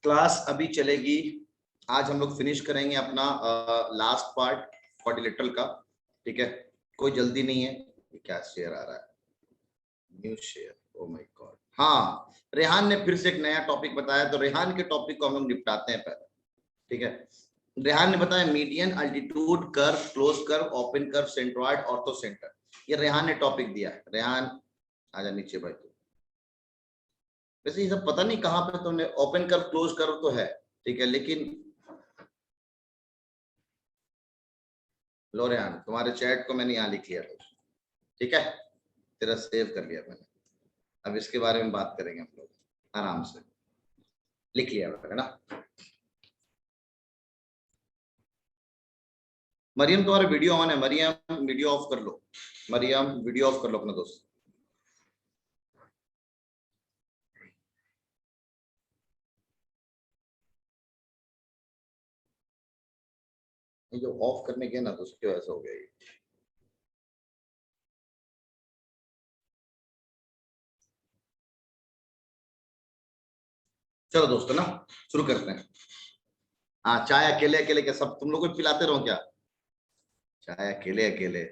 Class अभी चलेगी। आज हम लोग फिनिश करेंगे अपना लास्ट पार्ट क्वाड्रिलेटरल का। ठीक है, कोई जल्दी नहीं है। क्या शेयर आ रहा है, new share, oh my God. हाँ, रेहान ने फिर से एक नया टॉपिक बताया, तो रेहान के टॉपिक को हम लोग निपटाते हैं पहले। ठीक है, रेहान ने बताया median, altitude curve, close curve, open curve, centroid, ortho centre. ये रेहान ने टॉपिक दिया है। रेहान आजा नीचे भाई। तो वैसे ये सब पता नहीं कहाँ पे तुमने, ओपन कर्व क्लोज कर्व तो है, ठीक है, लेकिन लो रेहान, तुम्हारे चैट को मैंने यहाँ लिख लिया था। ठीक है, तेरा सेव कर लिया मैंने। अब इसके बारे में बात करेंगे हम लोग आराम से। लिख लिया है ना। मरियम तुम्हारा वीडियो ऑन है, मरियम वीडियो ऑफ कर लो। मरियम वीडियो ऑफ कर लो अपना दोस्त। ये जो ऑफ करने के ना, तो उसकी वजह से हो गया ये। चलो दोस्तों ना, शुरू करते हैं। हाँ, चाय अकेले अकेले क्या सब तुम लोग को पिलाते रहो क्या? चाय अकेले अकेले।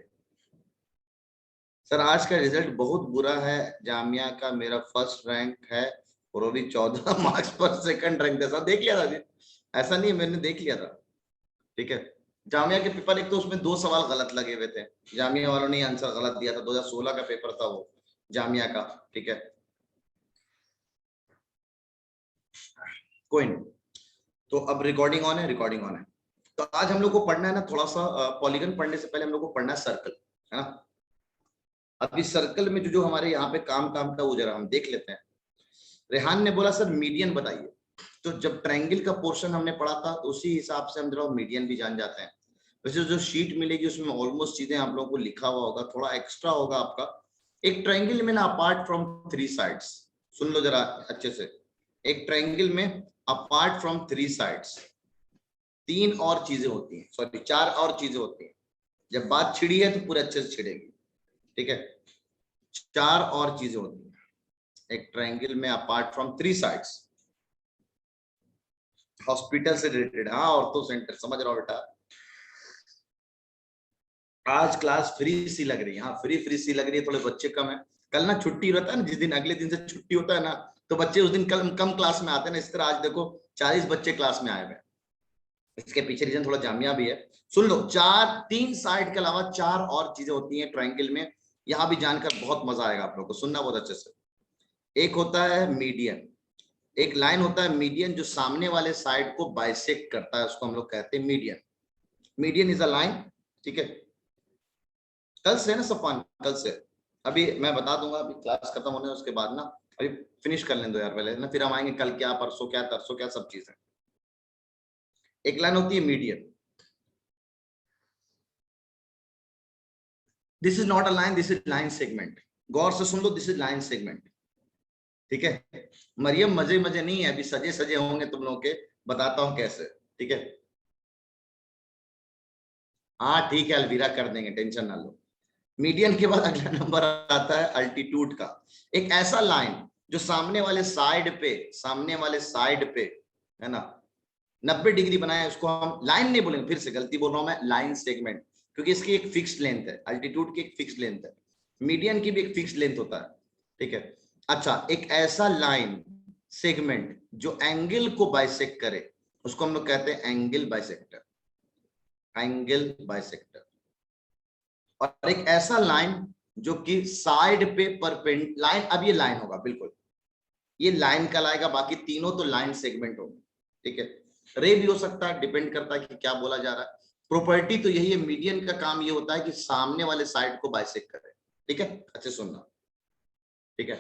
सर आज का रिजल्ट बहुत बुरा है, जामिया का मेरा फर्स्ट रैंक है और वो भी 14 मार्क्स पर सेकंड रैंक था। सर देख लिया था जी, ऐसा नहीं, मैंने देख लिया था। ठीक है, जामिया के पेपर, एक तो उसमें 2 सवाल गलत लगे हुए थे, जामिया वालों ने आंसर गलत दिया था। 2016 का पेपर था वो जामिया का। ठीक है, कोई नहीं। तो अब रिकॉर्डिंग ऑन है, रिकॉर्डिंग ऑन है। तो आज हम लोग को पढ़ना है ना, थोड़ा सा पॉलीगन पढ़ने से पहले हम लोग को पढ़ना है सर्कल, है ना। अब इस सर्कल में जो जो हमारे यहाँ पे काम काम था वो जरा हम देख लेते हैं। रेहान ने बोला सर मीडियन बताइए। तो जब ट्रायंगल का पोर्शन हमने पढ़ा था, तो उसी हिसाब से हम जरा मीडियन भी जान जाते हैं। वैसे जो शीट मिलेगी उसमें ऑलमोस्ट चीजें आप लोगों को लिखा हुआ होगा, थोड़ा एक्स्ट्रा होगा आपका। एक ट्रायंगल में ना, अपार्ट फ्रॉम 3 साइड्स, सुन लो जरा अच्छे से। एक ट्रायंगल में अपार्ट फ्रॉम 3 साइड्स 3 और चीजें होती हैं, सॉरी 4 और चीजें होती हैं। जब बात छिड़ी है तो पूरे अच्छे से छिड़ेगी। ठीक है, 4 और चीजें होती हैं एक ट्रायंगल में अपार्ट फ्रॉम 3 साइड्स। हॉस्पिटल से रिलेटेड, हाँ, ऑर्थो सेंटर, समझ रहा हूँ बेटा। आज क्लास फ्री सी लग रही है, हाँ फ्री फ्री सी लग रही है, थोड़े बच्चे कम है। कल ना छुट्टी रहता है ना, जिस दिन अगले दिन से छुट्टी होता है ना, तो बच्चे उस दिन कल कम क्लास में आते हैं ना। इस तरह आज देखो 40 बच्चे क्लास में आए हुए हैं। इसके पीछे रीजन थोड़ा जामिया भी है। सुन लो, 3 साइड के अलावा 4 और चीजें होती हैं ट्रायंगल में। यहां भी जानकर बहुत मजा आएगा आप लोगों को, सुनना बहुत अच्छे से। एक होता है मीडियन, एक लाइन होता है मीडियन जो सामने वाले साइड को बाइसेक्ट करता है, उसको हम लोग कहते हैं median. Median is a line. ठीक है, कल से ना सफान, कल से। अभी मैं बता दूंगा, अभी क्लास खत्म होने उसके बाद ना, अभी फिनिश कर लें दो यार पहले ना, फिर हम आएंगे कल क्या, परसों क्या, तरसों क्या, सब चीजें। एक लाइन होती है median. This is not a line, this is line segment. गौर से सुन लो, दिस इज लाइन सेगमेंट। ठीक है, मरियम मजे मजे नहीं है, अभी सजे सजे होंगे तुम लोग के, बताता हूं कैसे। ठीक है, हाँ ठीक है, अलविरा कर देंगे, टेंशन ना लो। मीडियन के बाद अगला नंबर आता है अल्टीट्यूड का। एक ऐसा लाइन जो सामने वाले साइड पे, है ना, 90 डिग्री बनाए, उसको हम लाइन नहीं बोलेंगे, फिर से गलती बोल रहा हूं मैं, लाइन सेगमेंट। क्योंकि इसकी एक फिक्स्ड लेंथ है, अल्टीट्यूड की एक फिक्स्ड लेंथ है, मीडियन की भी एक फिक्स्ड लेंथ होता है। ठीक है, अच्छा, एक ऐसा लाइन सेगमेंट जो एंगल को बाइसेक्ट करे, उसको हम लोग कहते हैं एंगल बाइसेक्टर। Angle bisector. और एक ऐसा लाइन जो कि साइड पे परपेंड लाइन, अब ये लाइन होगा बिल्कुल, ये लाइन कहलाएगा, बाकी तीनों तो लाइन सेगमेंट होंगे। ठीक है, रे भी हो सकता है, डिपेंड करता है कि क्या बोला जा रहा है। प्रॉपर्टी तो यही है, मीडियन का काम ये होता है कि सामने वाले साइड को बाइसेक्ट करे। ठीक है, अच्छे सुनना। ठीक है,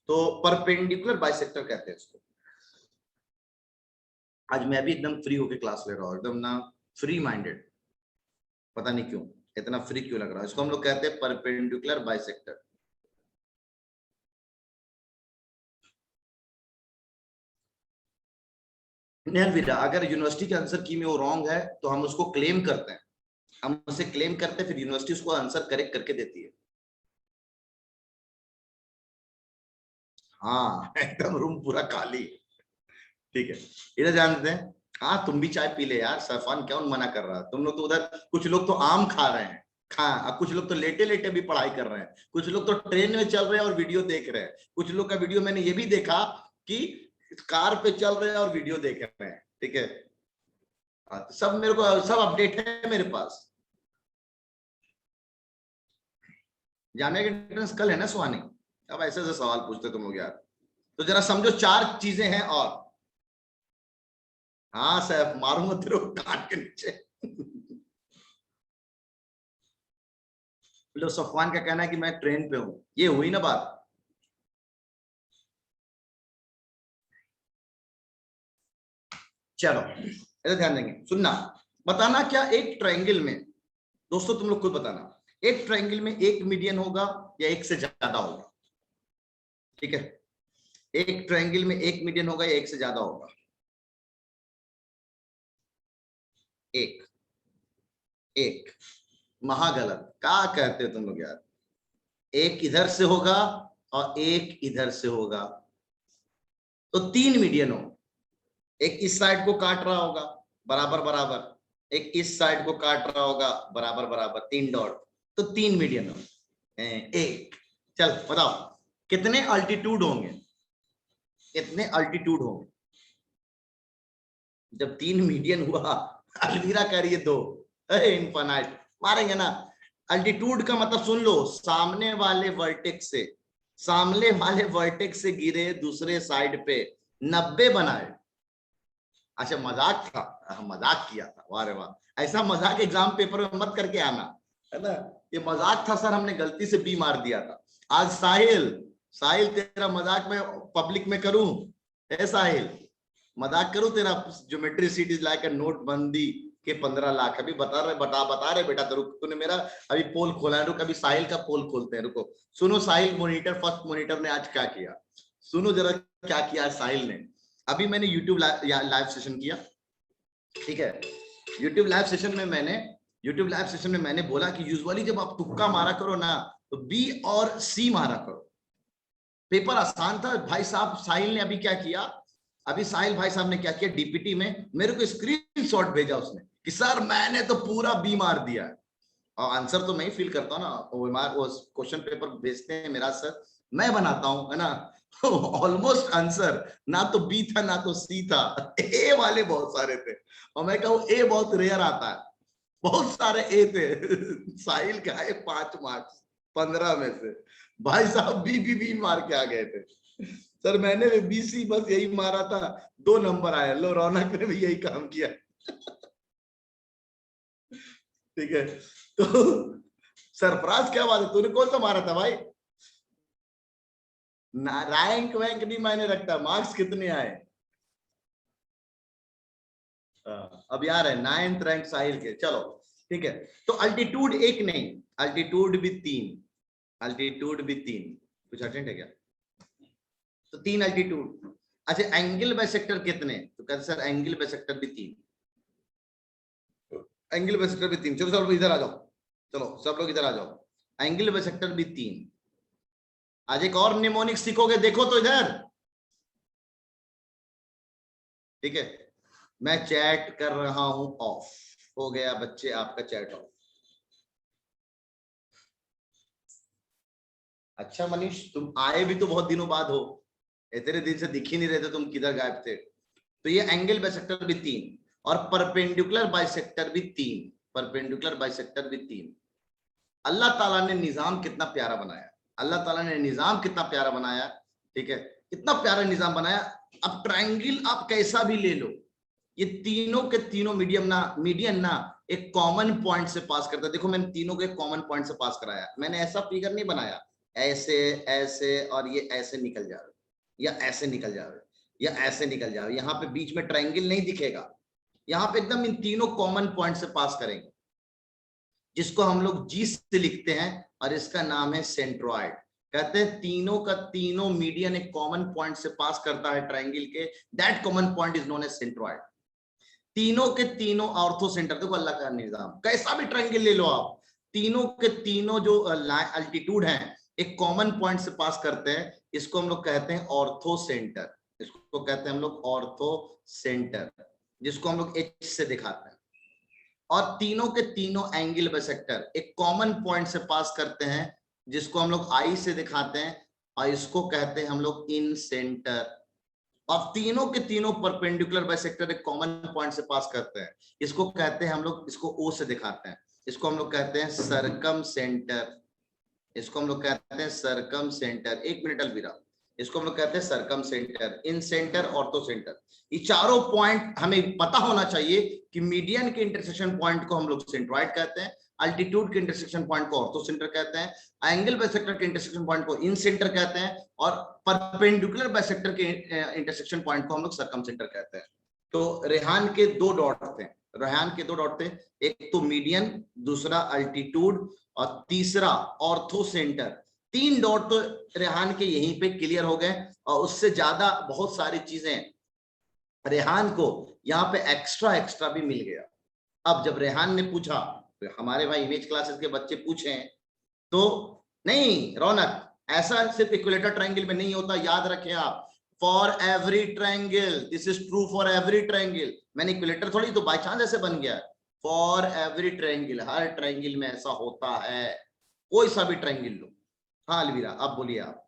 तो परपेंडिकुलर बाइसेक्टर कहते हैं इसको। आज मैं भी एकदम फ्री होकर क्लास ले रहा हूँ, एकदम ना फ्री माइंडेड, पता नहीं क्यों इतना फ्री क्यों लग रहा है। इसको हम लोग कहते हैं परपेंडिकुलर बाइसेक्टर। अलविदा, अगर यूनिवर्सिटी के आंसर की में वो रॉन्ग है तो हम उसको क्लेम करते हैं, हम उसे क्लेम करते हैं, फिर यूनिवर्सिटी उसको आंसर करेक्ट करके देती है। हाँ एकदम रूम पूरा खाली। ठीक है, इधर ध्यान देते हैं। हाँ तुम भी चाय पी ले यार, सैफान कौन मना कर रहा है। तुम लोग तो उधर, कुछ लोग तो आम खा रहे हैं, कुछ लोग तो लेटे लेटे भी पढ़ाई कर रहे हैं, कुछ लोग तो ट्रेन में चल रहे हैं और वीडियो देख रहे हैं, कुछ लोग का वीडियो मैंने ये भी देखा कि कार पे चल रहे हैं और वीडियो देख रहे हैं। ठीक है, सब मेरे को सब अपडेट है मेरे पास। जाने का एंट्रेंस कल है ना सुहानी। अब ऐसे ऐसे सवाल पूछते तुम लोग यार, तो जरा समझो 4 चीजें हैं। और हाँ सैफ, मारूंगा तेरे को कान के नीचे। लो, सफवान का कहना है कि मैं ट्रेन पे हूं, ये हुई ना बात। चलो ऐसे ध्यान देंगे, सुनना, बताना क्या एक ट्रायंगल में, दोस्तों तुम लोग खुद बताना, एक ट्रायंगल में एक मीडियन होगा या एक से ज्यादा होगा। ठीक है, एक ट्रायंगल में एक मीडियन होगा या एक से ज्यादा होगा। एक, एक, महागलत, क्या कहते हो तुम लोग यार। एक इधर से होगा और एक इधर से होगा, तो 3 मीडियन हो। एक इस साइड को काट रहा होगा बराबर बराबर, एक इस साइड को काट रहा होगा बराबर बराबर, 3 डॉट, तो 3 मीडियन हो। एक, चल बताओ कितने अल्टीट्यूड होंगे, कितने अल्टीट्यूड होंगे जब 3 मीडियन हुआ। अलवीरा करिए 2, इनफाइनाइट मारेंगे ना। अल्टीट्यूड का मतलब सुन लो, सामने वाले वर्टेक्स से, सामने वाले वर्टेक्स से गिरे दूसरे साइड पे 90 बनाए। अच्छा मजाक था, मजाक किया था, वाह रे वाह। ऐसा मजाक एग्जाम पेपर में मत करके आना, है ना। ये मजाक था सर, हमने गलती से बी मार दिया था। आज साहिल, साहिल तेरा मजाक में पब्लिक में करूं, है साहिल, मजाक करूं तेरा। ज्योमेट्री सीट इज लाइक अ नोटबंदी के 15 लाख। अभी बता रहे बेटा, तो रुक, तूने मेरा अभी पोल खोला है, रुक अभी साहिल का पोल खोलते हैं, रुको। सुनो साहिल मॉनिटर, फर्स्ट मॉनिटर ने आज क्या किया, सुनो जरा क्या किया साहिल ने। अभी मैंने यूट्यूब लाइव सेशन किया, ठीक है। यूट्यूब लाइव सेशन में मैंने बोला कि यूजुअली जब आप तुक्का मारा करो ना, तो बी और सी मारा करो। पेपर आसान था भाई साहब। साहिल ने अभी क्या किया, अभी साहिल भाई साहब ने क्या किया, डीपीटी में मेरे को स्क्रीनशॉट भेजा उसने कि सर मैंने तो पूरा बी मार दिया। और आंसर तो मैं ही फिल करता हूँ ना, वो क्वेश्चन पेपर भेजते हैं मेरा सर, मैं बनाता हूँ, है ना। ऑलमोस्ट आंसर ना तो बी था ना तो सी था, ए वाले बहुत सारे थे। और मैं कहूँ ए बहुत रेयर आता है, बहुत सारे ए थे। साहिल का है 5 मार्क्स 15 में से, भाई साहब बी मार के आ गए थे। सर मैंने भी बीसी बस यही मारा था, 2 नंबर आए। लो रौनक ने भी यही काम किया। ठीक है, तो सरफराज क्या बात है, तूने कौन सा मारा था भाई। रैंक वैंक नहीं मायने रखता, मार्क्स कितने आए। अब यार है 9th रैंक साहिल के। चलो ठीक है, तो अल्टीट्यूड एक नहीं, अल्टीट्यूड भी 3, अल्टीट्यूड भी 3। कुछ अटेंड है क्या, तो 3 अल्टीट्यूड। अच्छा एंगल बाइसेक्टर कितने, तो कहते सर एंगल बाइसेक्टर भी 3, एंगल बाइसेक्टर भी 3। चलो सब लोग इधर आ जाओ, चलो सब लोग इधर आ जाओ। एंगल बाइसेक्टर भी 3। आज एक और निमोनिक सीखोगे, देखो तो इधर। ठीक है, मैं चैट कर रहा हूं, ऑफ हो गया बच्चे आपका चैट ऑफ। अच्छा मनीष, तुम आए भी तो बहुत दिनों बाद हो, इतने दिन से दिख ही नहीं रहे थे, तुम किधर गायब थे। तो ये एंगल बाइसेक्टर भी 3 और परपेंडिकुलर बाइसेक्टर भी 3, परपेंडिकुलर बाइसेक्टर भी 3। अल्लाह ताला ने निजाम कितना प्यारा बनाया, अल्लाह ताला ने निजाम कितना प्यारा बनाया। ठीक है, कितना प्यारा निजाम बनाया। अब ट्रायंगल आप कैसा भी ले लो, ये तीनों के तीनों मीडियन ना एक कॉमन पॉइंट से पास करता है। देखो मैंने तीनों को एक कॉमन पॉइंट से पास कराया, मैंने ऐसा फिगर नहीं बनाया ऐसे ऐसे और ये ऐसे निकल जाए या ऐसे निकल जाए या ऐसे निकल जाए, यहाँ पे बीच में ट्रायंगल नहीं दिखेगा। यहाँ पे एकदम इन तीनों कॉमन पॉइंट से पास करेंगे, जिसको हम लोग जी से लिखते हैं, और इसका नाम है सेंट्रॉइड। कहते हैं तीनों का तीनों मीडियन एक कॉमन पॉइंट से पास करता है ट्रायंगल के, that common point is known as centroid. तीनों के तीनों ऑर्थो सेंटर, देखो अल्लाह का निजाम, कैसा भी ट्रायंगल ले लो आप, तीनों के तीनों जो अल्टीट्यूड हैं एक कॉमन पॉइंट से पास करते हैं, इसको हम लोग कहते हैं ऑर्थो सेंटर, इसको उसको कहते हैं हम लोग ऑर्थो सेंटर, जिसको हम लोग एच से दिखाते हैं। और तीनों के तीनों एंगल बाइसेक्टर एक कॉमन पॉइंट से पास करते हैं, जिसको हम लोग आई से दिखाते हैं, और इसको कहते हैं हम लोग इन सेंटर। और तीनों के तीनों परपेंडिकुलर बाइसेक्टर एक कॉमन पॉइंट से पास करते हैं, इसको कहते हैं हम लोग, इसको ओ से दिखाते हैं, इसको हम लोग कहते हैं सरकम सेंटर। इसको हम लोग कहते हैं सरकम सेंटर। एक मिनट अलविरा, इसको हम लोग कहते हैं सरकम सेंटर, इन सेंटर, ऑर्थो सेंटर। ये चारों पॉइंट हमें पता होना चाहिए कि मीडियन के इंटरसेक्शन पॉइंट को हम लोग सेंट्रॉइड कहते हैं, अल्टीट्यूड के इंटरसेक्शन पॉइंट को ऑर्थो सेंटर कहते हैं, एंगल बाइसेक्टर के इंटरसेक्शन पॉइंट को इन सेंटर कहते हैं, और परपेंडिकुलर बाइसेक्टर के इंटरसेक्शन पॉइंट को हम लोग सरकम सेंटर कहते हैं। तो रेहान के दो डॉट थे, रेहान के दो डॉट थे, एक तो मीडियन, दूसरा अल्टीट्यूड, और तीसरा ऑर्थो सेंटर। तीन डॉट तो रेहान के यहीं पे क्लियर हो गए, और उससे ज्यादा बहुत सारी चीजें रेहान को यहाँ पे एक्स्ट्रा भी मिल गया। अब जब रेहान ने पूछा, तो हमारे भाई इमेज क्लासेस के बच्चे पूछे, तो नहीं रौनक, ऐसा सिर्फ इक्विलेटर ट्रायंगल में नहीं होता, याद रखें आप, for every triangle, this is true for every triangle. मैंने इक्विलेटर थोड़ी तो बाय चांस ऐसे बन गया, for every triangle, her triangle में ऐसा होता है, कोई सा भी ट्रायंगल लो। हाँ अलवीरा, अब बोलिए आप।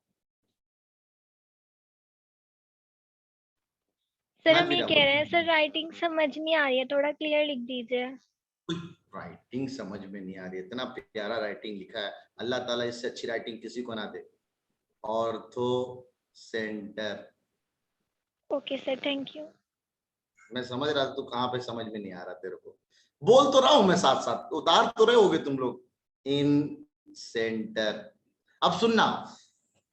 सर हम ये कह रहे हैं सर, राइटिंग समझ नहीं आ रही है, थोड़ा क्लियर लिख दीजिए। राइटिंग समझ में नहीं आ रही है, इतना प्यारा राइटिंग लिखा है, अल्लाह ताला इससे अच्छी राइटिंग किसी को ना दे। Ortho center. Okay sir, thank you. मैं समझ रहा था तू कहाँ पे समझ में नहीं आ रहा तेरे को, बोल तो रहा हूं मैं साथ साथ, उतार तो रहे होगे तुम लोग, इन सेंटर। अब सुनना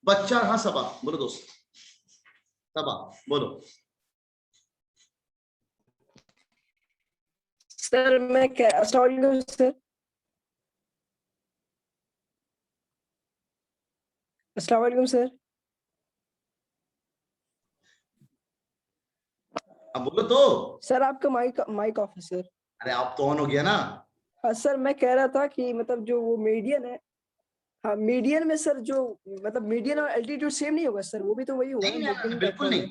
बच्चा, हाँ सबा बोलो दोस्त, सबा बोलो। सर मैं क्या सॉरी सर, अस्सलाम वालेकुम सर। अब बोलो तो। सर आपका माइक ऑफ है सर। अरे आप तो ऑन हो गया ना। हाँ सर, मैं कह रहा था कि मतलब जो वो मीडियन है, हाँ मीडियन में सर जो मतलब मीडियन और एल्टीट्यूड सेम नहीं होगा सर, वो भी तो वही होगा नहीं, मीडियन बिल्कुल नहीं,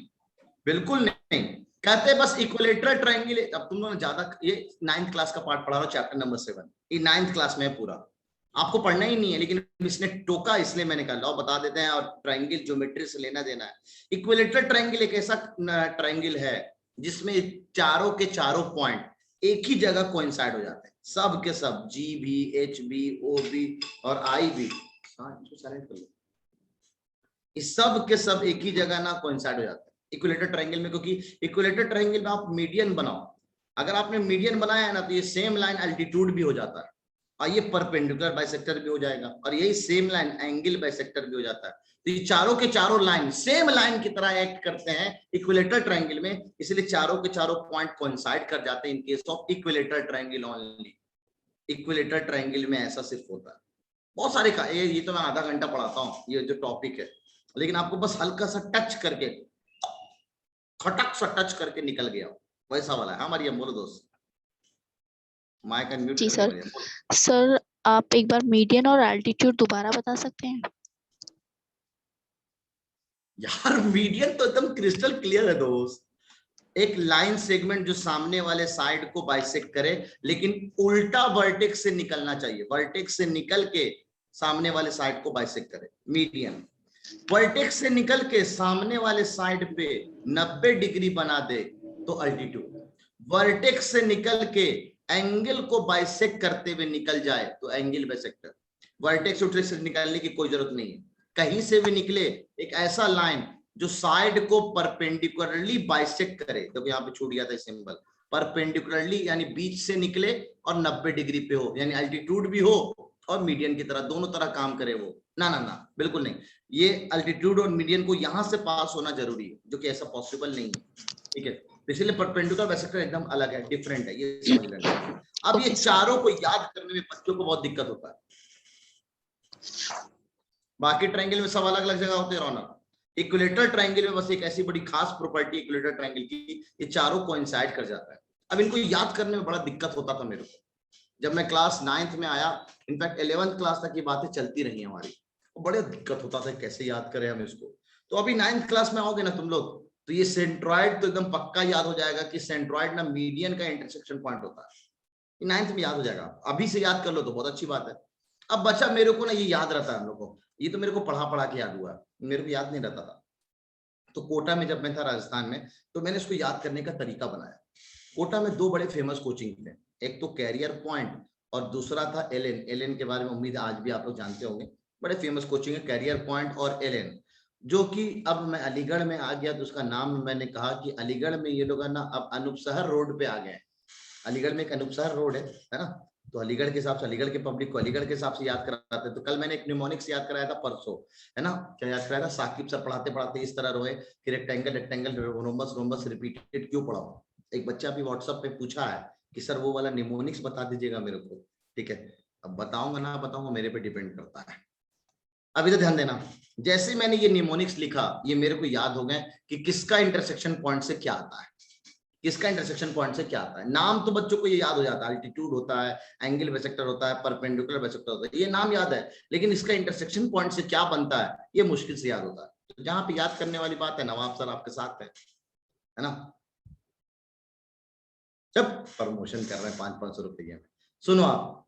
बिल्कुल नहीं, कहते बस इक्विलेटरल ट्रायंगल। अब तुम लोगों ने ज्यादा, ये 9th क्लास का पार्ट पढ़ा रहा हूँ, चैप्टर नंबर 7, ये 9th क्लास में है पूरा, आपको पढ़ना ही नहीं है, लेकिन इसने टोका इसलिए मैंने कहा लो बता देते हैं, और ट्रायंगल ज्योमेट्री से लेना देना है। इक्विलेटरल ट्रायंगल एक ऐसा ट्रायंगल है जिसमें चारों के चारों पॉइंट एक ही जगह कोइंसाइड हो जाते हैं, सब के सब, जी भी, एच भी, ओ भी और आई भी, साइलेंट कर लो, इस सब के सब एक ही जगह ना कोइंसाइड हो जाते हैं इक्विलेटर ट्रायंगल में, क्योंकि इक्विलेटर ट्रायंगल में आप मीडियन बनाओ, अगर आपने मीडियन बनाया है ना, तो ये सेम लाइन अल्टीट्यूड भी हो जाता है, और ये परपेंडिकुलर बाइसेक्टर भी हो जाएगा, और यही सेम लाइन एंगल बाइसेक्टर भी हो जाता है। तो ये चारों के चारों लाइन सेम लाइन की तरह एक्ट करते हैं इक्विलेटर ट्रायंगल में, इसलिए चारों के चारों पॉइंट कोइंसाइड कर जाते हैं in case of equilateral triangle only. Equilateral triangle में ऐसा सिर्फ होता है। बहुत सारे का ये तो मैं आधा घंटा पढ़ाता हूँ ये जो टॉपिक है, लेकिन आपको बस हल्का सा टच करके, खटक सा टच करके निकल गया वैसा वाला है। हाँ मरियम बोलो दोस्त, माइक अनम्यूट जी कर सर। सर आप एक बार मीडियन और एल्टीट्यूड दोबारा बता सकते हैं? यार मीडियन तो एकदम क्रिस्टल क्लियर है दोस्त, एक लाइन सेगमेंट जो सामने वाले साइड को बाइसेक्ट करे, लेकिन उल्टा वर्टेक्स से निकलना चाहिए, वर्टेक्स से निकल के सामने वाले साइड को बाइसेक्ट करे, मीडियन। वर्टेक्स से निकल के सामने वाले साइड पे 90 डिग्री बना दे तो अल्टीट्यूड, वर्टेक्स से निकल के एंगल को बाइसेक्ट करते हुए निकल जाए तो एंगल बाइसेक्टर। वर्टेक्स से निकालने की कोई जरूरत नहीं है, कहीं से भी निकले एक ऐसा लाइन जो साइड को परपेंडिकुलरली बाइसेक्ट करे, तो यहाँ पे छूट गया था सिंबल, परपेंडिकुलरली यानी बीच से निकले और 90 डिग्री पे हो, यानी अल्टीट्यूड भी हो और मीडियन की तरह, दोनों तरह काम करे वो। ना ना ना बिल्कुल नहीं, ये अल्टीट्यूड और मीडियन को यहां से पास होना जरूरी है, जो कि ऐसा पॉसिबल नहीं है, ठीक है। इसलिए परपेंडिकुलर बाइसेक्टर एकदम अलग है, डिफरेंट है, ये समझ लेना। अब ये चारों को याद करने में बच्चों को बहुत दिक्कत होता है, बाकी ट्रायंगल में सब अलग अलग जगह होते हैं रौनक, इक्विलेटरल ट्रायंगल में बस एक ऐसी बड़ी खास प्रॉपर्टी इक्विलेटरल ट्रायंगल की, ये चारों कोइंसाइड कर जाता है। अब इनको याद करने में बड़ा दिक्कत होता था मेरे को, जब मैं क्लास 9th में आया, इनफैक्ट 11th क्लास तक ये बातें चलती रही हमारी, बड़े दिक्कत होता था कैसे याद करें हम इसको। तो अभी 9th क्लास में आओगे ना तुम लोग, तो ये सेंट्रॉइड तो एकदम पक्का याद हो जाएगा कि सेंट्रॉइड ना मीडियन का इंटरसेक्शन पॉइंट होता है। 9th में याद हो जाएगा, अभी से याद कर लो तो बहुत अच्छी बात है। अब बच्चा मेरे को ना ये याद रहता है हम लोग को, ये तो मेरे को पढ़ा के याद हुआ, मेरे को याद नहीं रहता था। तो कोटा में जब मैं था राजस्थान में, तो मैंने इसको याद करने का तरीका बनाया। कोटा में 2 बड़े फेमस कोचिंग थे, एक तो कैरियर पॉइंट और दूसरा था एलएन। एलएन के बारे में उम्मीद है आज भी आप लोग जानते होंगे, बड़े फेमस कोचिंग है कैरियर पॉइंट और एलएन। जो कि अब मैं अलीगढ़ में आ गया तो उसका नाम मैंने कहा कि अलीगढ़ में ये लोग ना अब अनूप शहर रोड पे आ गए। अलीगढ़ में एक अनूप शहर रोड है ना, तो अलीगढ़ के हिसाब से अलीगढ़ के पब्लिक को अलीगढ़ के हिसाब से याद कराते हैं। तो कल मैंने एक न्यूमोनिक्स याद कराया था परसों, है ना, क्या याद कराया था, साकिब सर पढ़ाते पढ़ाते इस तरह रोए कि rectangle rectangle rhombus rhombus repeated क्यों पढ़ाओ। एक बच्चा भी व्हाट्सएप पे पूछा है कि सर वो वाला न्यूमोनिक्स बता दीजिएगा मेरे को, ठीक है। अब बताऊंगा ना बताऊंगा मेरे पे डिपेंड करता है। अभी तो ध्यान देना, जैसे मैंने ये न्यूमोनिक्स लिखा ये मेरे को याद हो गए कि किसका इंटरसेक्शन पॉइंट से क्या आता है, किसका इंटरसेक्शन पॉइंट से क्या आता है। नाम तो बच्चों को ये याद हो जाता है, अल्टीट्यूड होता है, एंगल बाइसेक्टर होता है, परपेंडिकुलर बाइसेक्टर होता है, ये नाम याद है, लेकिन इसका इंटरसेक्शन पॉइंट से क्या बनता है ये मुश्किल से याद होता है। तो जहां पे याद करने वाली बात है नवाब सर आपके साथ है ना। जब प्रमोशन कर रहे हैं 500-500 रुपये में। सुनो आप,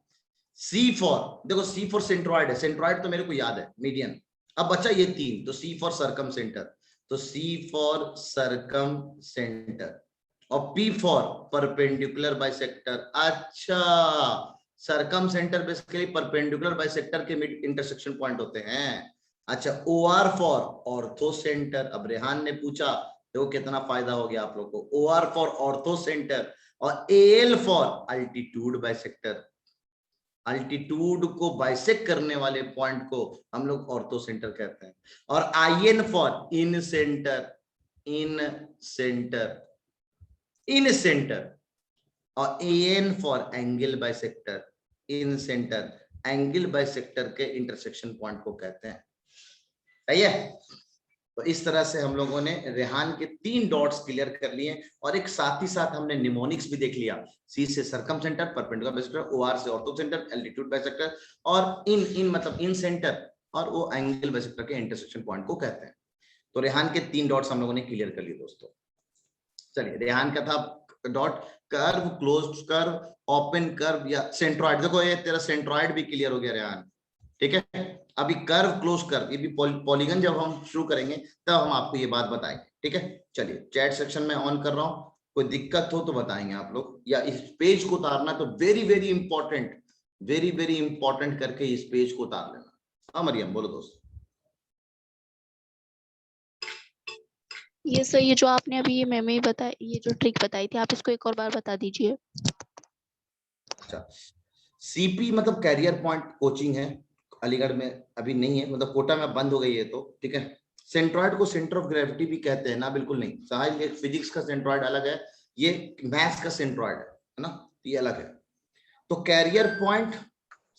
C4 देखो, C4 सेंट्रॉइड है, सेंट्रॉइड तो मेरे को याद है मीडियन। अब बच्चा ये 3, तो C4 सर्कम सेंटर, तो C4 सर्कम सेंटर और P4 परपेंडिकुलर बाइसेक्टर। अच्छा, circum centre basically perpendicular bisector के इंटरसेक्शन पॉइंट होते हैं। अच्छा, OR फॉर ऑर्थो सेंटर। अब रेहान ने पूछा, देखो कितना फायदा हो गया आप लोग को, OR फॉर ऑर्थो सेंटर और AL for altitude bisector. Altitude को बाइसेक्ट करने वाले पॉइंट को हम लोग ऑर्थो सेंटर कहते हैं। और IN for in centre, in centre, in centre और AN for angle bisector, in centre, angle bisector के इंटरसेक्शन पॉइंट को कहते हैं। सही है। तो इस तरह से हम लोगों ने रेहान के 3 डॉट्स क्लियर कर लिए और एक साथ ही साथ हमने निमोनिक्स भी देख लिया। C से circum centre, perpendicular bisector, OR से ऑर्थो सेंटर, एल्टीट्यूड बाइसेक्टर और इन मतलब इन सेंटर और वो एंगल बाइसेक्टर के इंटरसेक्शन पॉइंट को कहते हैं। तो रेहान के 3 डॉट्स हम लोगों ने क्लियर कर लिए दोस्तों। चलिए, रेहान का था dot curve, closed curve, open curve या सेंट्रॉइड। देखो ये तेरा सेंट्रॉइड भी क्लियर हो गया रेहान, ठीक है। अभी कर्व, क्लोज कर्व, ये भी पॉलीगन जब हम शुरू करेंगे तब हम आपको ये बात बताएंगे, ठीक है। चलिए, चैट सेक्शन में ऑन कर रहा हूं, कोई दिक्कत हो तो बताएंगे आप लोग, या इस पेज को उतारना तो very very important, very very important करके इस पेज को उतार लेना। हाँ मरियम बोलो दोस्त। ये सर, ये जो आपने अभी ये मैंने बताया, ये जो ट्रिक बताई थी, आप इसको एक और बार बता दीजिए। अच्छा, CP मतलब कैरियर पॉइंट कोचिंग है, अलीगढ़ में अभी नहीं है, मतलब कोटा में बंद हो गई है, तो ठीक है। सेंट्रॉइड को सेंटर ऑफ ग्रेविटी भी कहते हैं ना, बिल्कुल नहीं, साहिल एक फिजिक्स का सेंट्रॉइड अलग है, ये मैथ्स का सेंट्रॉइड है ना, ये अलग है। तो carrier point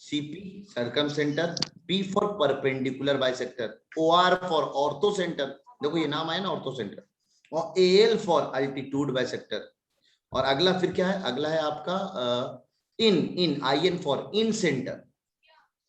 CP circumcentre, P for perpendicular bisector, OR for orthocentre, देखो ये नाम आया ना ऑर्थो सेंटर, और AL फॉर अल्टीट्यूड बाइसेक्टर। और अगला फिर क्या है, अगला है आपका IN फॉर इन सेंटर।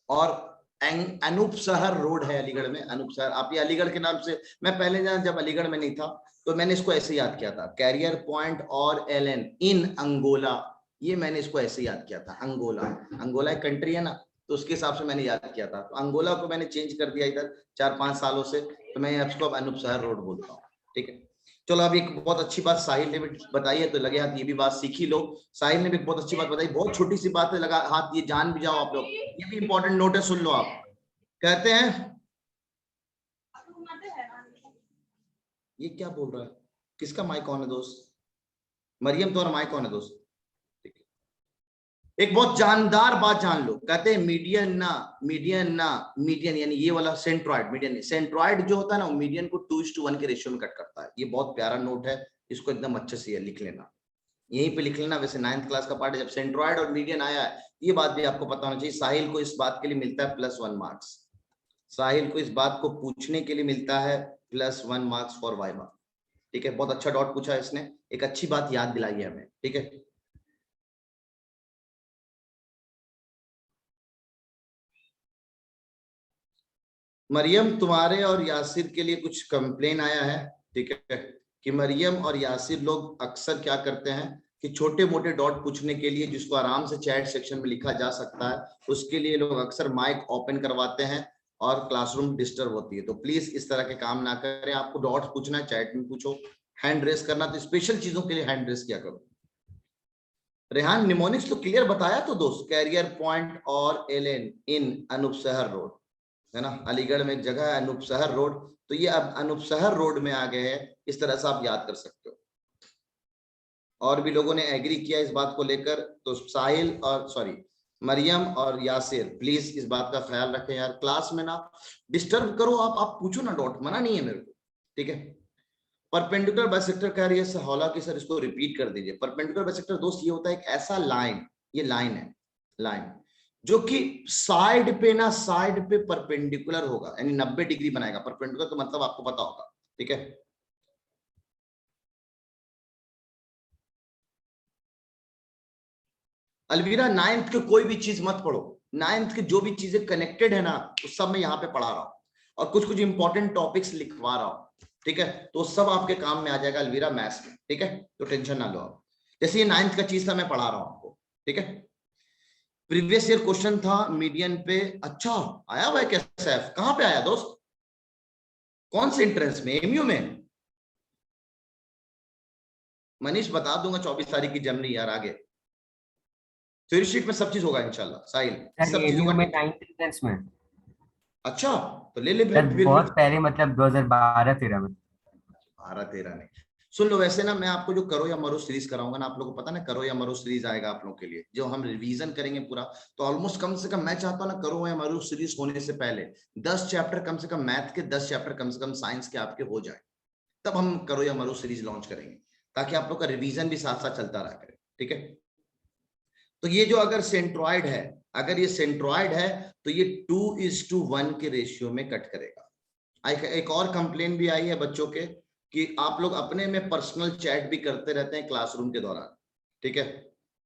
और अनूप शहर रोड है अलीगढ़ में, अनूप शहर, आप ये अलीगढ़ के नाम से, मैं पहले जब अलीगढ़ में नहीं था तो मैंने इसको ऐसे याद किया था, कैरियर पॉइंट और LN इन अंगोला, ये मैंने इसको ऐसे याद किया था। अंगोला, अंगोला एक कंट्री है ना, तो उसके हिसाब से मैंने याद किया था। तो अंगोला को मैंने चेंज कर दिया इधर 4-5 सालों से, तो मैं इसको अब अनूप शहर रोड बोलता हूँ, ठीक है। चलो, अब एक बहुत अच्छी बात साहिल ने भी बताई है, तो लगे हाथ ये भी बात सीख ही लो। साहिल ने भी बहुत अच्छी बात बताई, बहुत छोटी सी बात है, लगा हाथ ये जान भी जाओ आप लोग, ये भी इंपॉर्टेंट नोट है, सुन लो आप। कहते हैं, ये क्या बोल रहा है, किसका माइक ऑन है दोस्त? मरियम तुम्हारा माइक ऑन है दोस्त? एक बहुत जानदार बात जान लो, कहते हैं मीडियन ना, मीडियन ना, मीडियन यानी ये वाला सेंट्रॉइड, मीडियन सेंट्रॉइड जो होता है ना, मीडियन को 2:1 के रेशियो में कट करता है। ये बहुत प्यारा नोट है, इसको एकदम अच्छे से लिख लेना, यहीं पे लिख लेना। वैसे 9th क्लास का पार्ट है, जब सेंट्रॉइड और मीडियन आया है, ये बात भी आपको पता होना चाहिए। साहिल को इस बात के लिए मिलता है +1 मार्क्स, साहिल को इस बात को पूछने के लिए मिलता है +1 मार्क्स फॉर वाइवा, ठीक है। बहुत अच्छा डॉट पूछा इसने, एक अच्छी बात याद दिलाई है हमें, ठीक है। मरियम, तुम्हारे और यासिर के लिए कुछ कंप्लेन आया है, ठीक है, कि मरियम और यासिर लोग अक्सर क्या करते हैं कि छोटे मोटे डॉट पूछने के लिए, जिसको आराम से चैट सेक्शन में लिखा जा सकता है, उसके लिए लोग अक्सर माइक ओपन करवाते हैं और क्लासरूम डिस्टर्ब होती है। तो प्लीज इस तरह के काम ना करें। आपको डॉट्स पूछना है, चैट में पूछो। हैंड रेस करना तो स्पेशल चीजों के लिए हैंड रेस किया करो। रेहान निमोनिक्स तो क्लियर बताया तो दोस्त, कैरियर पॉइंट और एलेन इन अनूप शहर रोड, है ना, अलीगढ़ में एक जगह है अनूप शहर रोड, तो ये अब अनूप शहर रोड में आ गए हैं। इस तरह से आप याद कर सकते हो। और भी लोगों ने एग्री किया इस बात को लेकर, तो साहिल और मरियम और यासिर प्लीज इस बात का ख्याल रखें यार, क्लास में ना डिस्टर्ब करो। आप पूछो ना, डॉट मना नहीं है मेरे को, ठीक है। परपेंडिकुलर बाइसेक्टर कह रही है सर, हालांकि सर इसको रिपीट कर दीजिए। परपेंडिकुलर बाइसेक्टर दोस्त ये होता है एक ऐसा लाइन, ये लाइन है, लाइन जो कि साइड पे परपेंडिकुलर होगा, यानी 90 डिग्री बनाएगा। परपेंडिकुलर तो मतलब आपको पता होगा, ठीक है। अलवीरा, 9th के कोई भी चीज मत पढ़ो, 9th के जो भी चीजें कनेक्टेड है ना, तो सब मैं यहाँ पे पढ़ा रहा हूँ और कुछ इंपॉर्टेंट टॉपिक्स लिखवा रहा हूँ, ठीक है। तो सब आपके काम में आ जाएगा अलवीरा मैथ्स में, ठीक है, तो टेंशन ना लो आप। जैसे ये 9th का चीज था, मैं पढ़ा रहा हूँ आपको, ठीक है। प्रीवियस ईयर क्वेश्चन था मीडियन पे, अच्छा आया हुआ है कैसा है, कहाँ पे आया दोस्त, कौन से एंट्रेंस में, एमयू में? मनीष बता दूंगा 24 तारीख की जनवरी यार, आगे थ्योरी शीट में सब चीज होगा इंशाल्लाह। साहिल सब चीज होगा में 9th एंट्रेंस में। अच्छा तो ले ले सर बहुत पहले, मतलब 2012-13 में। 12-13 नहीं, सुन लो। वैसे ना मैं आपको जो करो या मरो सीरीज कराऊंगा ना, आप लोगों को पता ना करो या मरो सीरीज आएगा आप लोगों के लिए, जो हम रिवीजन करेंगे पूरा। तो ऑलमोस्ट कम से कम मैं चाहता हूँ ना, करो या मरो सीरीज होने से पहले 10 चैप्टर कम से कम मैथ के, 10 चैप्टर कम से कम साइंस के आपके हो जाए, तब हम करो या मरो सीरीज लॉन्च करेंगे, ताकि आप लोग का रिवीजन भी साथ साथ चलता रहा करे, ठीक है। तो ये जो अगर सेंट्रॉइड है, अगर ये सेंट्रॉइड है तो ये 2:1 के रेशियो में कट करेगा। एक और कंप्लेन भी आई है बच्चों के कि आप लोग अपने में पर्सनल चैट भी करते रहते हैं क्लासरूम के दौरान, ठीक है,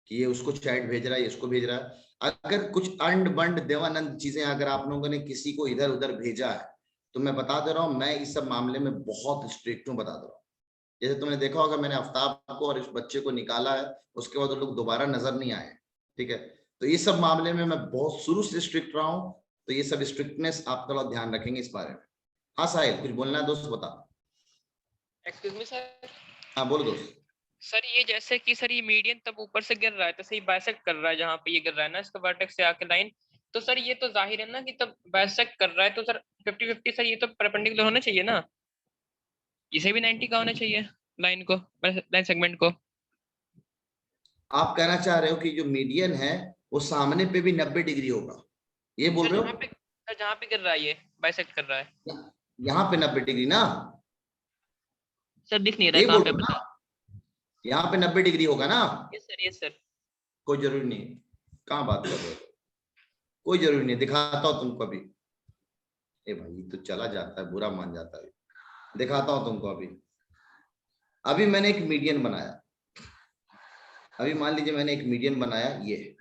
कि ये उसको चैट भेज रहा है, इसको भेज रहा है। अगर कुछ अंड बंड देवानंद चीजें अगर आप लोगों ने किसी को इधर उधर भेजा है, तो मैं बता दे रहा हूं, मैं इस सब मामले में बहुत स्ट्रिक्ट हूं, बता दे रहा हूं। जैसे तुमने देखा होगा, मैंने आफ्ताब को और इस बच्चे को निकाला है, उसके बाद वो लोग दोबारा नजर नहीं आए, ठीक है। तो ये सब मामले में मैं बहुत शुरू से स्ट्रिक्ट रहा हूं, तो ये सब स्ट्रिक्टनेस आप थोड़ा ध्यान रखेंगे इस बारे में। हाँ साहिल कुछ बोलना है दोस्त, बता। Excuse me sir. हाँ बोलो दोस्त। सर ये जैसे कि सर ये मीडियन तब ऊपर से गिर रहा है, तो सही बाइसेक्ट कर रहा है जहाँ पे ये गिर रहा है ना, इसका वर्टेक्स से आके लाइन, तो सर ये तो जाहिर है ना कि तब बाइसेक्ट कर रहा है, तो सर 50-50 सर ये तो परपेंडिकुलर होना चाहिए ना, इसे भी 90 का होना चाहिए लाइन को, लाइन सेगमेंट को। आप कहना चाह रहे हो कि जो मीडियन है वो सामने पे भी 90 डिग्री होगा, ये बोल रहे हो? जहाँ पे गिर रहा है ये बाइसेक्ट कर रहा है, यहाँ पे 90 डिग्री ना सर दिख नहीं रहा है कहाँ पे ना, यहाँ पे 90 डिग्री होगा ना? Yes sir. कोई जरूरी नहीं, कहाँ बात कर रहे हो, कोई जरूरी नहीं, दिखाता हूँ तुमको अभी। ए भाई तो चला जाता है, बुरा मान जाता है, दिखाता हूँ तुमको अभी। अभी मैंने एक मीडियन बनाया, अभी मान लीजिए मैंने एक मीडियन बनाया, ये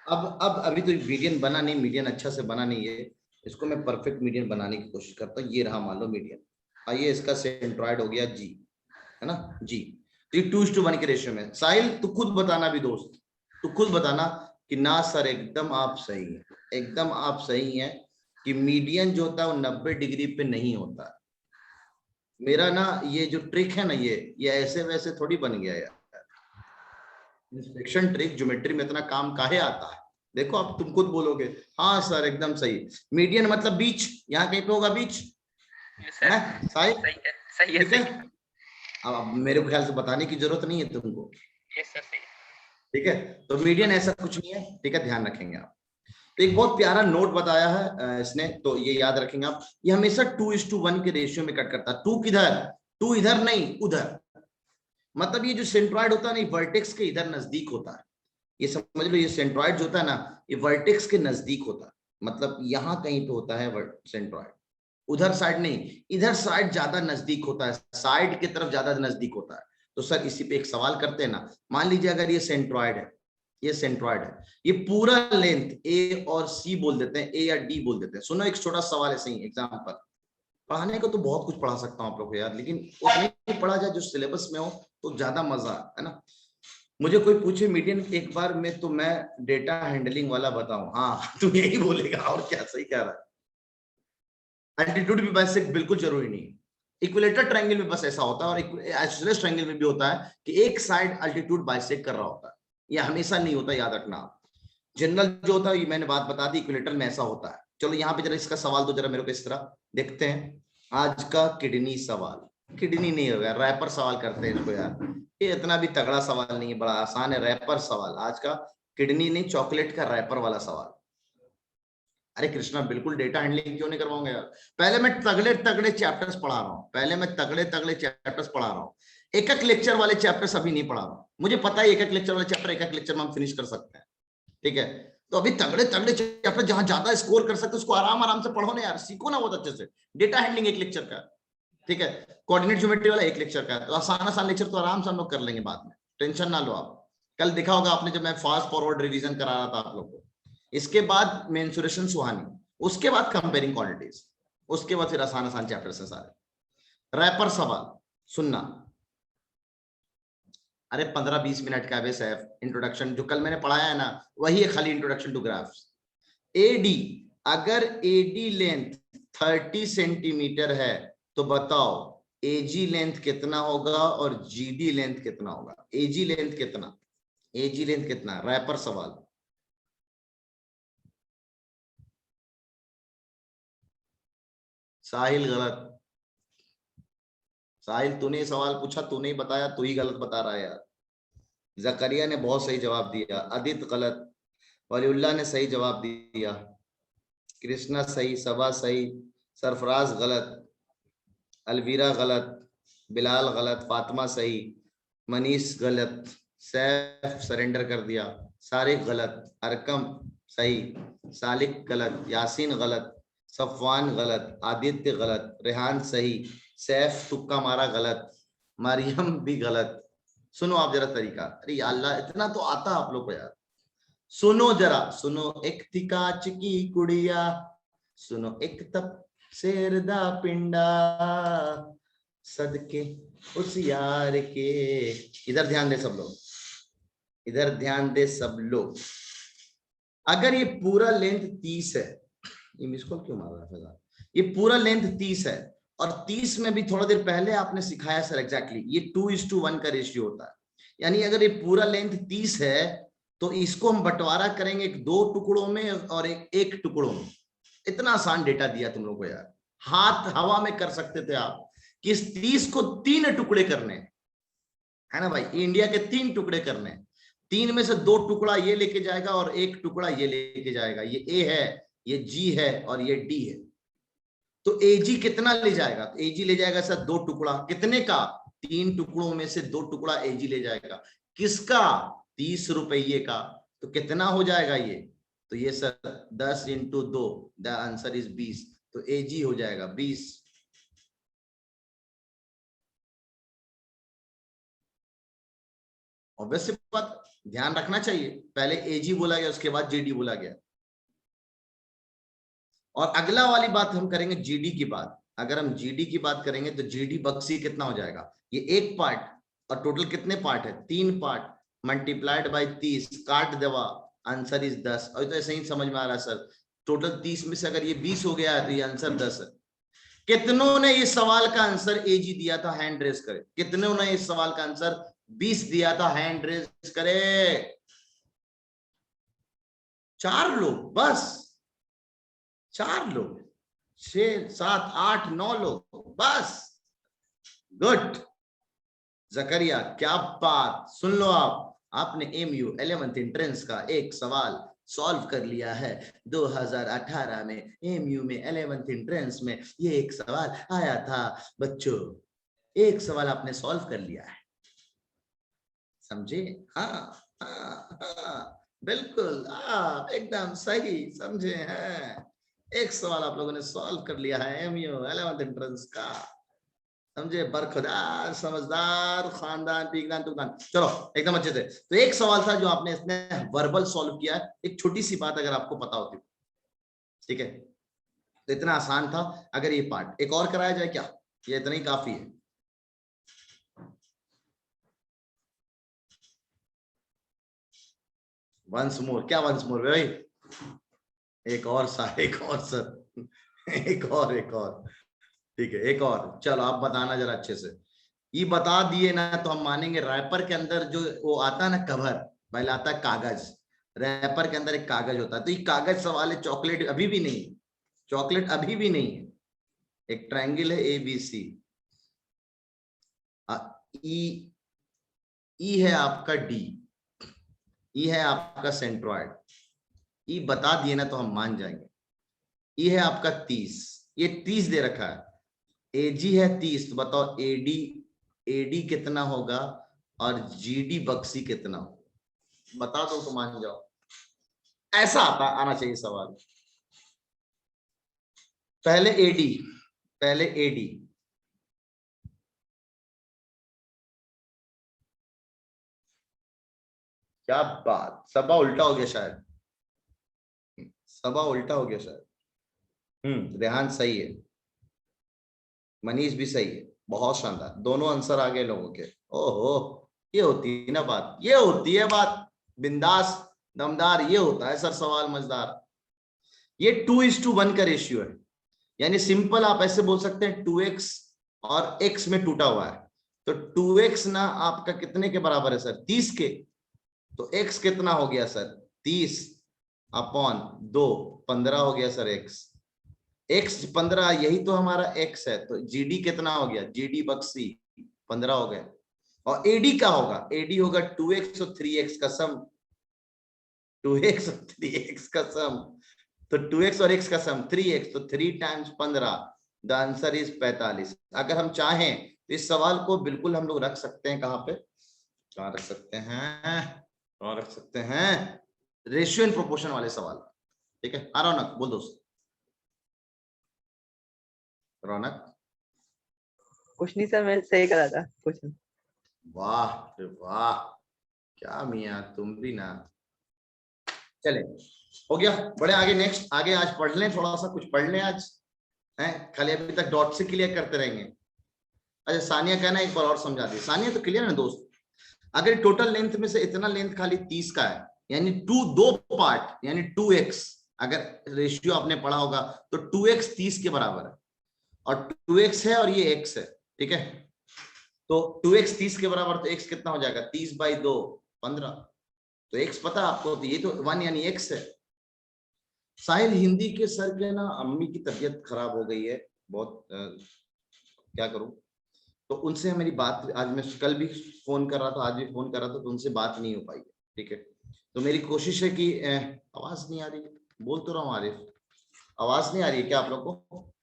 अब अभी तो मीडियन बना नहीं, मीडियन अच्छा से बना नहीं है, इसको मैं परफेक्ट मीडियन बनाने की कोशिश करता हूँ। ये रहा मान लो मीडियन, आइए इसका सेंट्रॉइड हो गया जी, है ना जी। तो 2:1 के रेशियो में। साहिल तू खुद बताना भी दोस्त, तू खुद बताना कि ना सर एकदम आप सही है, एकदम आप सही है कि मीडियन जो होता है वो 90 डिग्री पे नहीं होता। मेरा ना ये जो ट्रिक है ना, ये ऐसे वैसे थोड़ी बन गया यार, इंस्पेक्शन ट्रिक ज्योमेट्री में इतना काम काहे आता है। देखो अब तुम खुद बोलोगे हाँ सर एकदम सही, मीडियन मतलब बीच, यहाँ कहीं पे होगा बीच, है सही है। अब मेरे ख्याल से बताने की जरूरत नहीं है तुमको, ठीक है। तो मीडियन ऐसा कुछ नहीं है, ठीक है, ध्यान रखेंगे आप। तो एक बहुत प्यारा नोट बताया है इसने, तो ये याद रखेंगे आप, ये हमेशा 2:1 के रेशियो में कट करता है। 2 किधर, 2 इधर नहीं उधर, मतलब ये जो सेंट्रॉइड होता है ना, वर्टेक्स के इधर नजदीक होता है, ये समझ लो। ये सेंट्रॉइड जो होता है ना, ये वर्टेक्स के नजदीक होता है, मतलब यहाँ कहीं पे होता है सेंट्रॉइड, उधर साइड नहीं, इधर साइड ज्यादा नजदीक होता है, साइड की तरफ ज्यादा नजदीक होता है। तो सर इसी पे एक सवाल करते हैं ना, मान लीजिए अगर ये सेंट्रॉइड है, ये सेंट्रॉइड है, ये पूरा लेंथ ए और सी बोल देते हैं, ए या डी बोल देते हैं। सुनो एक छोटा सवाल है, सही एग्जाम्पल, पढ़ाने को तो बहुत कुछ पढ़ा सकता हूँ आप लोग को यार, लेकिन उतना ही पढ़ा जाए जो सिलेबस में हो तो ज्यादा मजा है ना। मुझे कोई पूछे मीडियन एक बार में तो मैं डेटा हैंडलिंग वाला बताऊं, हाँ तुम यही बोलेगा और क्या, सही कह रहा है। एल्टीट्यूड भी बाइसेक्ट बिल्कुल जरूरी नहीं है। इक्विलेटर ट्रायंगल में बस ऐसा होता है, और आइसोसेलेस ट्रायंगल में भी होता है कि एक साइड अल्टीट्यूड बाइसेक्ट कर रहा होता है, ये हमेशा नहीं होता, याद रखना आप। जनरल जो होता है, ये मैंने बात बता दी, इक्विलेटर में ऐसा होता है। चलो यहाँ पे जरा इसका सवाल दो जरा मेरे को, इस तरह देखते हैं। आज का किडनी सवाल, किडनी नहीं होगा, रैपर सवाल करते हैं इसको यार, ये इतना भी तगड़ा सवाल नहीं है, बड़ा आसान है। रैपर सवाल आज का, किडनी नहीं चॉकलेट का रैपर वाला सवाल। अरे कृष्णा बिल्कुल डेटा हैंडलिंग क्यों नहीं करवाऊंगा यार। पहले मैं तगड़े तगड़े चैप्टर्स पढ़ा रहा हूँ, पहले मैं तगड़े तगड़े चैप्टर्स पढ़ा रहा हूँ, एक एक लेक्चर वाले चैप्टर्स अभी नहीं पढ़ा रहा हूँ। मुझे पता है एक एक लेक्चर वाले चैप्टर एक एक लेक्चर में हम फिनिश कर सकते हैं, ठीक है। तो अभी तगड़े तगड़े चैप्टर जहां ज्यादा स्कोर कर सकते उसको आराम आराम से पढ़ो ना यार, सीखो ना बहुत अच्छे से। डेटा हैंडलिंग एक लेक्चर का, ठीक है। कोऑर्डिनेट ज्योमेट्री वाला एक लेक्चर का है, तो आसान आसान लेक्चर तो आराम से हम लोग कर लेंगे बाद में, टेंशन ना लो आप। कल देखा होगा आपने जब मैं फास्ट फॉरवर्ड रिवीजन करा रहा था आप लोग को, इसके बाद मेंसुरेशन सुहानी, उसके बाद कंपेयरिंग क्वांटिटीज, उसके बाद फिर आसान आसान चैप्टर्स हैं सारे। रैपर सवाल सुनना, अरे 15-20 मिनट का सैफ इंट्रोडक्शन जो कल मैंने पढ़ाया है ना, वही है खाली इंट्रोडक्शन टू ग्राफ्स। एडी, अगर एडी लेंथ 30 सेंटीमीटर है तो बताओ एजी लेंथ कितना होगा और जीडी लेंथ कितना होगा। एजी लेंथ कितना, एजी लेंथ कितना, रैपर सवाल। साहिल गलत, साहिल तूने सवाल पूछा, तूने ही बताया, तू ही गलत बता रहा है यार। जकरिया ने बहुत सही जवाब दिया, आदित्य गलत, वलीउल्लाह ने सही जवाब दिया, कृष्णा सही, सबा सही, सरफराज गलत, अलवीरा गलत, बिलाल गलत, फातिमा सही, मनीष गलत, सैफ सरेंडर कर दिया, सारिक गलत, अरकम सही, सालिक गलत, यासीन गलत, सफवान गलत, आदित्य गलत, रेहान सही, सैफ तुक्का मारा गलत, मरियम भी गलत। सुनो आप जरा तरीका, अरे अल्लाह इतना तो आता आप लोग को यार। सुनो जरा, सुनो, एक थी कांच की कुड़िया, सुनो एक तप शेर दा पिंडा, सदके उस यार के। इधर ध्यान दे सब लोग, इधर ध्यान दे सब लोग। अगर ये पूरा लेंथ 30 है, ये मिस कॉल क्यों मार रहा है, ये पूरा लेंथ 30 है, और 30 में भी थोड़ा देर पहले आपने सिखाया सर एग्जैक्टली ये 2:1 का रेशियो होता है। यानी अगर ये पूरा लेंथ 30 है तो इसको हम बंटवारा करेंगे 2 टुकड़ों में और एक टुकड़ों में। इतना आसान डेटा दिया तुम लोग को यार, हाथ हवा में कर सकते थे आप कि इस 30 को 3 टुकड़े करने है ना भाई, इंडिया के 3 टुकड़े करने, 3 में से 2 टुकड़ा ये लेके जाएगा और 1 टुकड़ा ये लेके जाएगा। ये ए है, ये जी है और ये डी है। तो एजी कितना ले जाएगा, तो एजी ले जाएगा सर 2 टुकड़ा, कितने का, 3 टुकड़ों में से 2 टुकड़ा एजी ले जाएगा। किसका, 30 रुपये का। तो कितना हो जाएगा ये, तो ये सर 10 × 2, द आंसर इज 20, तो एजी हो जाएगा 20। ऑब्वियस बात, ध्यान रखना चाहिए, पहले एजी बोला गया उसके बाद जेडी बोला गया। और अगला वाली बात हम करेंगे जीडी की बात। अगर हम जीडी की बात करेंगे तो जीडी बक्सी कितना हो जाएगा, ये एक पार्ट, और टोटल कितने पार्ट है, 3 पार्ट, मल्टीप्लाइड बाय 30, काट देवा, आंसर इज 10। और तो ऐसे ही समझ में आ रहा है सर, टोटल 30 में से अगर ये 20 हो गया तो ये आंसर 10 है। कितनों ने इस सवाल का आंसर एजी दिया था, हैंड रेज करे। कितनों ने इस सवाल का आंसर 20 दिया था, हैंड रेज करे। 4 लोग बस, 4 लोग, 6, 7, 8, 9 लोग बस, गुड। जकरिया क्या बात, सुन लो आपने एमयू 11th एंट्रेंस का एक सवाल सॉल्व कर लिया है। 2018 में एमयू में 11th एंट्रेंस में ये एक सवाल आया था बच्चों, एक सवाल आपने सॉल्व कर लिया है, समझे। हाँ हाँ हाँ बिल्कुल, आप एकदम सही समझे हैं। एक सवाल आप लोगों ने सॉल्व कर लिया है एमयू 11th एंट्रेंस का, समझे। बरखुदार, समझदार, खानदान, पीकदान, तुकदान। चलो एकदम अच्छे से। तो एक सवाल था जो आपने इसने वर्बल सॉल्व किया। एक छोटी सी बात अगर आपको पता होती, ठीक है, तो इतना आसान था अगर ये पार्ट। एक और कराया जाए क्या, ये इतना ही काफी है? वंस मोर, क्या वंस मोर भाई? एक और सर, एक और सर, एक और ठीक है, एक और। चलो आप बताना जरा अच्छे से। ये बता दिए ना तो हम मानेंगे। रैपर के अंदर जो वो आता है ना कवर, पहले आता है कागज, रैपर के अंदर एक कागज होता है, तो ये कागज सवाल है। चॉकलेट अभी भी नहीं, चॉकलेट अभी भी नहीं है। एक ट्रायंगल है ABC, ई है आपका D, ई है आपका सेंट्रॉइड। ई बता दिए ना तो हम मान जाएंगे। ई है आपका 30, ये 30 दे रखा है। AG है 30, तो बताओ AD कितना होगा और GD बक्सी कितना होगा? बता दो तो मान जाओ। ऐसा आना चाहिए सवाल। पहले AD, क्या बात, सबा उल्टा हो गया शायद, सबा उल्टा हो गया शायद। रेहान सही है, मनीष भी सही है, बहुत शानदार, दोनों आंसर आ गए लोगों के। ओहो, ये होती है ना बात, ये होती है बात, बिंदास दमदार, ये होता है सर सवाल मजेदार। ये 2:1 का रेशियो है, यानी सिंपल आप ऐसे बोल सकते हैं 2x और x में टूटा हुआ है, तो 2x ना आपका कितने के बराबर है सर? 30 के। तो x कितना हो गया सर? 30/2, 15 हो गया सर x 15, यही तो हमारा x है। तो GD कितना हो गया? GD बक्सी 15 हो गए। और AD क्या होगा? AD होगा 2x और 3x का सम, 2x और 3x का सम। तो 2x और x का सम 3x, तो 3 टाइम्स 15, द आंसर इज 45। अगर हम चाहें तो इस सवाल को बिल्कुल हम लोग रख सकते हैं, कहां पे, कहां रख सकते हैं, कहां रख सकते हैं? रेशियो एंड प्रोपोर्शन वाले सवाल। ठीक है, रौनक बोल दोस्त, रौनक। कुछ नहीं सर, मैं सही करा था कुछ। वाह रे वाह, क्या मियां तुम भी ना। चले, हो गया, बड़े आगे। नेक्स्ट आगे आज पढ़ लें, थोड़ा सा कुछ पढ़ लें आज, हैं? खाली अभी तक डॉट से क्लियर करते रहेंगे। अच्छा, सानिया कहना एक बार और समझा दी। सानिया तो क्लियर है ना दोस्त? अगर टोटल लेंथ में से इतना लेंथ खाली 30 का है, यानी दो पार्ट, यानी 2x, अगर रेशियो आपने पढ़ा होगा तो 2x 30 के बराबर है, और 2x है और ये x है। ठीक है, तो 2x 30 के बराबर, तो x कितना हो जाएगा? 30/2 15। तो x पता आपको, तो ये तो 1 यानी x है। साहिल हिंदी के सर के ना अम्मी की तबीयत खराब हो गई है बहुत, क्या करूं, तो उनसे मेरी बात आज, मैं कल भी फोन कर रहा था, आज भी फोन कर रहा था, तो उनसे बात नहीं हो पाई है। ठीक है, तो मेरी कोशिश है कि आवाज नहीं आ रही, बोल तो रहा हूँ आरिफ, आवाज नहीं आ रही है क्या आप लोग को?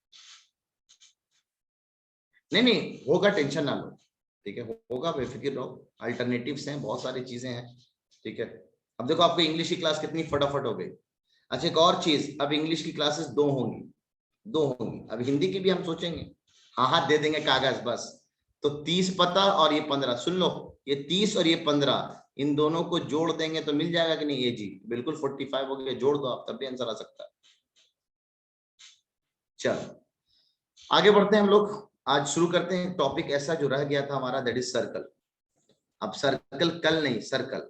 नहीं होगा, टेंशन ना लो। ठीक है, होगा, बेफिक्र रहो, अल्टरनेटिव्स हैं, बहुत सारी चीजें हैं। ठीक है, अब देखो आपको इंग्लिश की क्लास कितनी फटाफट हो गई। अच्छा, एक और चीज, अब इंग्लिश की क्लासेस 2 होंगी, अब हिंदी की भी हम सोचेंगे, हाँ दे देंगे कागज बस। तो 30 पता और ये 15, सुन लो, ये 30 और ये 15, इन दोनों को जोड़ देंगे तो मिल जाएगा कि नहीं? AG बिल्कुल 45 हो गया, जोड़ दो आप, तब भी आंसर आ सकता है। चलो आगे बढ़ते हैं हम लोग, आज शुरू करते हैं टॉपिक ऐसा जो रह गया था हमारा, दैट इज सर्कल। अब सर्कल कल नहीं, सर्कल।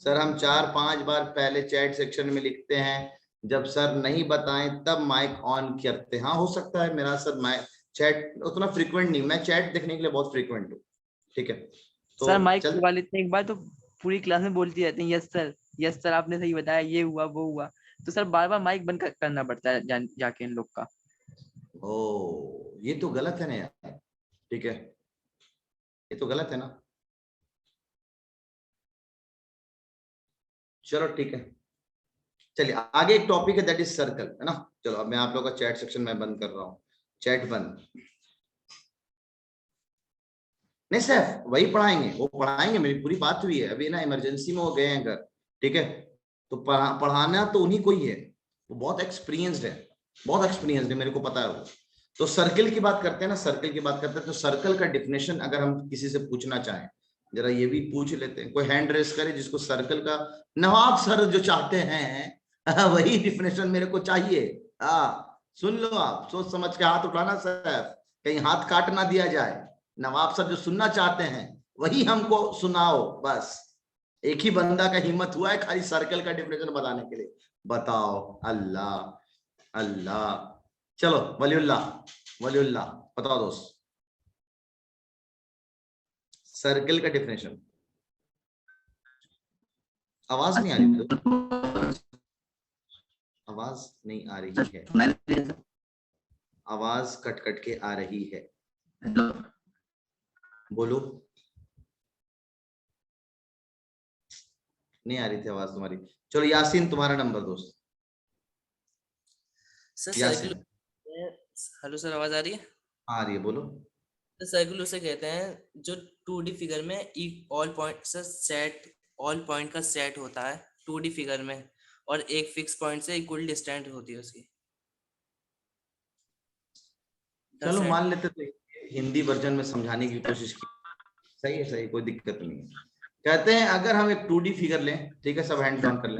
सर हम 4-5 बार पहले चैट सेक्शन में लिखते हैं, जब सर नहीं बताएं तब माइक ऑन करते हैं। हाँ हो सकता है, मेरा सर माइक चैट उतना फ्रीक्वेंट नहीं, मैं चैट देखने के लिए बहुत फ्रीक्वेंट हूँ। ठीक है, तो सर माइक लगा लेते हैं एक बार, तो पूरी क्लास में बोलती रहती हैं यस सर आपने सही बताया, ये हुआ वो हुआ, तो सर बार बार माइक बंद करना पड़ता है जाके इन लोग का। ओ ये तो गलत है ना यार। ठीक है, ये तो गलत है ना। चलो ठीक है, चलिए आगे एक टॉपिक है, दैट इज सर्कल, है ना। चलो अब मैं आप लोगों का चैट सेक्शन में बंद कर रहा हूँ, चैट बंद। नहीं सर वही पढ़ाएंगे, वो पढ़ाएंगे, मेरी पूरी बात हुई है, अभी ना इमरजेंसी में वो गए हैं घर। ठीक है, तो पढ़ाना तो उन्हीं को ही है, वो बहुत एक्सपीरियंस्ड है, बहुत एक्सपीरियंस्ड है, मेरे को पता है वो। तो सर्कल की बात करते हैं ना, सर्कल की बात करते हैं, तो सर्कल का डिफिनेशन अगर हम किसी से पूछना चाहें, जरा ये भी पूछ लेते हैं, कोई हैंड रेस करे जिसको सर्कल का, नवाब सर जो चाहते हैं वही डिफिनेशन मेरे को चाहिए। सुन लो, आप सोच समझ के हाथ उठाना सर, कहीं हाथ काट ना दिया जाए। नवाब सर जो सुनना चाहते हैं वही हमको सुनाओ बस। एक ही बंदा का हिम्मत हुआ है खाली सर्कल का डिफिनेशन बताने के लिए। बताओ, अल्लाह अल्लाह। चलो वलीउल्लाह, वलीउल्लाह बताओ दोस्त, सर्कल का डिफिनेशन। आवाज नहीं आ रही तो? आवाज नहीं आ रही है, आवाज कट कट के आ रही है, बोलो। नहीं आ रही थी आवाज तुम्हारी। चलो यासीन तुम्हारा नंबर दोस्त। Sir Yasin, circular, hello sir आवाज आ रही है? आ रही है, बोलो। तो सर्कुलर उसे कहते हैं जो 2D फिगर में ऑल पॉइंट से सेट, ऑल पॉइंट का सेट होता है 2D फिगर में, और एक फिक्स पॉइंट से इक्वल डिस्टेंट होती है उसकी। चलो मान लेते तो हिंदी वर्जन में समझाने की कोशिश की। सही है, सही, कोई दिक्कत नहीं है। कहते हैं अगर हम एक 2D फिगर लें, ठीक है, सब हैंड डाउन कर लें।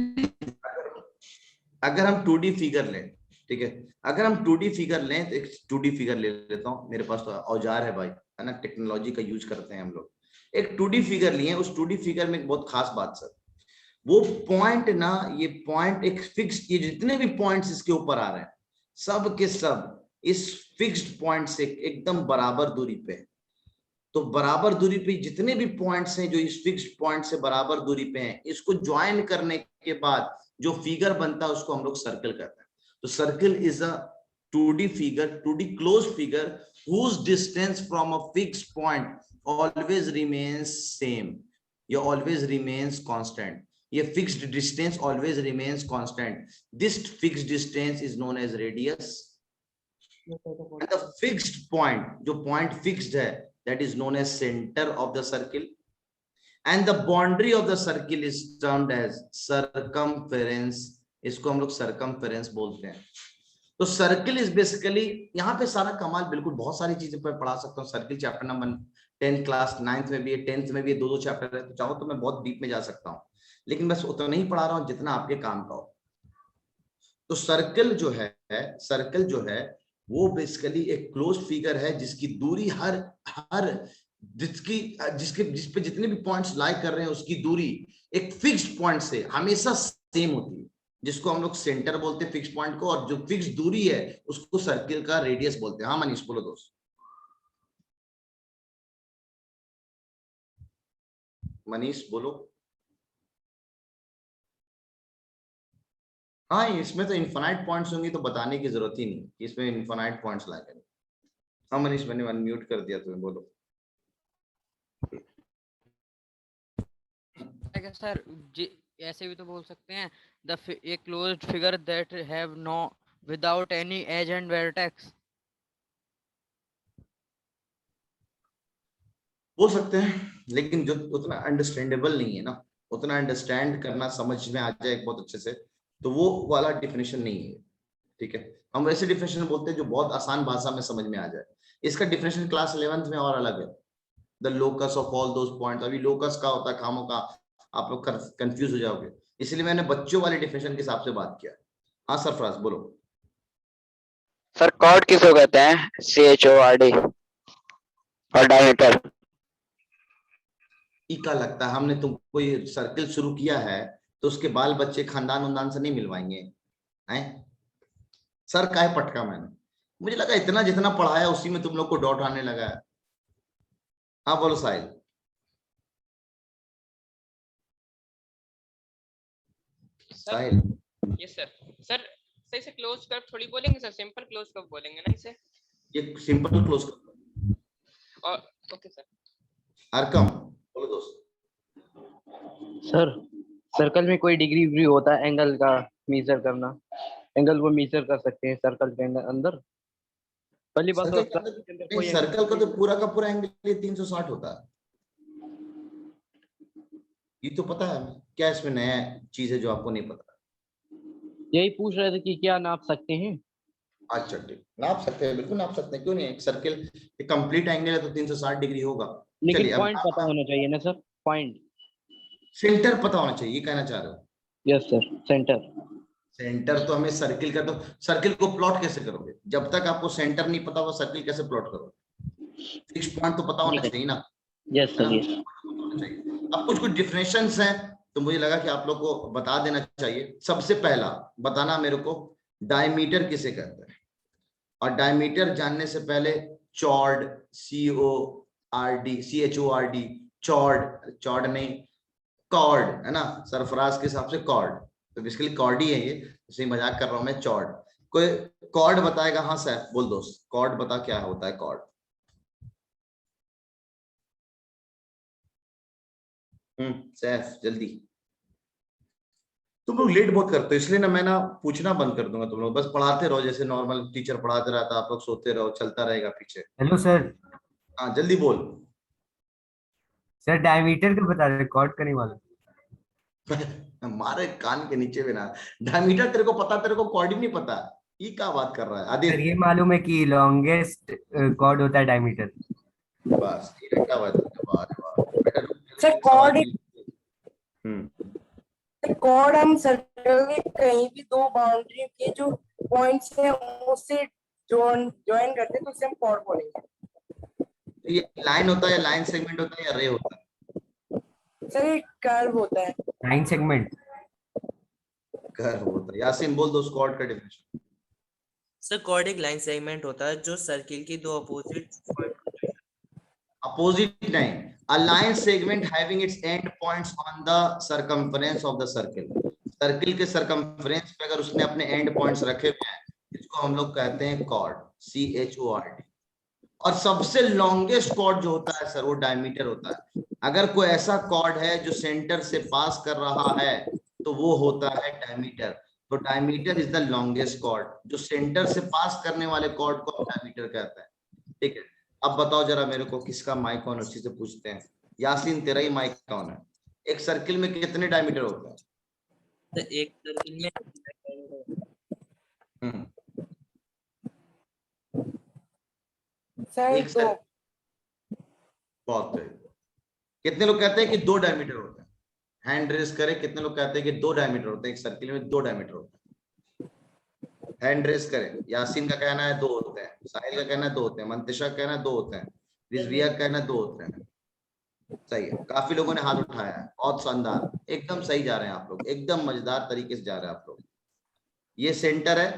अगर हम 2D फिगर लें, ठीक है, अगर हम 2D फिगर लें तो एक 2D फिगर ले लेता हूँ, मेरे पास तो औजार है भाई, है ना, टेक्नोलॉजी का यूज करते हैं हम लोग। एक 2D फिगर लिए, उस 2D फिगर में एक बहुत खास बात सर, वो पॉइंट ना, ये पॉइंट एक फिक्स, ये जितने भी पॉइंट्स इसके ऊपर आ रहे हैं सब के सब इस फिक्स्ड पॉइंट से एकदम बराबर दूरी पे है। तो बराबर दूरी पे जितने भी पॉइंट्स हैं जो इस फिक्स्ड पॉइंट से बराबर दूरी पे हैं, इसको ज्वाइन करने के बाद जो फिगर बनता है उसको हम लोग सर्कल कहते हैं। तो circle is a 2D figure, 2D closed figure whose distance from a fixed point always remains same, या always remains constant. ये fixed distance always remains constant. This fixed distance is known as radius. And the fixed point, जो point fixed है, that is known as center of the circle. And the boundary of the circle is termed as circumference. इसको हम लोग circumference बोलते हैं। तो circle is basically, यहाँ पे सारा कमाल, बिल्कुल बहुत सारी चीजें पर पढ़ा सकता हूँ। Circle chapter number 10 class 9th में भी है, 10th में भी है, दो चैप्टर है, तो चाहो तो मैं बहुत डीप में जा सकता हूँ, लेकिन बस उतना नहीं पढ़ा रहा हूँ जितना आपके काम का हो। तो सर्किल जो है, सर्किल जो है वो बेसिकली एक क्लोज फिगर है जिसकी दूरी जिस पे जितने भी पॉइंट्स लाई कर रहे हैं उसकी दूरी एक फिक्स्ड पॉइंट से हमेशा सेम होती है, जिसको हम लोग सेंटर बोलते हैं फिक्स पॉइंट को, और जो फिक्स दूरी है उसको सर्किल का रेडियस बोलते हैं। हाँ मनीष बोलो दोस्त। मनीष बोलो। हाँ, इसमें तो इनफाइनाइट पॉइंट्स होंगे तो बताने की जरूरत ही नहीं, इसमें इनफाइनाइट पॉइंट्स ला कर। हाँ मनीष, मैंने अनम्यूट कर दिया तुम्हें, बोलो। सर ऐसे भी तो बोल सकते हैं a closed figure that have no without any edge and vertex. बोल सकते हैं, लेकिन जो उतना अंडरस्टैंडेबल नहीं है ना, उतना अंडरस्टैंड करना, समझ में आ जाए बहुत अच्छे से, तो वो वाला डिफिनेशन नहीं है। ठीक है, हम वैसे डिफिनेशन बोलते हैं जो बहुत आसान भाषा में समझ में आ जाए। इसका डिफिनेशन क्लास 11th में और अलग है, the locus of all those points. अभी लोकस का होता है खामों का, आप लोग कंफ्यूज हो जाओगे, इसलिए मैंने बच्चों वाले डिफिनेशन के हिसाब से बात किया। हाँ सरफराज बोलो। सर कॉर्ड किसको कहते हैं? CHORD। और डायमीटर ई का लगता है हमने तुमको ये सर्किल शुरू किया है तो उसके बाल बच्चे खानदान उनदान से नहीं मिलवाएंगे हैं? सर का है पटका मैंने, मुझे लगा इतना जितना पढ़ाया उसी में तुम लोग को डॉट आने लगा है। हाँ बोलो साहिल। साहिल यस सर। सर सही से क्लोज कर्व थोड़ी बोलेंगे सर, सिंपल क्लोज कर्व बोलेंगे ना इसे? ये सिंपल क्लोज कर। और ओके सर। अरकम बोलो दोस्त। सर सर्कल में कोई डिग्री विग्री होता है एंगल का मेजर करना, एंगल को मेजर कर सकते हैं सर्कल के अंदर। पहली बात तो सर्कल का तो पूरा का पूरा एंगल 360 होता है, ये तो पता है। क्या इसमें नया चीज है जो आपको नहीं पता? यही पूछ रहे थे कि क्या नाप सकते हैं। अच्छा ठीक, नाप सकते हैं, बिल्कुल नाप सकते हैं, क्यों नहीं। एक सर्किल एक कंप्लीट एंगल है तो 360 डिग्री होगा। लेकिन चलिए पॉइंट पता होना चाहिए ना सर, पॉइंट। सेंटर पता होना चाहिए, ये कहना चाह रहे हो? Yes sir, centre. सेंटर तो हमें सर्किल का, तो सर्किल को प्लॉट कैसे करोगे जब तक आपको सेंटर नहीं पता होगा, सर्किल कैसे प्लॉट करोगे? फिक्स पॉइंट तो पता होना चाहिए ना, यस है सर, ना? यस। होना चाहिए। अब कुछ कुछ डिफरेंसेस हैं तो मुझे लगा कि आप लोग को बता देना चाहिए। सबसे पहला बताना मेरे को, डायमीटर किसे कहते हैं? और डायमीटर जानने से पहले चॉर्ड, CHORD, चॉर्ड, चॉर्ड नहीं कॉर्ड, है ना, सरफराज के हिसाब से कॉर्ड, तो बेसिकली कॉर्ड ही है ये, इसे मजाक कर रहा हूं मैं, चॉर्ड। कोई कॉर्ड बताएगा? हाँ सर, बोल दोस्त, कॉर्ड बता क्या होता है कॉर्ड? सैफ जल्दी, तुम लोग लेट बहुत करते हो, इसलिए ना मैं ना पूछना बंद कर दूंगा, तुम लोग बस पढ़ाते रहो जैसे नॉर्मल टीचर पढ़ाते रहता, आप लोग सोते रहो, चलता रहेगा पीछे। Hello sir. हाँ जल्दी बोल। सर डायमीटर का बता रहे, कॉर्ड का नहीं मालूम। हमारे कान के नीचे भी ना, डायमीटर तेरे को पता, तेरे को कॉर्ड ही नहीं पता, ये क्या बात कर रहा है सर आदित्य? ये मालूम है कि लॉन्गेस्ट कॉर्ड होता है डायमीटर। बस ये क्या बात है, वाह रे वाह बेटा। सर कॉर्ड, कॉर्ड हम सर्कल के कहीं भी दो बाउंड्री के जो पॉइंट्स हैं उससे ज्वाइन करते हैं तो उसे हम कॉर्ड बोलेंगे। ये लाइन होता है, लाइन सेगमेंट होता है, या रे होता है? सर ये कर्व होता है। Line segment. कर्व होता है। यासीन बोल दो कॉर्ड का डेफिनेशन। सर कॉर्ड एक लाइन सेगमेंट होता है जो सर्किल की दो अपोजिट नहीं, a line segment having its end points on the circumference of the circle। Circle के circumference पे अगर उसने अपने end points रखे हुए हैं, इसको हम लोग कहते हैं chord, CHORD। और सबसे लॉन्गेस्ट कॉर्ड जो होता है सर, वो डायमीटर होता है। अगर कोई ऐसा कॉर्ड है जो सेंटर से पास कर रहा है तो वो होता है डायमीटर। तो diameter is the longest chord, जो सेंटर से पास करने वाले कॉर्ड को डायमीटर कहता है। ठीक है, अब बताओ जरा मेरे को किसका माइक ऑन, उसी से पूछते हैं। यासीन तेरा ही माइक ऑन है। एक सर्किल में कितने डायमीटर होते हैं? तो एक सर्किल में सर बहुत है। कितने लोग कहते हैं कि 2 डायमीटर होते हैं? हैंड रेस करे, कितने लोग कहते हैं कि 2 डायमीटर होते हैं? एक सर्किल में 2 डायमीटर होते हैं, हैंड रेस करे। यासीन का कहना है 2 होते हैं, साहिल का कहना है 2 होते हैं, मंतिशा का कहना है 2 होते हैं, रिजविया का कहना है 2 होते हैं। सही है, काफी लोगों ने हाथ उठाया है, बहुत शानदार, एकदम सही जा रहे हैं आप लोग, एकदम मजेदार तरीके से जा रहे हैं आप लोग। ये सेंटर है,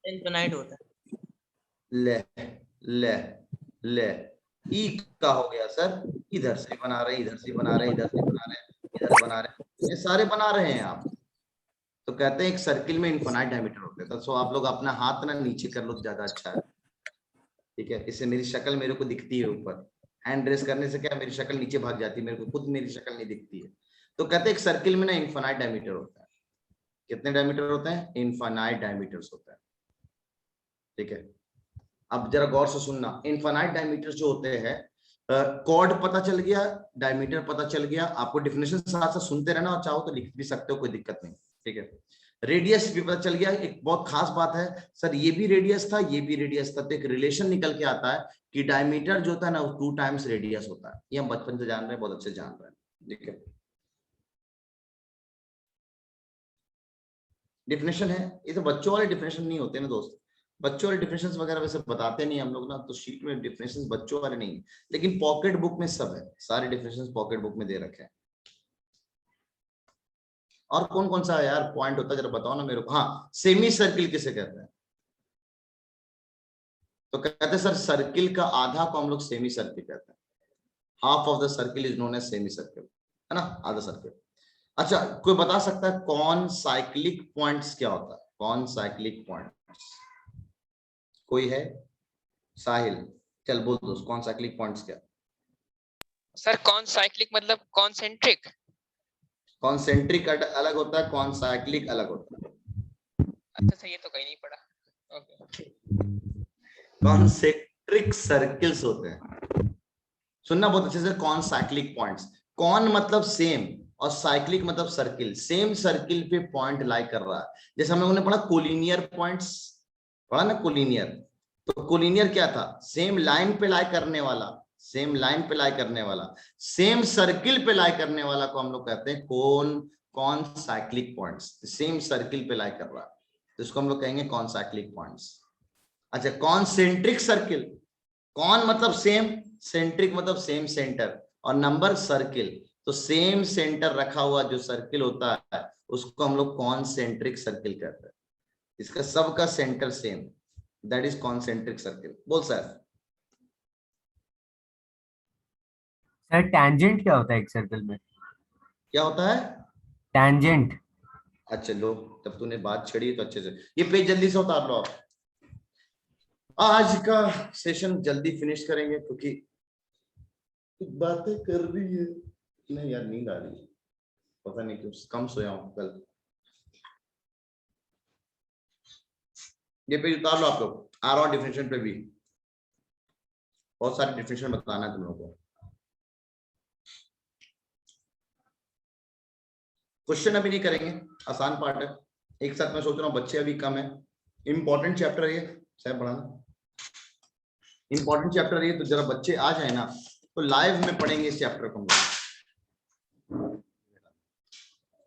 इनफिनाइट होता है। ले ले ले, ई का हो गया सर, इधर से बना रहे, इधर से बना रहे, इधर से बना रहे, इधर बना रहे, ये सारे बना रहे हैं आप। तो कहते हैं एक सर्किल में इनफिनाइट डायमीटर होते हैं। तो आप लोग अपना हाथ ना नीचे कर लो तो ज्यादा अच्छा है, ठीक है? इससे मेरी शक्ल मेरे को दिखती है ऊपर, हैंड रेस करने से क्या मेरी शक्ल नीचे भाग जाती है, मेरे को खुद मेरी शक्ल नहीं दिखती है। तो कहते हैं एक सर्किल में ना इनफिनाइट डायमीटर होता है। कितने डायमीटर होते हैं? इनफिनाइट डायमीटर्स होता है, ठीक है? अब जरा गौर से सुनना, इनफिनाइट डायमीटर्स जो होते हैं, कॉर्ड पता चल गया, डायमीटर पता चल गया, आपको डेफिनेशन साथ साथ सुनते रहना, और चाहो तो लिख भी सकते हो, कोई दिक्कत नहीं, ठीक है? रेडियस भी पता चल गया। एक बहुत खास बात है सर, ये भी रेडियस था, ये भी रेडियस था, तो एक रिलेशन निकल के आता है कि डायमीटर जो होता है ना वो 2 टाइम्स रेडियस होता है। ये हम बचपन से जान रहे हैं, बहुत अच्छे जान रहे हैं, ठीक है? डेफिनेशन है, ये तो बच्चों वाले डेफिनेशन नहीं होते ना दोस्त, बच्चों वाले डिफिनेशंस वगैरह वैसे बताते नहीं हम लोग ना, तो शीट में डिफिनेशंस बच्चों वाले नहीं है, लेकिन पॉकेट बुक में सब है, सारे डिफिनेशंस पॉकेट बुक में दे रखे हैं। और कौन कौन सा यार पॉइंट होता है जरा बताओ ना मेरे को। हाँ, सेमी सर्किल किसे कहते हैं? तो कहते हैं सर सर्किल का आधा को हम लोग सेमी सर्किल कहते हैं। Half of the circle is known as semicircle, है ना, आधा सर्किल। अच्छा, कोई बता सकता है कौन साइक्लिक पॉइंट्स क्या होता है? कौन साइक्लिक पॉइंट्स कोई है? साहिल चल बोल दो, कौन साइक्लिक पॉइंट्स क्या? सर कौन साइक्लिक मतलब कॉन्सेंट्रिक? कॉन्सेंट्रिक अलग होता है, कौन साइक्लिक अलग होता है। अच्छा सही है, तो कहीं नहीं पढ़ा। ओके, कॉन्सेंट्रिक सर्किल्स होते हैं, सुनना बहुत अच्छे से। कौन साइक्लिक पॉइंट्स, कौन मतलब सेम और साइक्लिक मतलब सर्किल, सेम सर्किल पे पॉइंट लाई कर रहा है। जैसे हम लोगों ने पढ़ा कोलिनियर पॉइंट्स, पढ़ा ना कोलिनियर। तो कोलिनियर क्या था? सेम लाइन पे लाई करने वाला, सेम लाइन पे लाई करने वाला, सेम सर्किल पे लाई करने वाला को हम लोग कहते हैं कौन साइक्लिक पॉइंट्स। सेम सर्किल पे लाई कर रहा है तो इसको हम लोग कहेंगे कौन साइक्लिक पॉइंट्स। अच्छा, कॉन्सेंट्रिक सर्किल, कौन मतलब सेम, सेंट्रिक मतलब सेम सेंटर, और नंबर सर्किल, तो सेम सेंटर रखा हुआ जो सर्किल होता है उसको हम लोग कॉन्सेंट्रिक सर्किल कहते हैं। इसका सबका centre same, that is concentric circle. बोल सर। सर टैंजेंट क्या होता है एक सर्कल में? क्या होता है? टैंजेंट। अच्छा लो, तब तूने बात छेड़ी तो अच्छे से ये पेज जल्दी से उतार लो आप। आज का सेशन जल्दी फिनिश करेंगे क्योंकि बातें कर रही है। नहीं यार, नींद आ रही है, पता नहीं क्यों कम सोया हूं कल। ये पेज उतार लो आप लोग। आ रहा हूं डिफिनेशन पे भी, बहुत सारे डिफिनेशन बताना है तुम लोगों को। क्वेश्चन अभी नहीं करेंगे, आसान पार्ट है। एक साथ मैं सोच रहा हूँ बच्चे अभी कम है, इंपॉर्टेंट चैप्टर है ये, साहब पढ़ाना इंपॉर्टेंट चैप्टर है, तो जरा बच्चे आ जाए ना तो लाइव में पढ़ेंगे इस चैप्टर को। हम लोग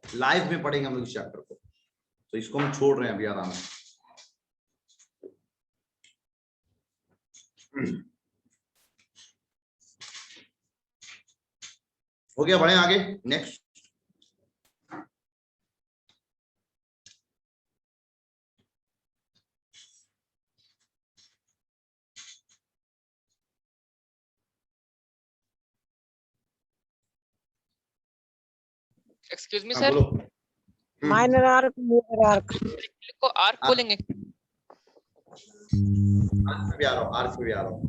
लाइव में पढ़ेंगे हम लोग इस चैप्टर को, तो इसको हम छोड़ रहे हैं अभी आराम से। हो गया, बढ़े आगे नेक्स्ट। एक्सक्यूज मी हाँ सर, बोलो। माइनर आर्क मेजर आर्क को आर्क बोलेंगे? आर्क पे भी आ रहा हूँ, आर्क पे भी आ रहा हूँ।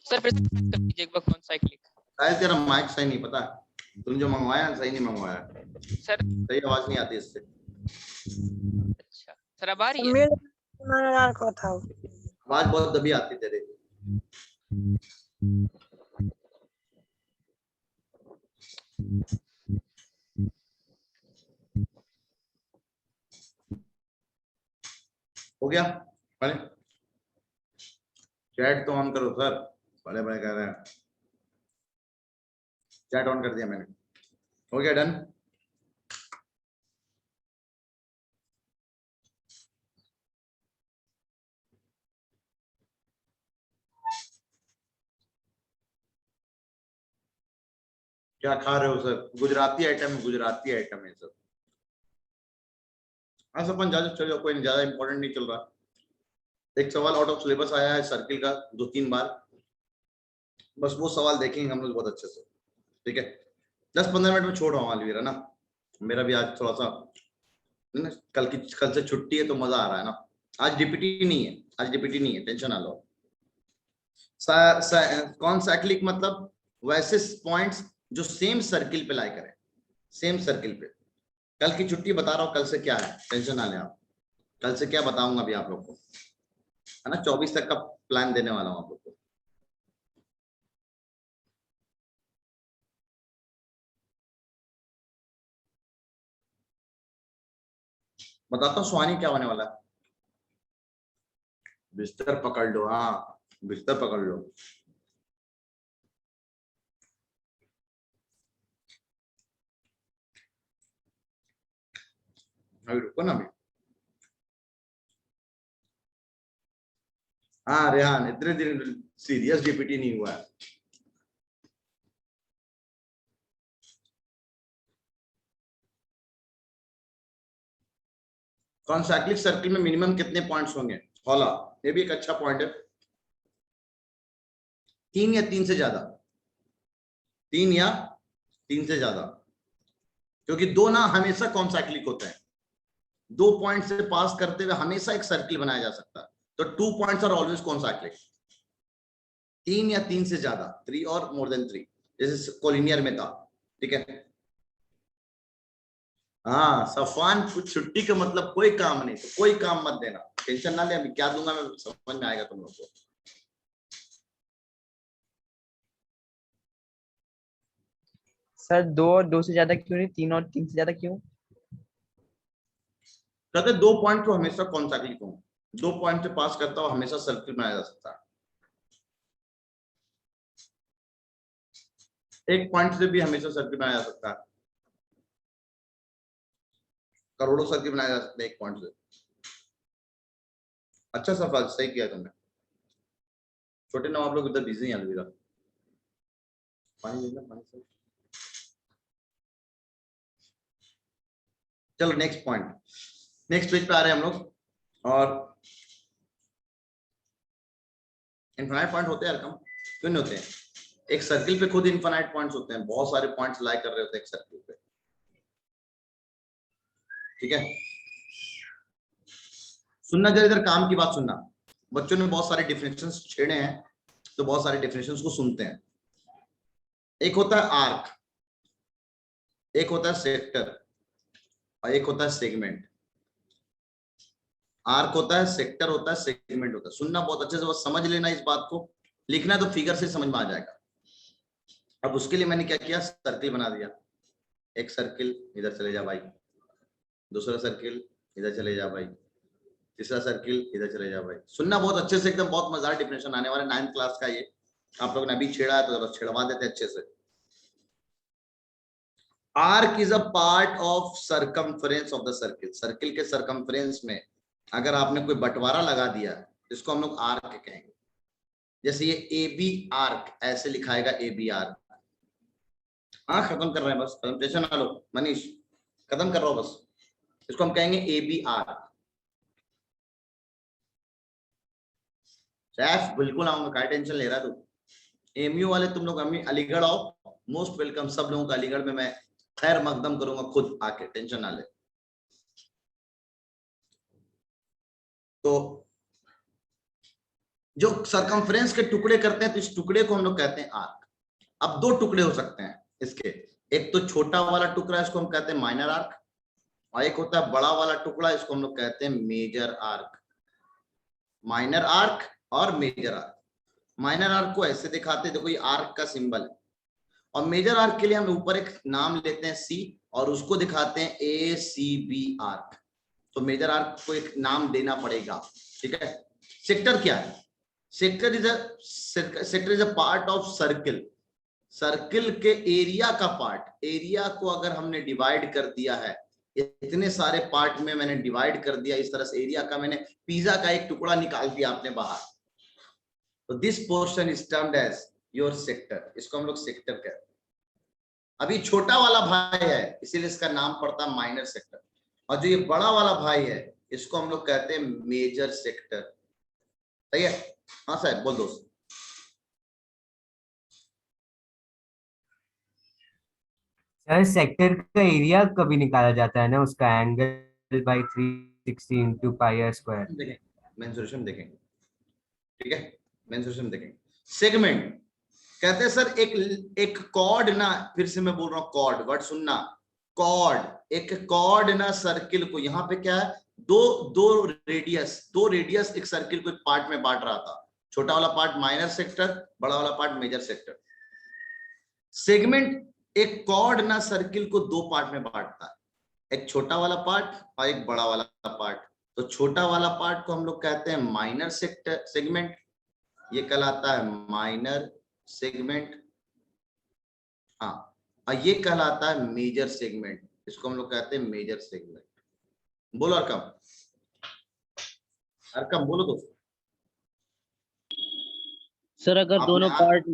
सर फिर कर दीजिए एक बार कौन साइक्लिक। शायद तेरा माइक सही नहीं, पता है तुमने जो मंगवाया सही नहीं मंगवाया, सर सही आवाज नहीं आती इससे। अच्छा सर, अब आ रही है? माइनर आर्क था आवाज बहुत दबी आती तेरे। हो गया? बड़े चैट तो ऑन करो सर, बड़े बड़े कह रहे हैं। चैट ऑन कर दिया मैंने, हो गया डन। क्या खा रहे हो सर? गुजराती आइटम है, गुजराती आइटम है सर। हाँ सब अपन ज्यादा चलो, कोई ज्यादा इंपॉर्टेंट नहीं चल रहा। एक सवाल आउट ऑफ सिलेबस आया है सर्किल का 2-3 बार, बस वो सवाल देखेंगे हम लोग बहुत अच्छे से, ठीक है? 10-15 मिनट में छोड़ रहा हूँ अलवीरा ना, मेरा भी आज थोड़ा सा कल से छुट्टी है तो मजा आ रहा है ना। आज डीपीटी नहीं है, आज डीपीटी नहीं है, टेंशन ना लो। कौन साइक्लिक मतलब वैसे पॉइंट्स जो सेम सर्किल पे लाई करें, सेम सर्किल पे। कल की छुट्टी बता रहा हूँ, कल से क्या है टेंशन ना लें आप, कल से क्या बताऊंगा अभी आप लोग को, है ना? 24 तक का प्लान देने वाला हूँ आप लोग को। बताता हूँ सुहानी क्या होने वाला है। बिस्तर पकड़ लो, हाँ बिस्तर पकड़ लो। अभी रुको ना अभी। हाँ रेहान, इतने दिन सीरियस डीपीटी नहीं हुआ है। कॉन्साइक्लिक सर्किल में मिनिमम कितने पॉइंट्स होंगे? हौला, ये भी एक अच्छा पॉइंट है। 3 या 3 से ज्यादा, 3 या 3 से ज्यादा, क्योंकि 2 ना हमेशा कॉन्साइक्लिक होते हैं। 2 पॉइंट से पास करते हुए हमेशा एक सर्किल बनाया जा सकता है, तो 2 पॉइंट्स आर ऑलवेज कॉन्साइक्लिक। 3 या 3 से ज्यादा, 3 और मोर देन 3, जैसे कोलिनियर में था, ठीक है? हाँ सफान, कुछ छुट्टी का मतलब कोई काम नहीं, तो कोई काम मत देना, टेंशन ना ले, अभी क्या दूंगा मैं समझ में आएगा तुम लोग को। सर 2 और 2 से ज्यादा क्यों नहीं, 3 और 3 से ज्यादा क्यों? कहते 2 पॉइंट तो हमेशा कॉन्साइक्लिक होंगे, 2 पॉइंट से पास करता हुआ हमेशा सर्किल बनाया जा सकता है, 1 पॉइंट से भी हमेशा सर्किल बनाया जा सकता है, करोड़ों सर्किल बनाया जा सकता है 1 पॉइंट से। अच्छा सफल, सही किया तुमने। छोटे नवाब लोग इधर बिजी हैं। अलविदा, पानी लेना, पानी से। चलो नेक्स्ट पॉइंट, नेक्स्ट पेज पे आ रहे हैं हम लोग। और इनफाइनाइट पॉइंट होते हैं यार, कम क्यों नहीं होते हैं? एक सर्किल पे खुद इनफाइनाइट पॉइंट्स होते हैं, बहुत सारे पॉइंट्स लाई कर रहे होते हैं एक सर्किल पे, ठीक है। सुनना जरा, इधर काम की बात सुनना। बच्चों ने बहुत सारे डिफिनेशंस छेड़े हैं, तो बहुत सारे डिफिनेशंस को सुनते हैं। एक होता है आर्क, एक होता है सेक्टर, और एक होता है सेगमेंट। आर्क होता है, सेक्टर होता है, सेगमेंट होता है। सुनना बहुत अच्छे से, बस समझ लेना इस बात को। लिखना तो फिगर से समझ में आ जाएगा। अब उसके लिए मैंने क्या किया, सर्किल बना दिया। एक सर्किल, इधर चले जा भाई, दूसरा सर्किल, इधर चले जा भाई, तीसरा सर्किल, इधर चले जा भाई। सुनना बहुत अच्छे से, एकदम बहुत मजेदार डिफिनेशन आने वाले 9th क्लास का। ये आप लोगों ने अभी छेड़ा है तो छेड़वा देते हैं अच्छे से। Arc is a part of circumference of the circle. Circle के सर्कमफ्रेंस में अगर आपने कोई बंटवारा लगा दिया, इसको हम लोग आर्क कहेंगे। जैसे ये ए बी आर्क, ऐसे लिखाएगा ए बी आर्क। हाँ खत्म कर रहे हैं बस, टेंशन ना लो मनीष, खत्म कर रहा हूं बस। इसको हम कहेंगे ए बी आर्क। सैफ बिल्कुल आऊंगा, क्या टेंशन ले रहा है तू? एमयू वाले तुम लोग अलीगढ़ आओ, मोस्ट वेलकम। सब लोगों को अलीगढ़ में मैं खैर मकदम करूंगा खुद आके, टेंशन ना ले। तो जो सरकमफ्रेंस के टुकड़े करते हैं, तो इस टुकड़े को हम लोग कहते हैं आर्क। अब 2 टुकड़े हो सकते हैं इसके, एक तो छोटा वाला टुकड़ा, इसको हम कहते हैं माइनर आर्क, और एक होता है बड़ा वाला टुकड़ा, इसको हम लोग कहते हैं मेजर आर्क। माइनर आर्क और मेजर आर्क। माइनर आर्क को ऐसे दिखाते हैं, देखो ये आर्क का सिंबल है, और मेजर आर्क के लिए हम ऊपर एक नाम लेते हैं सी, और उसको दिखाते हैं ए सी बी आर्क। तो मेजर आर्क को एक नाम देना पड़ेगा, ठीक है। सेक्टर क्या है? Sector is a part of circle. Circle के एरिया का पार्ट। एरिया को अगर हमने डिवाइड कर दिया है, इतने सारे पार्ट में मैंने डिवाइड कर दिया इस तरह से, एरिया का मैंने पिज्जा का एक टुकड़ा निकाल दिया आपने बाहर, तो this portion is termed as your sector. इसको हम लोग सेक्टर कहते हैं। अभी छोटा वाला भाई है, इसीलिए इसका नाम पड़ता है माइनर सेक्टर, और जो ये बड़ा वाला भाई है, इसको हम लोग कहते हैं मेजर सेक्टर। सही है? हाँ साहब बोल दो। सर सेक्टर का एरिया कभी निकाला जाता है ना, उसका angle by 360 into pi square. देखें मेंसुरेशन देखेंगे, ठीक है, मेंसुरेशन देखेंगे। सेगमेंट कहते हैं सर एक कॉर्ड ना, फिर से मैं बोल रहा हूँ कॉर्ड, वर्ड सुनना, कॉर्ड। एक कॉर्ड ना सर्किल को, यहाँ पे क्या है, दो रेडियस एक सर्किल को एक पार्ट में बांट रहा था। छोटा वाला पार्ट माइनर सेक्टर, बड़ा वाला पार्ट मेजर सेक्टर। सेगमेंट एक कॉर्ड ना सर्किल को 2 पार्ट में बांटता है, एक छोटा वाला पार्ट और एक बड़ा वाला पार्ट। तो छोटा वाला पार्ट को हम लोग कहते हैं माइनर सेक्टर सेगमेंट, ये कहलाता है माइनर सेगमेंट। हाँ, और ये कहलाता है मेजर सेगमेंट, इसको हम लोग कहते हैं मेजर सेगमेंट। बोलो अरकम बोलो दोस्तों। सर अगर दोनों आपने पार्ट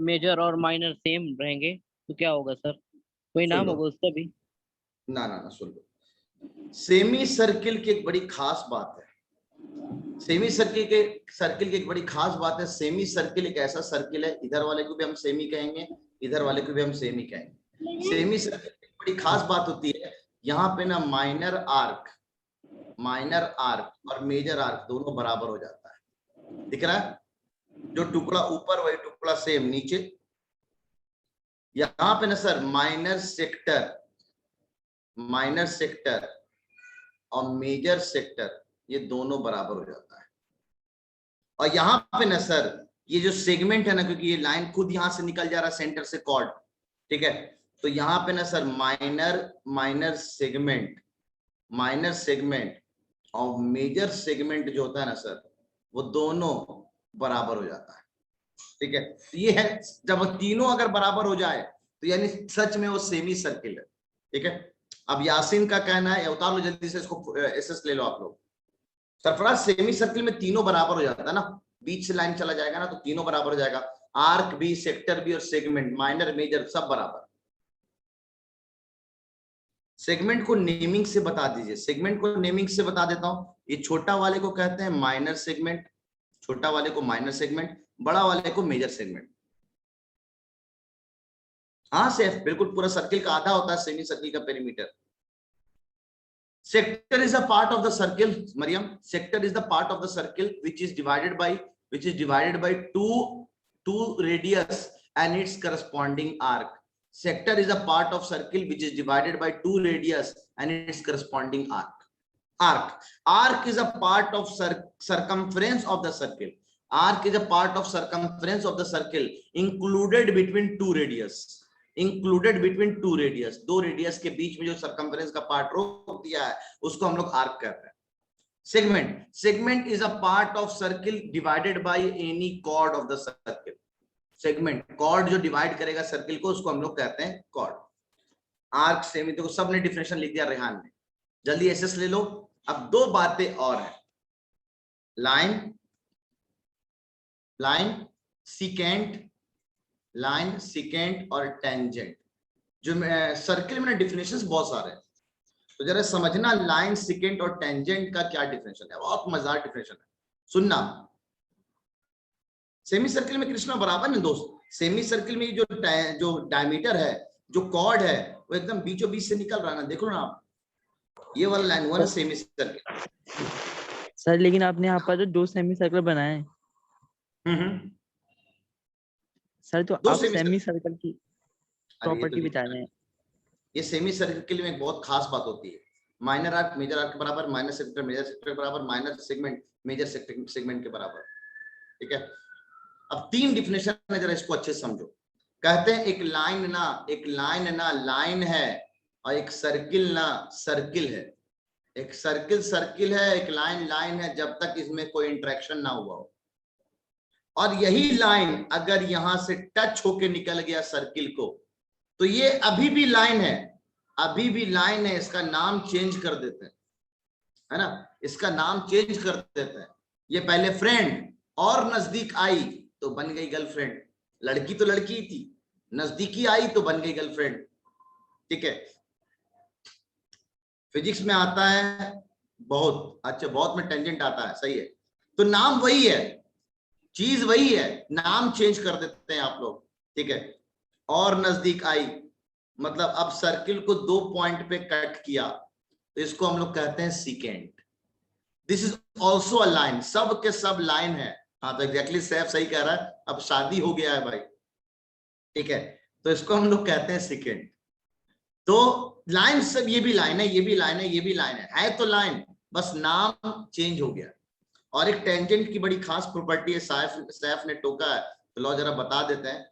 मेजर और माइनर सेम रहेंगे तो क्या होगा सर? कोई नाम होगा उसका भी? ना सुन लो। सेमी सर्किल की एक बड़ी खास बात है, सेमी सर्किल की एक बड़ी खास बात है। सेमी सर्किल एक ऐसा सर्किल है, इधर वाले को भी हम सेमी कहेंगे, इधर वाले को भी हम सेमी कहेंगे। सेमी सर्किल की बड़ी खास बात होती है, यहाँ पे ना माइनर आर्क और मेजर आर्क दोनों बराबर हो जाता है। दिख रहा है? जो टुकड़ा ऊपर वही टुकड़ा सेम नीचे। यहाँ पे ना सर माइनर सेक्टर और मेजर सेक्टर ये दोनों बराबर हो जाता है। और यहाँ पे ना सर ये जो सेगमेंट है ना, क्योंकि ये लाइन खुद यहाँ से निकल जा रहा है सेंटर से कॉर्ड, ठीक है, तो यहाँ पे ना सर माइनर सेगमेंट और मेजर सेगमेंट जो होता है ना सर, वो दोनों बराबर हो जाता है। ठीक है, ये है, जब तीनों अगर बराबर हो जाए तो यानी सच में वो सेमी सर्किल है। ठीक है, अब यासीन का कहना है, उतार लो जल्दी से इसको, एसएस ले लो आप लोग। सरफराज सेमी सर्किल में तीनों बराबर हो जाता है ना, बीच से लाइन चला जाएगा ना तो तीनों बराबर हो जाएगा, आर्क भी, सेक्टर भी और सेगमेंट, माइनर मेजर सब बराबर। सेगमेंट को नेमिंग से बता दीजिए, सेगमेंट को नेमिंग से बता देता हूं। ये छोटा वाले को कहते हैं माइनर सेगमेंट, छोटा वाले को माइनर सेगमेंट, बड़ा वाले को मेजर सेगमेंट। हाँ सेफ, बिल्कुल पूरा सर्किल का आधा होता है सेमी सर्किल का perimeter. Sector is a part of the circle, Mariam. Sector is the part of the circle which is divided by two radius and its corresponding arc. Sector is a part of circle which is divided by two radius and its corresponding arc. Arc is a part of circumference of the circle. Arc is a part of circumference of the circle included between two radius. Included between two radius, दो radius के बीच में जो circumference का part रोक दिया है उसको हम लोग आर्क कहते हैं। Segment is a part of circle divided by any chord of the circle. Segment, chord जो डिवाइड करेगा सर्किल को, उसको हम लोग कहते हैं कॉर्ड। आर्क, सेमी, देखो सबने डिफिनेशन लिख दिया रेहान ने, जल्दी एसएस ले लो। अब दो बातें और हैं, लाइन सिकेंट और टेंजेंट। जो सर्किल में डिफिनेशंस बहुत सारे हैं, तो जरा समझना लाइन सिकेंट और टेंजेंट का क्या डिफिनेशन है। बहुत मजेदार डिफिनेशन है, सुनना। सेमी सर्किल में कृष्णा बराबर है दोस्त, सेमी सर्किल में जो डायमीटर है, जो कॉर्ड है, वो एकदम बीचों बीच से निकल रहा है ना, देख लो ना आप, ये वाला लाइन वो है सेमी सर्किल। सर लेकिन आपने यहाँ पर जो दो सेमी सर्कल बनाए हैं सर, तो आप सेमी सर्कल की प्रॉपर्टी बता रहे हैं। ये सेमी सर्किल में एक बहुत खास बात होती है, माइनर आर्क मेजर आर्क के बराबर, माइनर सेक्टर मेजर सेक्टर के बराबर, माइनर सेगमेंट मेजर सेगमेंट के बराबर। ठीक है, अब तीन डिफिनेशन है, जरा इसको अच्छे से समझो। कहते हैं एक लाइन ना लाइन है, और एक सर्किल ना सर्किल है। एक सर्किल है, एक लाइन है, जब तक इसमें कोई इंटरेक्शन ना हुआ हो। और यही लाइन अगर यहां से टच होके निकल गया सर्किल को, तो ये अभी भी लाइन है, इसका नाम चेंज कर देते हैं, है ना, इसका नाम चेंज कर देते हैं। ये पहले फ्रेंड और नजदीक आई तो बन गई गर्लफ्रेंड, लड़की तो लड़की थी, नजदीकी आई तो बन गई गर्लफ्रेंड। ठीक है, फिजिक्स में आता है बहुत, अच्छा बहुत में टेंजेंट आता है, सही है। तो नाम वही है, चीज वही है, नाम चेंज कर देते हैं आप लोग। ठीक है, और नजदीक आई मतलब अब सर्किल को दो पॉइंट पे कट किया, तो इसको हम लोग कहते हैं secant. This is also a line, सब के सब लाइन है। हाँ तो एग्जैक्टली सैफ सही कह रहा है, अब शादी हो गया है भाई। ठीक है, तो इसको हम लोग कहते हैं सीकेंट। तो लाइन सब, ये भी लाइन है, ये भी लाइन है, ये भी लाइन है तो लाइन, बस नाम चेंज हो गया। और एक टेंजेंट की बड़ी खास प्रॉपर्टी है, सैफ ने टोका है तो लो जरा बता देते हैं।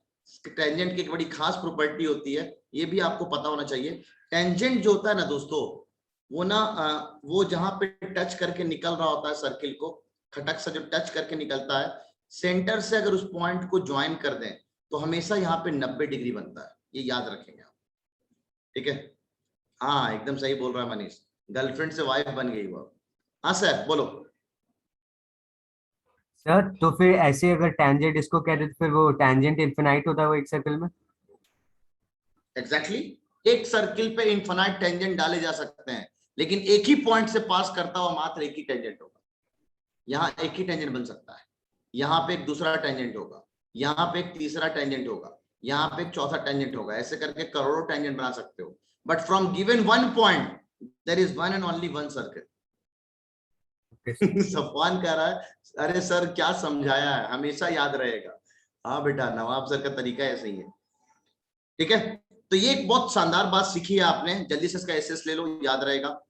टेंजेंट की एक बड़ी खास प्रॉपर्टी होती है, ये भी आपको पता होना चाहिए। टेंजेंट जो होता है ना दोस्तों, वो ना वो जहां पे टच करके निकल रहा होता है सर्किल को, खटक से जो टच करके निकलता है, सेंटर से अगर उस पॉइंट को ज्वाइन कर दें तो हमेशा यहाँ पे 90 डिग्री बनता है, ये याद रखेंगे आप। ठीक है, हाँ एकदम सही बोल रहा है मनीष, गर्लफ्रेंड से वाइफ बन गई वो। हाँ सर बोलो। सर तो फिर ऐसे अगर टेंजेंट इसको कह देते, फिर वो टेंजेंट इनफिनाइट होता है वो एक सर्किल में। एग्जैक्टली, एक सर्किल पे इनफिनाइट टेंजेंट डाले जा सकते हैं, लेकिन एक ही पॉइंट से पास करता हुआ मात्र एक ही टेंजेंट होगा। यहाँ एक ही टेंजेंट बन सकता है, यहाँ पे एक दूसरा टेंजेंट होगा, यहाँ पे एक तीसरा टेंजेंट होगा, यहाँ पे एक चौथा टेंजेंट होगा, ऐसे करके करोड़ों टेंजेंट बना सकते हो। But from given one point there is one and only one circle. Safwan कह रहा है अरे सर क्या समझाया है, हमेशा याद रहेगा। हाँ बेटा, नवाब सर का तरीका ऐसे ही है। ठीक है, तो ये एक बहुत शानदार बात सीखी है आपने, जल्दी से इसका एसएस ले लो, याद रहेगा।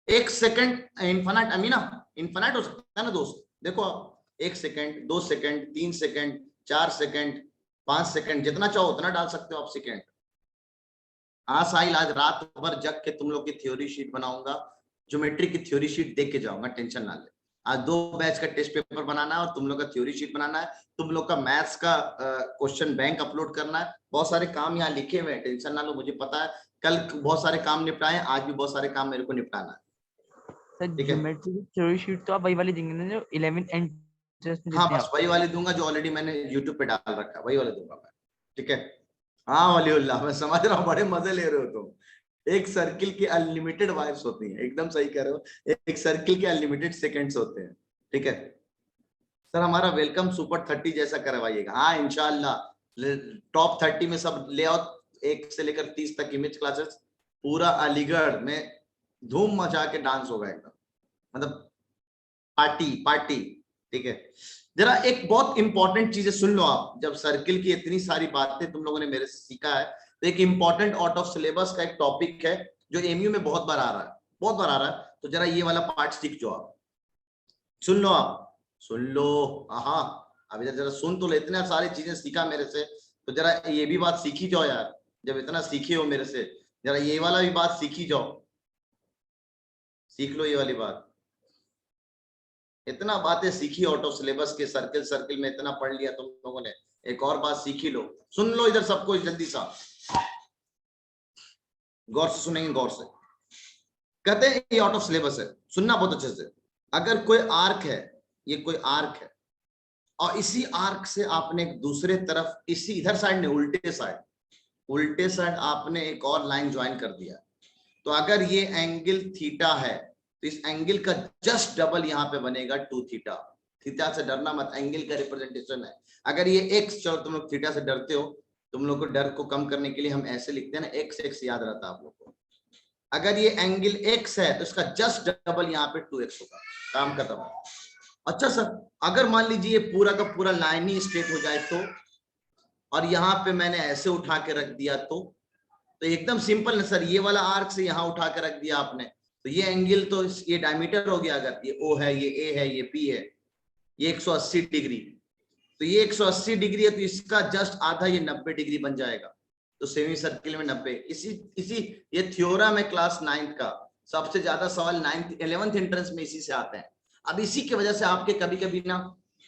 एक सेकंड इनफिनाइट, अमीना इनफिनाइट हो सकता है ना दोस्त, देखो आप 1 second, 2 second, 3 second, 4 second, 5 second, जितना चाहो उतना डाल सकते हो आप सेकंड। हाँ साहिल, आज रात भर जग के तुम लोग की थ्योरी शीट बनाऊंगा, ज्योमेट्री की थ्योरी शीट देख के जाऊंगा, टेंशन ना ले। आज 2 बैच का टेस्ट पेपर बनाना है और तुम लोग का थ्योरी शीट बनाना है, तुम लोग का मैथ्स का क्वेश्चन बैंक अपलोड करना है, बहुत सारे काम यहाँ लिखे हुए हैं, टेंशन ना लो। मुझे पता है कल बहुत सारे काम निपटाए, आज भी बहुत सारे काम मेरे को निपटाना है। सर ठीक है, ज्योमेट्री की थ्योरी शीट तो आप वही वाली देंगे ना जो 11th एंट्रेंस में हाँ देते हैं बस आप? वही वाली दूंगा जो ऑलरेडी मैंने यूट्यूब पे डाल रखा है, वही वाले दूंगा मैं। ठीक है, हाँ वलीउल्लाह, मैं समझ रहा हूँ, बड़े मजे ले रहे हो तुम। एक सर्किल के अनलिमिटेड वाइब्स होती हैं, एकदम सही कह रहे हो, एक सर्किल के अनलिमिटेड सेकंड्स होते हैं। ठीक है सर, हमारा वेलकम सुपर 30 जैसा करवाइएगा। हाँ इंशाल्लाह टॉप 30 में सब ले आओ, 1 से लेकर 30 तक इमेज क्लासेस, पूरा अलीगढ़ में धूम मचा के डांस होगा एकदम, मतलब पार्टी पार्टी। ठीक है, जरा एक बहुत इंपॉर्टेंट चीजें सुन लो आप। जब सर्किल की इतनी सारी बातें तुम लोगों ने मेरे से सीखा है, तो एक इंपॉर्टेंट आउट ऑफ सिलेबस का एक टॉपिक है जो एमयू में बहुत बार आ रहा है, बहुत बार आ रहा है। तो जरा ये वाला पार्ट सीख जाओ आप, सुन लो आप, सुन लो। हाँ अभी जरा सुन तो लो, इतने सारी चीजें सीखा मेरे से, तो जरा ये भी बात सीखी जाओ यार। जब इतना सीखे हो मेरे से, जरा ये वाला भी बात सीखी जाओ, सीख लो ये वाली बात। इतना बातें सीखी आउट ऑफ सिलेबस के, सर्किल सर्किल में इतना पढ़ लिया तुम लोगों ने, एक और बात सीखी लो। सुन लो इधर सबको जल्दी सा, गौर से सुनेंगे, गौर से। कहते हैं ये आउट ऑफ सिलेबस है, सुनना बहुत अच्छे से। अगर कोई आर्क है, ये कोई आर्क है, और इसी आर्क से आपने एक दूसरे तरफ, इसी इधर साइड ने उल्टे साइड आपने एक और लाइन ज्वाइन कर दिया, तो अगर ये एंगल थीटा है, तो इस एंगल का जस्ट डबल यहाँ पे बनेगा 2 थीटा। थीटा से डरना मत, एंगल का रिप्रेजेंटेशन है। अगर ये एक्स, चलो तुम लोग थीटा से डरते हो, तुम लोग को डर को कम करने के लिए हम ऐसे लिखते हैं ना, एक्स याद रहता है आप लोग को। अगर ये एंगल एक्स है तो इसका जस्ट डबल यहाँ पे 2x होगा, काम खत्म। अच्छा सर, अगर मान लीजिए पूरा का पूरा लाइन ही स्ट्रेट हो जाए तो, और यहाँ पे मैंने ऐसे उठा के रख दिया तो एकदम सिंपल है सर, ये वाला आर्क से यहाँ उठा के रख दिया आपने, तो ये एंगल तो ये डायमीटर हो गया। अगर ये O है, ये A है, ये P है, ये 180 डिग्री, तो ये 180 डिग्री है, तो इसका जस्ट आधा ये 90 डिग्री बन जाएगा। तो सेमी सर्किल में 90, इसी ये थ्योरम है क्लास 9th का, सबसे ज्यादा सवाल 11th एंट्रेंस में इसी से आते हैं। अब इसी की वजह से आपके कभी कभी ना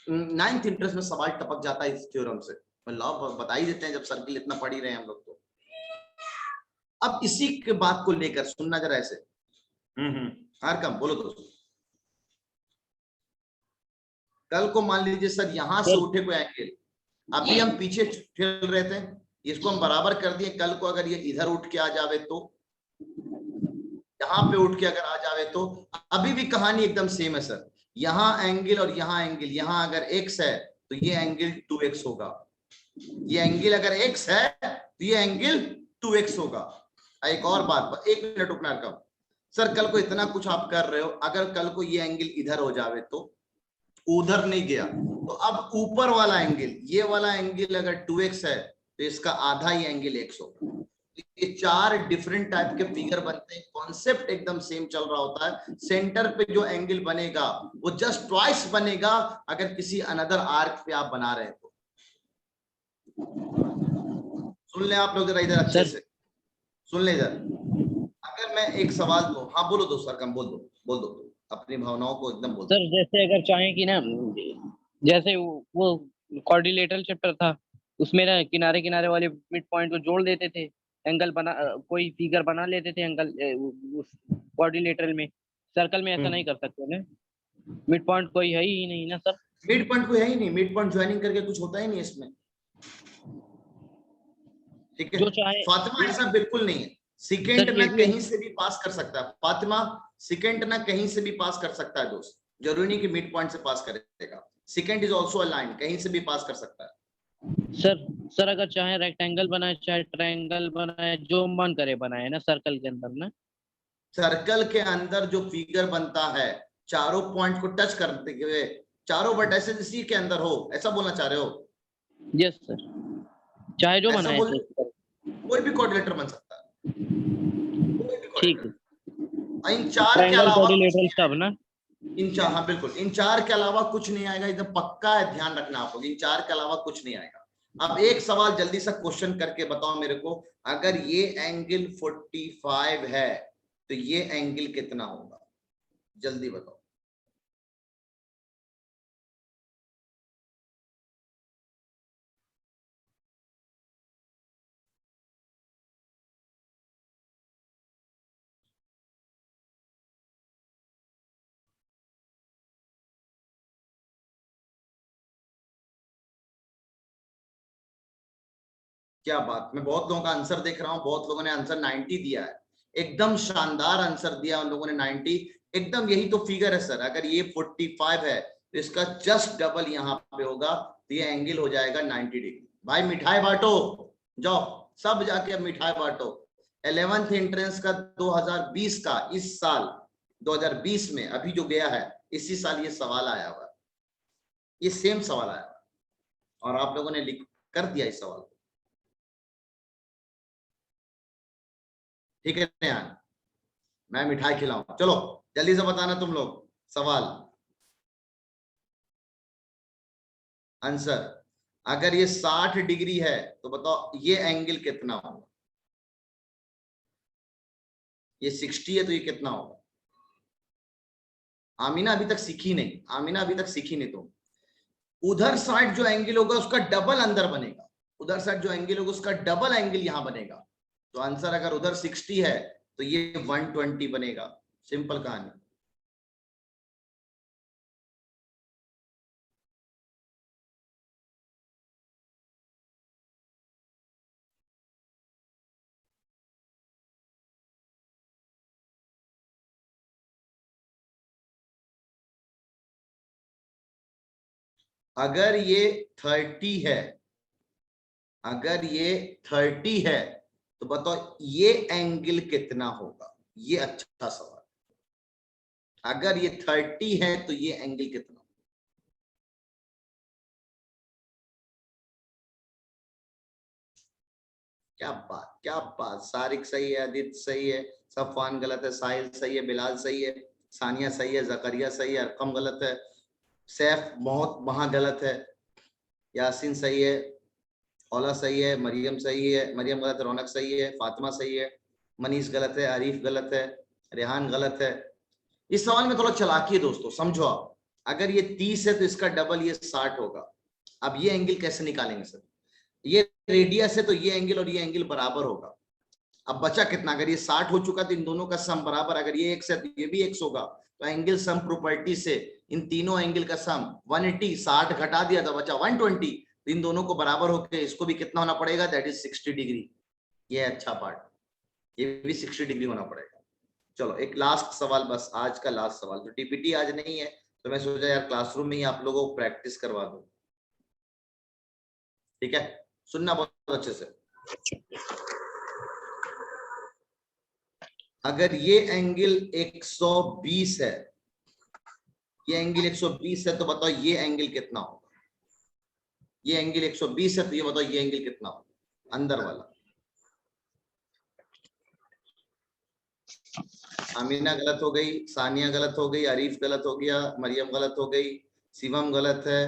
9th एंट्रेंस में सवाल टपक जाता है इस थ्योरम से, मतलब बता ही देते हैं जब सर्किल इतना पढ़ ही रहे हैं हम लोग तो। अब इसी के बात को लेकर सुनना जरा ऐसे। हर कम बोलो दोस्तों। कल को मान लीजिए सर यहां से उठे कोई एंगल, अभी हम पीछे ठेल रहे थे, इसको हम बराबर कर दिए। कल को अगर ये इधर उठ के आ जावे तो, यहाँ पे उठ के अगर आ जावे तो, अभी भी कहानी एकदम सेम है सर। यहाँ एंगल और यहाँ एंगल, यहाँ अगर x है तो ये एंगल 2x होगा, ये एंगल अगर x है तो ये एंगल 2x होगा। एक और बात, 1 मिनट रुकना कम सर, कल को इतना कुछ आप कर रहे हो, अगर कल को ये एंगल इधर हो जावे तो, उधर नहीं गया तो अब ऊपर वाला एंगल, ये वाला एंगल अगर 2x है तो इसका आधा ही एंगल x होगा। ये 4 डिफरेंट टाइप के फिगर बनते हैं, कॉन्सेप्ट एकदम सेम चल रहा होता है। सेंटर पे जो एंगल बनेगा वो जस्ट ट्वाइस बनेगा अगर किसी अनदर आर्क पे आप बना रहे हैं तो। सुन ले आप लोग जरा इधर अच्छे से सुन ले इधर। अगर मैं एक सवाल दूं, हाँ बोलो दोस्त, सरकम बोल दो अपनी भावनाओं को एकदम बोल दो। सर जैसे अगर चाहें कि ना, जैसे वो कोऑर्डिनेटर चैप्टर था, उसमें ना किनारे किनारे वाले मिड पॉइंट को जोड़ देते थे, एंगल बना, कोई फिगर बना लेते थे एंगल उस कोऑर्डिनेटर में। सर्कल में ऐसा नहीं कर सकते ना, मिड पॉइंट कोई है ही नहीं ना सर। मिड पॉइंट कोई है ही नहीं, मिड पॉइंट ज्वाइनिंग करके कुछ होता ही नहीं इसमें। ठीक है, फातिमा ऐसा बिल्कुल नहीं है। सेकंड ना कहीं से भी पास कर सकता है फातिमा, सेकंड ना कहीं से भी पास कर सकता है दोस्त, जरूरी नहीं कि मिड पॉइंट से पास करेगा। Second is also a line, कहीं से भी पास कर सकता है। सर अगर चाहे रेक्टेंगल बनाए, चाहे ट्रायंगल बनाए, जो मन करे बनाए ना सर्कल के अंदर ना। सर्कल के अंदर जो फिगर बनता है, चारों पॉइंट को टच करते हुए, चारों वर्टिसेस इसी के अंदर हो, ऐसा बोलना चाह रहे हो? यस सर, चाहे जो बनाए कोई भी कोऑर्डिनेटर बन सकता है, ठीक है। इन 4 के अलावा सब ना, हाँ बिल्कुल, इन 4 के अलावा कुछ नहीं आएगा, एकदम पक्का है, ध्यान रखना आप लोग, इन 4 के अलावा कुछ नहीं आएगा। अब एक सवाल जल्दी सा क्वेश्चन करके बताओ मेरे को, अगर ये एंगल 45 है तो ये एंगल कितना होगा? जल्दी बताओ। क्या बात, मैं बहुत लोगों का आंसर देख रहा हूं, बहुत लोगों ने आंसर 90 दिया है, एकदम शानदार आंसर दिया उन लोगों ने 90, एकदम यही तो फिगर है सर। अगर ये 45 है तो इसका जस्ट डबल यहाँ पे होगा, तो ये एंगल हो जाएगा 90 डिग्री। भाई मिठाई बांटो, जाओ सब जाके अब मिठाई बांटो। 11th एंट्रेंस का 2020 का, इस साल 2020 में अभी जो गया है, इसी साल ये सवाल आया हुआ, ये सेम सवाल आया और आप लोगों ने लिख कर दिया इस सवाल को। ठीक है यार, मैं मिठाई खिलाऊं। चलो जल्दी से बताना तुम लोग सवाल आंसर। अगर ये 60 डिग्री है तो बताओ ये एंगल कितना होगा। ये 60 है तो ये कितना होगा। आमीना अभी तक सीखी नहीं, आमीना अभी तक सीखी नहीं। तुम उधर साइड जो एंगल होगा उसका डबल अंदर बनेगा, उधर साइड जो एंगल होगा उसका डबल एंगल यहां बनेगा। तो आंसर अगर उधर 60 है तो ये 120 बनेगा। सिंपल कहानी। अगर ये 30 है, अगर ये 30 है तो बताओ ये एंगल कितना होगा। ये अच्छा सवाल। अगर ये 30 है तो ये एंगल कितना होगा। क्या बात, क्या बात। सारिक सही है, आदित्य सही है, सफान गलत है, साहिल सही है, बिलाल सही है, सानिया सही है, जकरिया सही है, अरकम गलत है, सैफ बहुत वहां गलत है, यासीन सही है, औला सही है, मरियम सही है, मरियम गलत है, रौनक सही है, फातिमा सही है, मनीष गलत है, आरिफ गलत है, रेहान गलत है। इस सवाल में थोड़ा चालाकी है दोस्तों, समझो आप। अगर ये 30 है तो इसका डबल ये 60 होगा। अब ये एंगल कैसे निकालेंगे सर। ये रेडियस है तो ये एंगल और ये एंगल बराबर होगा। अब बचा कितना, अगर ये 60 हो चुका तो इन दोनों का सम बराबर, अगर ये x है तो ये भी x होगा। तो एंगल सम प्रॉपर्टी से इन तीनों एंगल का सम 180, 60 घटा दिया तो बचा 120। तो इन दोनों को बराबर होकर इसको भी कितना होना पड़ेगा, दैट इज 60 डिग्री। ये अच्छा पार्ट, ये भी 60 डिग्री होना पड़ेगा। चलो एक लास्ट सवाल, बस आज का लास्ट सवाल। तो टीपीटी आज नहीं है तो मैं सोचा यार क्लासरूम में ही आप लोगों को प्रैक्टिस करवा दूं। ठीक है, सुनना बहुत अच्छे से। अगर ये एंगल 120 है, ये एंगल 120 है तो बताओ ये एंगल कितना होगा। ये एंगल 120 है तो ये बताओ ये एंगल कितना होगा अंदर वाला। आमीना गलत हो गई, सानिया गलत हो गई, आरिफ गलत हो गया, मरियम गलत हो गई, शिवम गलत है,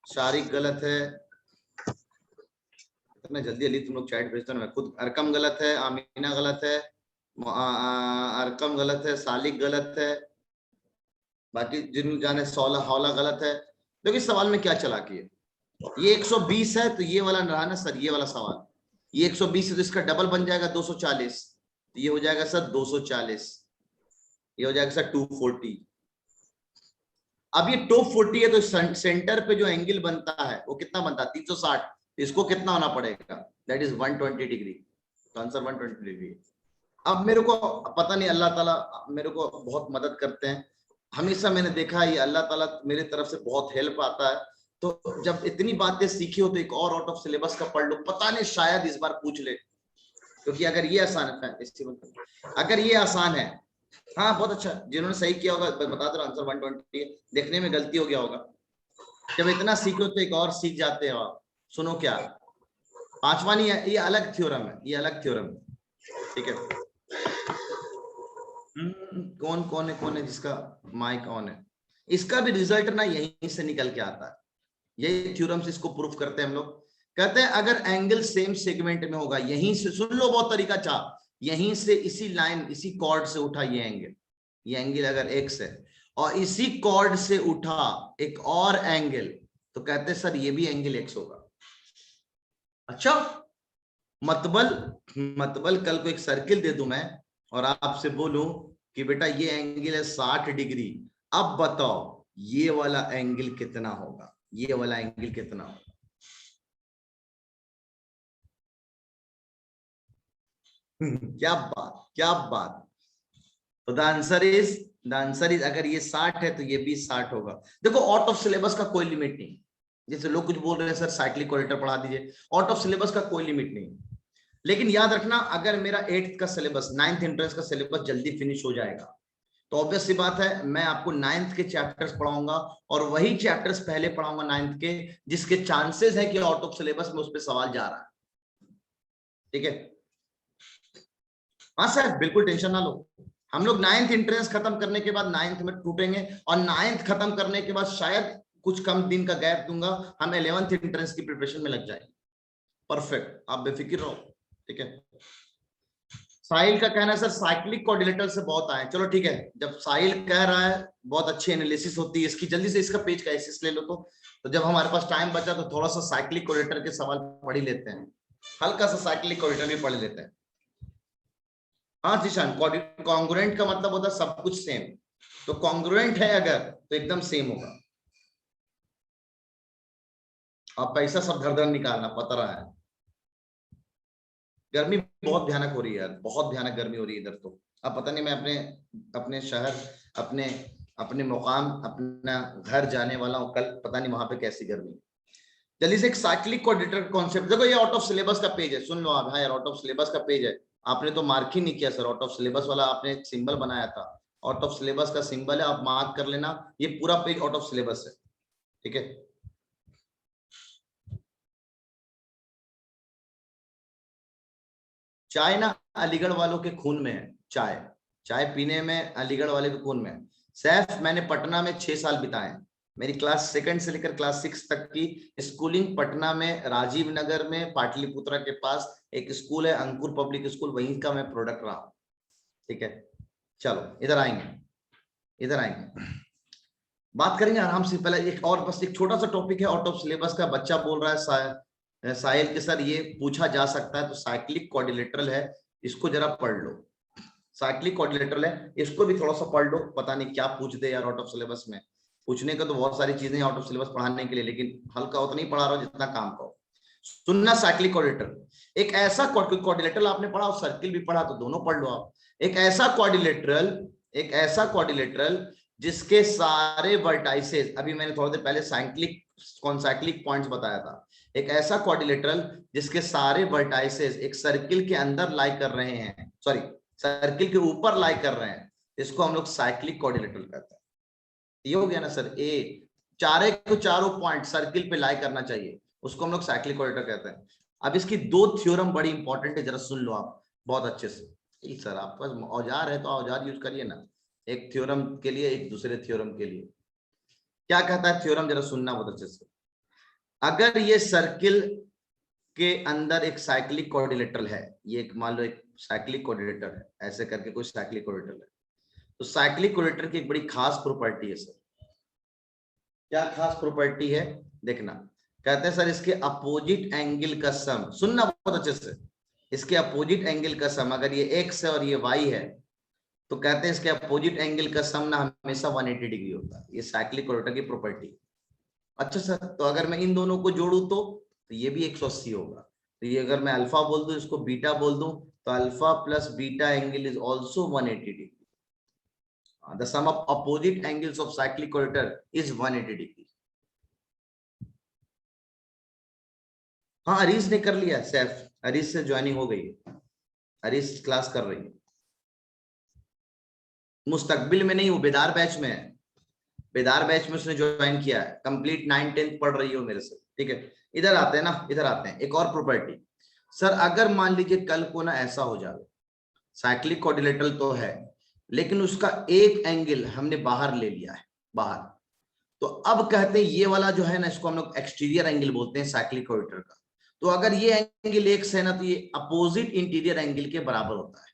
शारिक गलत है। मैं जल्दी जल्दी तुम लोग चैट भेजता हूँ मैं खुद। अरकम गलत है, आमीना गलत है, अरकम गलत है, सालिक गलत है, बाकी जिन जाने हौला गलत है। देखिए सवाल में क्या चालाकी है। ये 120 है तो ये वाला रहा ना सर, ये वाला सवाल, ये 120 है तो इसका डबल बन जाएगा 240। तो ये हो जाएगा सर 240, ये हो जाएगा सर 240। अब ये 240 है तो सेंटर पे जो एंगल बनता है वो कितना बनता है, 360। इसको कितना होना पड़ेगा, दैट इज 120 डिग्री। तो आंसर 120 डिग्री। अब मेरे को पता नहीं, अल्लाह ताला मेरे को बहुत मदद करते हैं। हमेशा मैंने देखा है ये अल्लाह ताला मेरे तरफ से बहुत हेल्प आता है। तो जब इतनी बातें सीखी हो तो एक और आउट ऑफ सिलेबस का पढ़ लो, पता नहीं शायद इस बार पूछ ले। क्योंकि अगर ये आसान है, अगर ये आसान है, हाँ बहुत अच्छा, जिन्होंने सही किया होगा बता दो आंसर 120 है। देखने में गलती हो गया होगा। जब इतना सीखो तो एक और सीख जाते हो आप। सुनो क्या, पांचवा नहीं है, ये अलग थ्योरम है, ये अलग थ्योरम है। ठीक है, कौन है जिसका माइक ऑन है। इसका भी रिजल्ट ना यहीं से निकल के आता है। यही थ्योरम से इसको प्रूफ करते हैं हम लोग। कहते हैं अगर एंगल सेम सेगमेंट में होगा, यहीं से सुन लो, बहुत तरीका चाह, यहीं से इसी लाइन इसी कॉर्ड से उठा ये एंगल, ये एंगल अगर x है और इसी कॉर्ड से उठा एक और एंगल, तो कहते सर ये भी एंगल x होगा। अच्छा, मतबल कल को एक सर्किल दे दूं मैं और आपसे बोलूं कि बेटा ये एंगल है 60 डिग्री, अब बताओ ये वाला एंगल कितना होगा, ये वाला एंगल कितना होगा? क्या बात, क्या बात। तो द आंसर इज अगर ये 60 है तो ये भी 60 होगा। देखो आउट ऑफ सिलेबस का कोई लिमिट नहीं, जैसे लोग कुछ बोल रहे हैं सर साइक्लिक कोऑर्डिनेटर पढ़ा दीजिए, आउट ऑफ सिलेबस का कोई लिमिट नहीं। लेकिन याद रखना अगर मेरा 8th का सिलेबस 9th एंट्रेंस का सिलेबस जल्दी फिनिश हो जाएगा तो ऑब्वियस सी बात है मैं आपको 9th के चैप्टर्स पढ़ाऊंगा और वही चैप्टर्स पहले पढ़ाऊंगा 9th के, जिसके चांसेस है कि आउट ऑफ सिलेबस में उस पर सवाल जा रहा है। ठीक है, हाँ सर बिल्कुल टेंशन ना लो। हम लोग 9th एंट्रेंस खत्म करने के बाद 9th में टूटेंगे और 9th खत्म करने के बाद शायद कुछ कम दिन का गैप दूंगा, हम 11th एंट्रेंस की प्रिपरेशन में लग जाएंगे। परफेक्ट, आप बेफिक्र रहो। ठीक है, साहिल का कहना है सर साइक्लिक कोऑर्डिनेटर से बहुत आए। चलो ठीक है, जब साहिल कह रहा है बहुत अच्छी एनालिसिस होती है इसकी, जल्दी से इसका पेज का एक्सेस ले लो। तो जब हमारे पास टाइम बचा तो थोड़ा सा साइक्लिक कोऑर्डिनेटर के सवाल पढ़ ही लेते हैं, हल्का सा साइक्लिक कोऑर्डिनेटर भी पढ़ लेते हैं। हाँ जीशान, कॉन्ग्रुएंट का मतलब होता है सब कुछ सेम, तो कॉन्ग्रुएंट है अगर तो एकदम सेम होगा। आप पैसा सब धर धर निकालना पता रहा है। गर्मी बहुत भयानक हो रही है यार, बहुत भयानक गर्मी हो रही है इधर। तो अब पता नहीं, मैं अपने शहर अपने मुकाम अपना घर जाने वाला हूँ कल, पता नहीं वहां पे कैसी गर्मी। जल्दी से एक साइक्लिक कोऑर्डिनेटर कॉन्सेप्ट देखो, ये आउट ऑफ सिलेबस का पेज है, सुन लो आप। हाँ यार आउट ऑफ सिलेबस का पेज है, आपने तो मार्क ही नहीं किया सर। आउट ऑफ सिलेबस वाला आपने एक सिंबल बनाया था, आउट ऑफ सिलेबस का सिंबल है, आप मार्क कर लेना। ये पूरा पेज आउट ऑफ सिलेबस है। ठीक है, चाय ना अलीगढ़ वालों के खून में है, चाय पीने में अलीगढ़ वाले के खून में है। सैफ मैंने पटना में 6 साल बिताए, मेरी क्लास 2 से लेकर क्लास 6 तक की स्कूलिंग पटना में, राजीव नगर में, पाटलिपुत्रा के पास एक स्कूल है अंकुर पब्लिक स्कूल, वहीं का मैं प्रोडक्ट रहा हूं। ठीक है, चलो इधर आएंगे बात करेंगे आराम से। पहले एक और बस एक छोटा सा टॉपिक है आउट ऑफ सिलेबस का। बच्चा बोल रहा है साहिल के सर ये पूछा जा सकता है, तो साइक्लिक कोऑर्डिनेटर है, इसको जरा पढ़ लो। साइक्लिक कोऑर्डिनेटर है, इसको भी थोड़ा सा पढ़ लो। पता नहीं क्या पूछ दे यार आउट ऑफ सिलेबस में, पूछने का तो बहुत सारी चीजें आउट ऑफ सिलेबस पढ़ाने के लिए, लेकिन हल्का उतना नहीं पढ़ा रहा हूं जितना काम का हो। सुनना, साइक्लिक कोऑर्डिनेटर एक ऐसा कोऑर्डिनेटर आपने पढ़ा और सर्किल भी पढ़ा, तो दोनों पढ़ लो आप। एक ऐसा कोऑर्डिनेटर जिसके सारे वर्टाइसेस, अभी मैंने थोड़ी देर पहले साइक्लिक पॉइंट्स बताया था, एक ऐसा कोऑर्डिनेटर जिसके सारे वर्टाइसेस एक सर्किल के अंदर लाई कर रहे हैं, सॉरी सर्किल के ऊपर लाई कर रहे हैं, इसको हम लोग साइक्लिक कोऑर्डिनेटर कहते हैं। ये हो गया ना सर, चारों पॉइंट सर्किल पे लाई करना चाहिए, उसको हम लोग साइक्लिक कोऑर्डिनेटर कहते हैं। अब इसकी 2 थ्योरम बड़ी इंपॉर्टेंट है, जरा सुन लो आप बहुत अच्छे से। सर आपके पास औजार है तो औजार यूज करिए ना, एक थ्योरम के लिए एक दूसरे थ्योरम के लिए। क्या कहता है थ्योरम, जरा सुनना बहुत अच्छे से। अगर ये सर्किल के अंदर एक साइक्लिक कोऑर्डिनेटर है, ये एक मान लो एक साइक्लिक कोऑर्डिनेटर है, ऐसे करके कोई साइक्लिक कोऑर्डिनेटर है, तो साइक्लिक कोऑर्डिनेटर की एक बड़ी खास प्रॉपर्टी है सर। क्या खास प्रॉपर्टी है देखना, कहते हैं सर इसके अपोजिट एंगल का सम, सुनना बहुत अच्छे से, इसके अपोजिट एंगल का सम, अगर ये x है और ये y है तो कहते हैं इसके अपोजिट एंगल का सम ना हमेशा 180 डिग्री होता है। ये साइक्लिक कोऑर्डिनेटर की प्रॉपर्टी। अच्छा सर, तो अगर मैं इन दोनों को जोड़ू तो ये भी 180 होगा। तो ये अगर मैं अल्फा बोल दूं, इसको बीटा बोल दूं, तो alpha plus beta angle is also 180 degree. The sum of opposite angles of cyclic coordinator is 180 degree. हाँ अरीज ने कर लिया, सैफ अरीज से ज्वाइनिंग हो गई है, अरीज क्लास कर रही है। मुस्तकबिल में नहीं, वो बेदार बैच में है, बेदार बैच में उसने ज्वाइन किया है, कंप्लीट 9-10 पढ़ रही हो मेरे से। ठीक है, इधर आते हैं ना, इधर आते हैं। एक और प्रॉपर्टी सर, अगर मान लीजिए कल को ना ऐसा हो जाए, साइक्लिक कोऑर्डिनेटर तो है लेकिन उसका एक एंगल हमने बाहर ले लिया है, बाहर, तो अब कहते हैं ये वाला जो है ना, इसको हम लोग एक्सटीरियर एंगल बोलते हैं साइक्लिक कोऑर्डिनेटर का। तो अगर ये एंगल x है ना, तो ये अपोजिट इंटीरियर एंगल के बराबर होता है,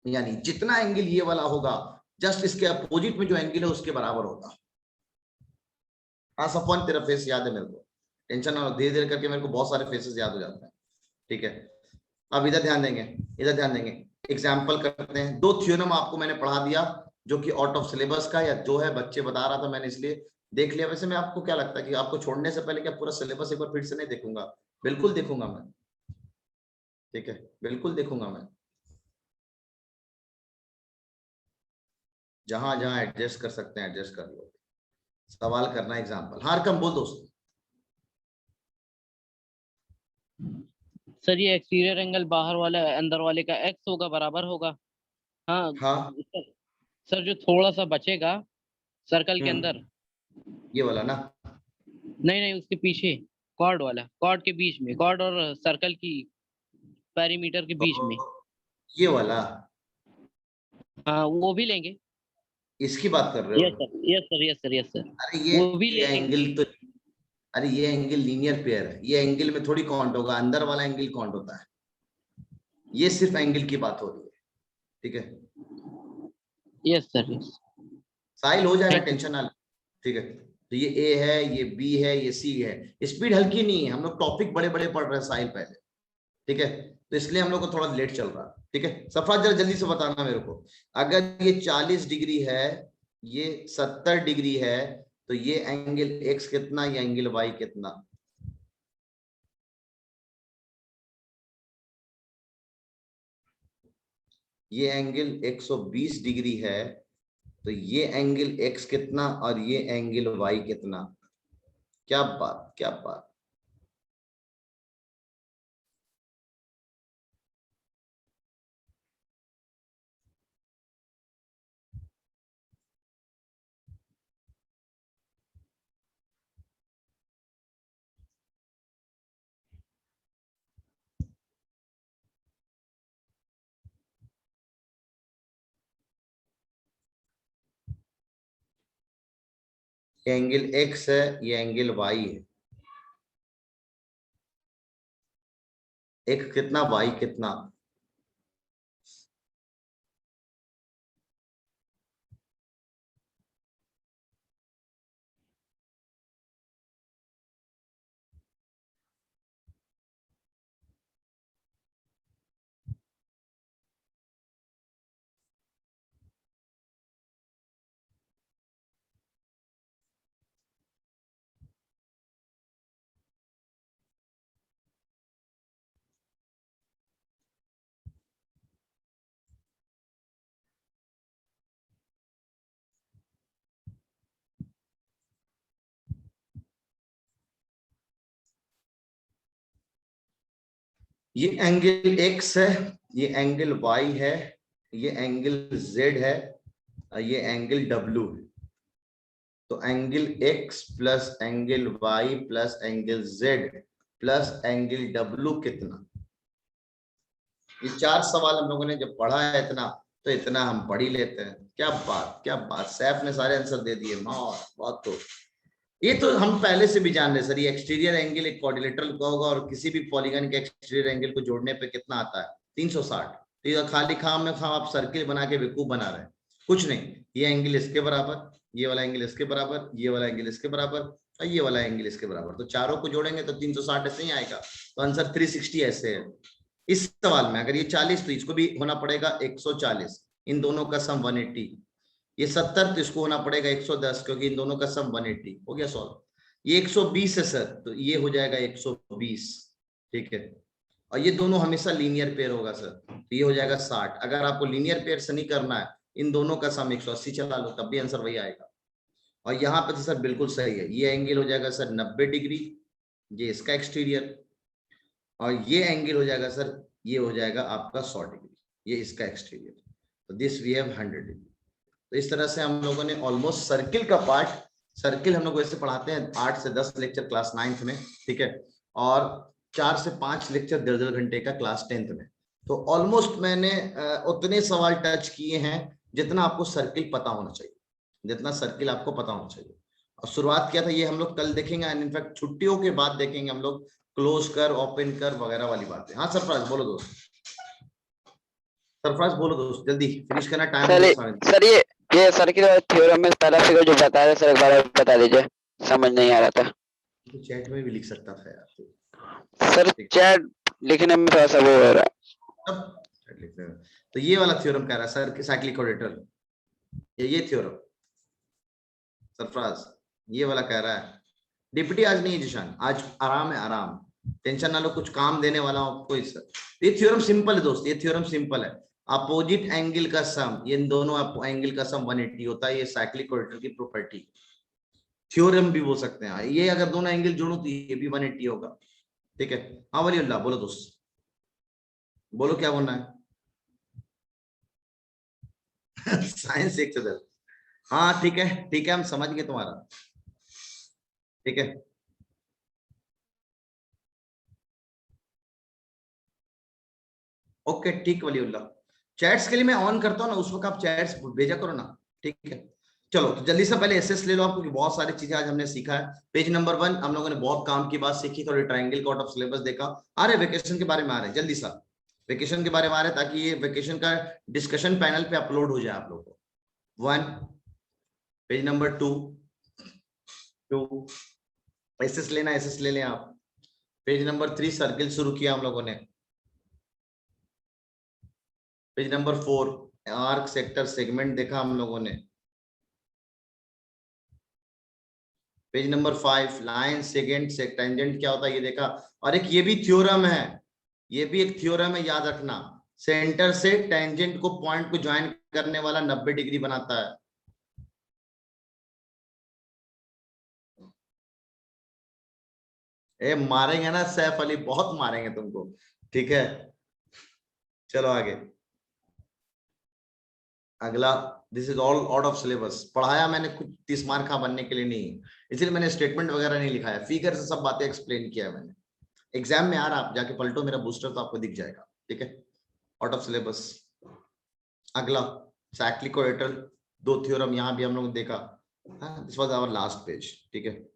यानी जितना एंगल ये वाला होगा जस्ट इसके अपोजिट में जो एंगल है उसके बराबर होगा। हाँ सफवान, तेरा फेस याद है मेरे को, टेंशन ना, धीरे धीरे करके मेरे को बहुत सारे फेसेस याद हो जाते हैं। ठीक है, अब इधर ध्यान देंगे, इधर ध्यान देंगे। एग्जाम्पल करते हैं, 2 थ्योरम आपको मैंने पढ़ा दिया जो कि आउट ऑफ सिलेबस का या जो है बच्चे बता रहा था मैंने, इसलिए देख लिया। वैसे मैं आपको क्या लगता है कि आपको छोड़ने से पहले क्या पूरा सिलेबस एक बार फिर से नहीं देखूंगा? बिल्कुल देखूंगा मैं, ठीक है, बिल्कुल देखूंगा मैं। जहां जहां एडजस्ट कर सकते हैं एडजस्ट कर लो, सवाल करना एग्जाम्पल। हाँ कम बोल दोस्त। सर ये एक्सटीरियर एंगल बाहर वाला अंदर वाले का x होगा, बराबर होगा। हाँ हाँ सर, जो थोड़ा सा बचेगा सर्कल के अंदर, ये वाला ना, नहीं नहीं उसके पीछे, कॉर्ड वाला, कॉर्ड के बीच में, कॉर्ड और सर्कल की पेरीमीटर के बीच में, ये वाला, हाँ वो भी लेंगे। इसकी बात कर रहे हो? Yes sir, yes sir, yes sir, yes sir. अरे वो भी ये एंगल तो, अरे ये एंगल लीनियर पेयर है, ये एंगल में थोड़ी काउंट होगा, अंदर वाला एंगल काउंट होता है। ये सिर्फ एंगल की बात हो रही है, ठीक है। Yes sir, yes. साइल हो जाएगा, टेंशन ना ले, ठीक है। तो ये ए है, ये बी है, ये सी है। स्पीड हल्की नहीं है, हम लोग टॉपिक बड़े बड़े पढ़ रहे हैं साइल पहले, ठीक है, तो इसलिए हम लोग को थोड़ा लेट चल रहा है, ठीक है। सरफराज जरा जल्दी से बताना मेरे को, अगर ये 40 डिग्री है, ये 70 डिग्री है, तो ये एंगल एक्स कितना, ये एंगल वाई कितना? ये एंगल 120 डिग्री है, तो ये एंगल एक्स कितना और ये एंगल वाई कितना? क्या बात, क्या बात। ये एंगल एक्स है, ये एंगल वाई है। एक्स कितना, वाई कितना? ये एंगल एक्स है, ये एंगल वाई है, ये एंगल जेड है, ये एंगल डब्ल्यू है। तो angle X plus angle Y plus angle Z plus angle W कितना? ये 4 सवाल हम लोगों ने जब पढ़ा है इतना, तो इतना हम पढ़ ही लेते हैं। क्या बात, क्या बात, सैफ ने सारे आंसर दे दिए। बात तो ये तो हम पहले से भी जान रहे सर। ये एक्सटीरियर एंगल एक क्वाड्रिलेटरल का होगा, और किसी भी पॉलीगन के एक्सटीरियर एंगल को जोड़ने पे कितना आता है? 360। तो ये खाली खाम में खाम आप सर्किल बना के बेवकूफ बना रहे हैं, कुछ नहीं। ये एंगल इसके बराबर, ये वाला एंगल इसके बराबर, ये वाला एंगल इसके बराबर, और ये वाला एंगल इसके बराबर। तो चारों को जोड़ेंगे तो 360 ऐसे ही आएगा। तो आंसर 360 ऐसे है। इस सवाल में अगर ये 40 तो इसको भी होना पड़ेगा 140, इन दोनों का सम 180। ये 70 तो इसको होना पड़ेगा 110, क्योंकि इन दोनों का सम 180 हो गया सॉल्व। ये 120 है सर, तो ये हो जाएगा 120, ठीक है। और ये दोनों हमेशा लीनियर पेयर होगा सर, तो ये हो जाएगा 60। अगर आपको लीनियर पेयर से नहीं करना है, इन दोनों का सम 180 चला लो, तब भी आंसर वही आएगा। और यहाँ पे तो सर बिल्कुल सही है, ये एंगल हो जाएगा सर 90 डिग्री, ये इसका एक्सटीरियर, और ये एंगल हो जाएगा सर, ये हो जाएगा आपका 100 डिग्री, ये इसका एक्सटीरियर। तो दिस वी हैव 100 डिग्री। तो इस तरह से हम लोगों ने ऑलमोस्ट सर्किल का पार्ट, सर्किल हम लोग वैसे पढ़ाते हैं 8 से 10 लेक्चर क्लास 9th में, ठीक है, और 4 से 5 लेक्चर 1.5 घंटे का क्लास 10th में। तो ऑलमोस्ट मैंने उतने सवाल टच किए हैं जितना आपको सर्किल पता होना चाहिए, जितना सर्किल आपको पता होना चाहिए। और शुरुआत किया था ये हम लोग कल देखेंगे, एंड इनफैक्ट छुट्टियों के बाद देखेंगे हम लोग क्लोज कर, ओपन कर वगैरह वाली बातें। हाँ सरफराज बोलो दोस्त, सरफराज बोलो दोस्त, जल्दी फिनिश करना, टाइम। सर ये ये सर की थ्योरम में पहला फिगर जो बताया सर, एक बार बता दीजिए, समझ नहीं आ रहा था। तो चैट में भी लिख सकता था यार तू। सर चैट लिखने में थोड़ा सा वो हो रहा है। अब चैट लिखते हैं। तो ये वाला थ्योरम कह रहा है सर कि साइक्लिक क्वाड्रेटर, ये थ्योरम सरफराज ये वाला कह रहा है। डिप्टी आज नहीं है जिशान, आज आराम है, आराम, टेंशन ना लो, कुछ काम देने वाला हूं आपको इस। ये थ्योरम सिंपल है दोस्त, ये थ्योरम सिंपल है। अपोजिट एंगल का सम, ये दोनों एंगल का सम 180 होता है, ये साइक्लिक क्वाड्रेटर की प्रॉपर्टी। थ्योरम भी बोल सकते हैं, ये अगर दोनों एंगल जोड़ो तो ये भी 180 होगा। ठीक है, हाँ वलीउल्लाह बोलो दोस्त, बोलो क्या बोलना है। साइंस एक से 10। हाँ ठीक है, हम समझ गए तुम्हारा। ठीक है, ओके ठीक वलीउल्लाह। चैट्स के लिए मैं ऑन करता हूँ ना, उस वक्त आप चैट्स भेजा करो ना। ठीक है, चलो तो जल्दी से पहले एसएस ले लो आप, क्योंकि बहुत सारी चीजें आज हमने सीखा है। पेज नंबर 1 हम लोगों ने बहुत काम की बात सीखी, थोड़ी ट्रायंगल का आउट ऑफ सिलेबस देखा। आ रहे वेकेशन के बारे में आ रहे हैं, जल्दी सा वेकेशन के बारे में आ रहे हैं, ताकि ये वेकेशन का डिस्कशन पैनल पे अपलोड हो जाए आप लोगों को। 1 पेज नंबर 2 एसएस लेना, एसएस ले लें आप। पेज नंबर 3 सर्किल शुरू किया हम लोगों ने। Page number 4 arc sector segment देखा हम लोगों ने। पेज नंबर 5 लाइन सेगमेंट से टेंजेंट क्या होता है ये देखा। और एक ये भी थ्योरम है, ये भी एक थ्योरम है, याद रखना। सेंटर से टेंजेंट को पॉइंट को ज्वाइन करने वाला 90 डिग्री बनाता है। ए मारेंगे ना सैफ अली, बहुत मारेंगे तुमको। ठीक है, चलो आगे अगला। This is all out of syllabus. पढ़ाया मैंने कुछ 30 मार्क का बनने के लिए नहीं, इसलिए मैंने स्टेटमेंट वगैरह नहीं लिखा है, फिगर से सब बातें एक्सप्लेन किया है मैंने। एग्जाम में आ रहा, आप जाके पलटो मेरा बूस्टर तो आपको दिख जाएगा। ठीक है, आउट ऑफ सिलेबस। अगला साइक्लिक क्वाड्रेटर, 2 थ्योरम यहां भी हम लोग देखा। This was our last page. ठीक है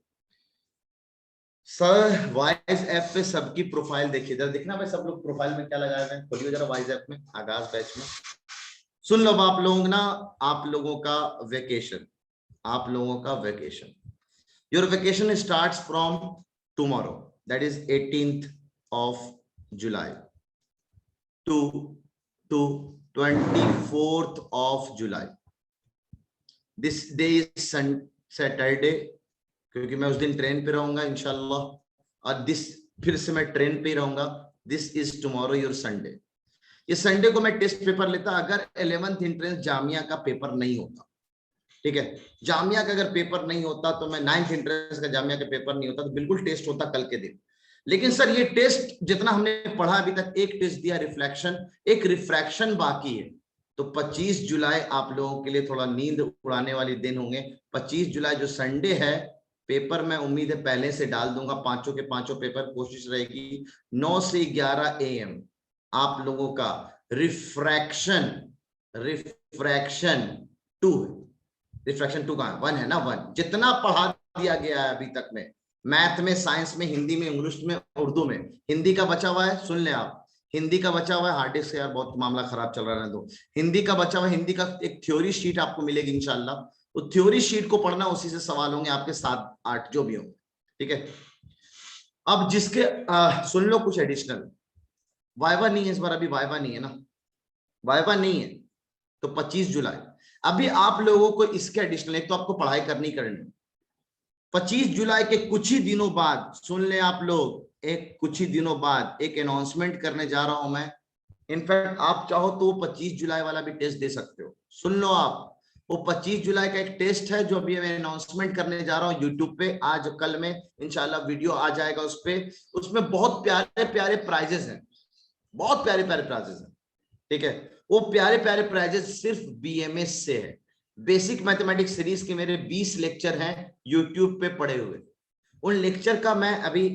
सर, वाइज ऐप पे सबकी प्रोफाइल देखिए जरा, देखना भाई सब लोग प्रोफाइल में क्या लगाए हुए हैं, खोलिए जरा वाइज ऐप में आगाज बैच में। सुन लो आप लोग ना, आप लोगों का वेकेशन, आप लोगों का vacation, your vacation starts from tomorrow, that is 18th of July to 24th of July. This day is Saturday, क्योंकि मैं उस दिन ट्रेन पे रहूंगा इंशाल्लाह, और फिर से मैं ट्रेन पे ही रहूंगा। This is tomorrow your Sunday. ये संडे को मैं टेस्ट पेपर लेता अगर 11th एंट्रेंस जामिया का पेपर नहीं होता। ठीक है, जामिया का अगर पेपर नहीं होता तो मैं 9th एंट्रेंस का जामिया का पेपर नहीं होता तो बिल्कुल टेस्ट होता कल के दिन। लेकिन सर ये टेस्ट जितना हमने पढ़ा अभी तक, एक टेस्ट दिया रिफ्लेक्शन, एक रिफ्रैक्शन बाकी है। तो 25 जुलाई आप लोगों के लिए थोड़ा नींद उड़ाने वाले दिन होंगे। 25 जुलाई जो संडे है, पेपर मैं उम्मीद है पहले से डाल दूंगा, 5 के 5 पेपर। कोशिश रहेगी 9 से 11 AM आप लोगों का रिफ्रैक्शन 2 का 1 है ना, 1 जितना पढ़ा दिया गया है अभी तक में, मैथ में, साइंस में, हिंदी में, इंग्लिश में, उर्दू में। हिंदी का बचा हुआ है, सुन ले आप, हिंदी का बचा हुआ है, हार्ड डिस्क से यार बहुत मामला खराब चल रहा है तो हिंदी का बचा हुआ है। हिंदी का एक थ्योरी शीट आपको मिलेगी इंशाल्लाह, तो थ्योरी शीट को पढ़ना, उसी से सवाल होंगे आपके 7-8 जो भी होंगे। ठीक है, अब जिसके सुन लो कुछ एडिशनल, वाइवा नहीं है इस बार, अभी वाइवा नहीं है ना, वाइवा नहीं है तो 25 जुलाई अभी आप लोगों को इसके एडिशनल, एक तो आपको पढ़ाई करनी 25 जुलाई के कुछ ही दिनों बाद, सुन ले आप लोग, एक कुछ ही दिनों बाद एक अनाउंसमेंट करने जा रहा हूं मैं। इनफैक्ट आप चाहो तो 25 जुलाई वाला भी टेस्ट दे सकते हो। सुन लो आप, वो 25 जुलाई का एक टेस्ट है जो अभी मैं अनाउंसमेंट करने जा रहा हूँ यूट्यूब पे, आज कल में इंशाल्लाह वीडियो आ जाएगा उस पे। उसमें बहुत प्यारे प्यारे प्राइजेस हैं, बहुत प्यारे प्यारे प्राइजेस हैं। ठीक है, वो प्यारे प्यारे प्राइजेस सिर्फ BMS से है। बेसिक मैथमेटिक्स सीरीज के मेरे 20 लेक्चर हैं यूट्यूब पे पड़े हुए। उन लेक्चर का मैं अभी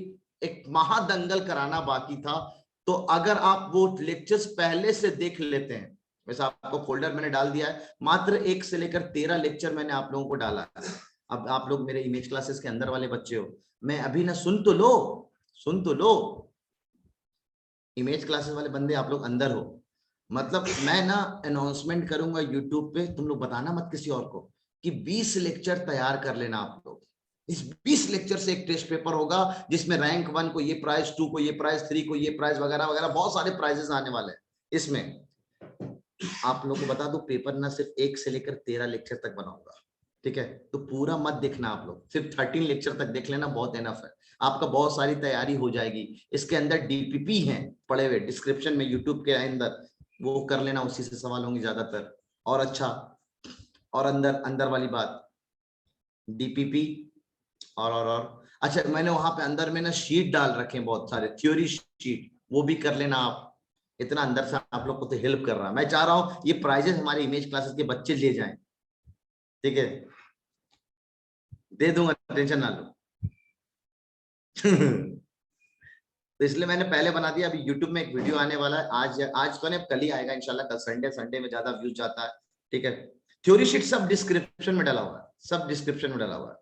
एक महादंगल कराना बाकी था, तो अगर आप वो लेक्चर्स पहले से देख लेते हैं, वैसे आपको फोल्डर मैंने डाल दिया है, मात्र 1 से लेकर 13 लेक्चर मैंने आप लोगों को डाला है। अब आप लोग मेरे इमेज क्लासेस के अंदर वाले बच्चे हो, मैं अभी ना, सुन तो लो, इमेज क्लासेस वाले बंदे आप लोग अंदर हो, मतलब मैं ना अनाउंसमेंट करूंगा यूट्यूब पे, तुम लोग बताना मत किसी और को कि 20 लेक्चर तैयार कर लेना आप लोग। इस 20 लेक्चर से एक टेस्ट पेपर होगा जिसमें रैंक 1 को ये प्राइज, 2 को ये प्राइज, 3 को ये प्राइज वगैरह वगैरह बहुत सारे प्राइजेस आने वाले हैं। इसमें आप लोगों को बता दो पेपर ना सिर्फ 1 से लेकर 13 लेक्चर तक बनाऊंगा, ठीक है? तो पूरा मत देखना आप लोग, सिर्फ 13 लेक्चर तक देख लेना, बहुत एनफ है। आपका बहुत सारी तैयारी हो जाएगी। इसके अंदर डीपीपी हैं पड़े हुए डिस्क्रिप्शन में यूट्यूब के अंदर, वो कर लेना, उसी से सवाल होंगे ज्यादातर। और अच्छा, और अंदर वाली बात डीपीपी और अच्छा, मैंने वहां पे अंदर में ना शीट डाल रखे हैं बहुत सारे, थ्योरी शीट, वो भी कर लेना आप। इतना अंदर से आप लोग को तो हेल्प कर रहा है। मैं चाह रहा हूं ये प्राइजेस हमारे इमेज क्लासेस के बच्चे ले जाएं, ठीक है? दे दूंगा, टेंशन ना लो। तो इसलिए मैंने पहले बना दिया। अभी YouTube में एक वीडियो आने वाला है, आज तो नहीं, कल ही आएगा इंशाल्लाह। कल संडे में ज्यादा व्यूज जाता है, ठीक है? थ्योरी शीट सब डिस्क्रिप्शन में डाला हुआ है, सब डिस्क्रिप्शन में डाला हुआ है।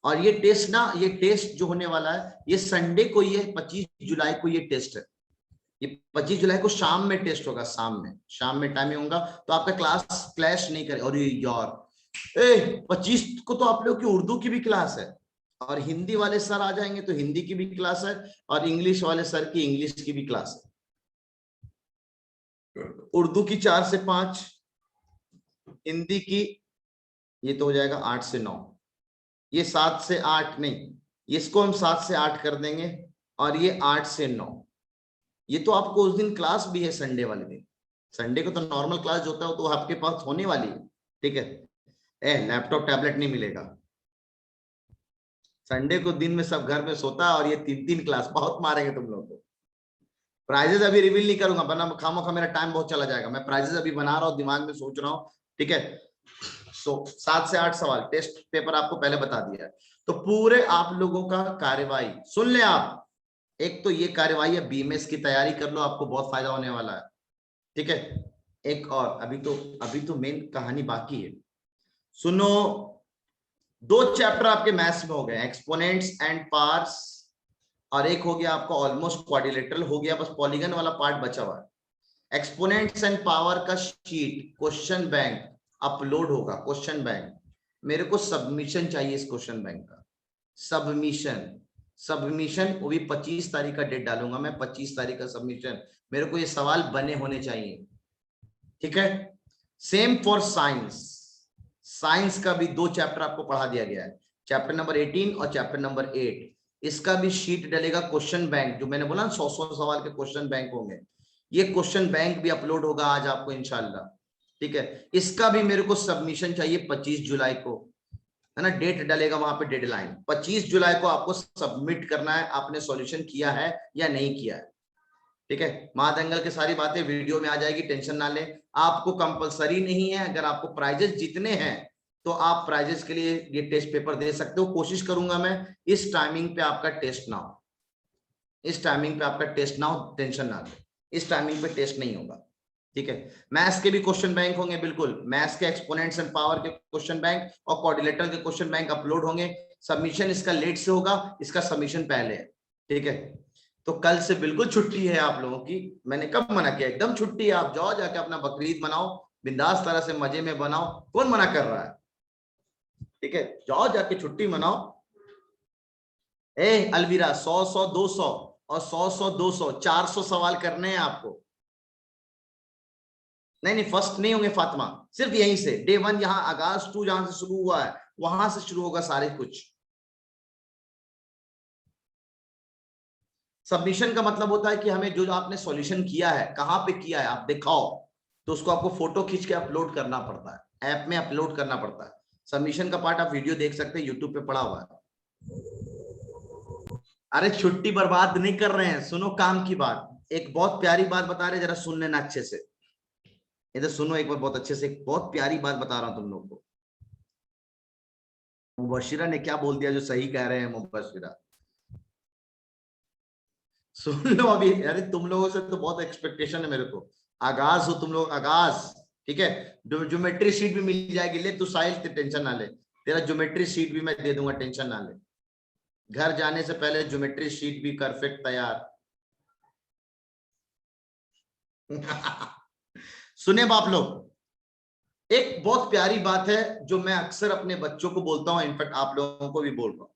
और ये टेस्ट ना, ये टेस्ट जो होने वाला है ये संडे को, ये 25 जुलाई को ये टेस्ट है। ये 25 जुलाई को शाम में टेस्ट होगा, शाम में टाइमिंग होगा, तो आपका क्लास क्लैश नहीं करे। और यार 25 को तो आप लोग की उर्दू की भी क्लास है, और हिंदी वाले सर आ जाएंगे तो हिंदी की भी क्लास है, और इंग्लिश वाले सर की इंग्लिश की भी क्लास है। उर्दू की 4 से 5, हिंदी की ये तो हो जाएगा 8 से 9, ये 7 से 8 नहीं, इसको हम 7 से 8 कर देंगे, और ये 8 से 9। ये तो आपको उस दिन क्लास भी है संडे वाले दिन। संडे को तो नॉर्मल क्लास जो होता है तो आपके पास होने वाली है, ठीक है? लैपटॉप टैबलेट नहीं मिलेगा। संडे को दिन में सब घर में सोता है, और ये 3 क्लास बहुत मारेंगे तुम लोग को। प्राइजेस अभी रिवील नहीं करूंगा, वरना खामोखा मेरा टाइम बहुत चला जाएगा। मैं प्राइजेस अभी बना रहा हूँ, दिमाग में सोच रहा हूँ, ठीक है? सो 7 से 8 सवाल टेस्ट पेपर आपको पहले बता दिया है। तो पूरे आप लोगों का कार्यवाही सुन ले आप। एक तो ये कार्यवाही है, बीएमएस की तैयारी कर लो, आपको बहुत फायदा होने वाला है, ठीक है? एक और अभी तो मेन कहानी बाकी है। सुनो, 2 चैप्टर आपके मैथ्स में हो गए, एक्सपोनेंट्स एंड पावर्स, और एक हो गया आपका ऑलमोस्ट क्वाड्रिलेटरल हो गया, बस पॉलीगन वाला पार्ट बचा हुआ है। एक्सपोनेंट्स एंड पावर का शीट क्वेश्चन बैंक अपलोड होगा। क्वेश्चन बैंक मेरे को सबमिशन चाहिए, इस क्वेश्चन बैंक का सबमिशन वो भी 25 तारीख का डेट डालूंगा मैं, 25 तारीख का सबमिशन। मेरे को ये सवाल बने होने चाहिए, ठीक है? सेम फॉर साइंस का भी 2 चैप्टर आपको पढ़ा दिया गया है, चैप्टर नंबर 18 और चैप्टर नंबर 8। इसका भी शीट डलेगा क्वेश्चन बैंक, जो मैंने बोला 100 सवाल के क्वेश्चन बैंक होंगे। ये क्वेश्चन बैंक भी अपलोड होगा आज आपको इंशाल्लाह, ठीक है? इसका भी मेरे को सबमिशन चाहिए 25 जुलाई को, है ना? डेट डलेगा वहां पे, डेडलाइन 25 जुलाई को आपको सबमिट करना है। आपने सॉल्यूशन किया है या नहीं किया है, ठीक है? महादंगल की सारी बातें वीडियो में आ जाएगी, टेंशन ना लें। आपको कंपलसरी नहीं है, अगर आपको प्राइजेस जीतने हैं तो आप प्राइजेस के लिए ये टेस्ट पेपर दे सकते हो। कोशिश करूंगा मैं इस टाइमिंग पे आपका टेस्ट ना हो, टेंशन ना लो, इस टाइमिंग पे टेस्ट नहीं होगा, ठीक है? मैथ्स के भी क्वेश्चन बैंक होंगे, बिल्कुल मैथ्स के एक्सपोनेंट्स एंड पावर के क्वेश्चन बैंक और क्वाड्रिलेटरल के क्वेश्चन बैंक अपलोड होंगे। सबमिशन इसका लेट से होगा, इसका सबमिशन पहले है, ठीक है? तो कल से बिल्कुल छुट्टी है आप लोगों की। मैंने कब मना किया? एकदम छुट्टी है, आप जाओ जाके अपना बकरीद मनाओ, बिंदास तरह से मजे में बनाओ, कौन मना कर रहा है, ठीक है? जाओ जाके छुट्टी मनाओ। अलविरा 100 200 और 100 200 400 सवाल करने हैं आपको। नहीं फर्स्ट नहीं होंगे फातिमा, सिर्फ यहीं से डे 1, यहाँ आगाज 2 जहां से शुरू हुआ है वहां से शुरू होगा सारे कुछ। सबमिशन का मतलब होता है कि हमें जो आपने सॉल्यूशन किया है, कहां पे किया है आप दिखाओ, तो उसको आपको फोटो खींच के अपलोड करना पड़ता है, ऐप में अपलोड करना पड़ता है। सबमिशन का पार्ट आप वीडियो देख सकते हैं, यूट्यूब पे पड़ा हुआ है। अरे छुट्टी बर्बाद नहीं कर रहे हैं, सुनो काम की बात। एक बहुत प्यारी बात बता रहे, जरा सुन लेना अच्छे से, इधर सुनो एक बार बहुत अच्छे से। एक बहुत प्यारी बात बता रहा हूं तुम लोग को। मुबशिरा ने क्या बोल दिया जो सही कह रहे हैं मुबशिरा, सुन लो अभी। अरे तुम लोगों से तो बहुत एक्सपेक्टेशन है मेरे को। आगाज हो तुम लोग, आगाज, ठीक है? ज्योमेट्री शीट भी मिल जाएगी, ले तू साहिल, टेंशन ना ले, तेरा ज्योमेट्री शीट भी मैं दे दूंगा, टेंशन ना ले। घर जाने से पहले ज्योमेट्री शीट भी परफेक्ट तैयार। सुने बाप लोग, एक बहुत प्यारी बात है जो मैं अक्सर अपने बच्चों को बोलता हूँ, इनफैक्ट आप लोगों को भी बोल रहा हूँ,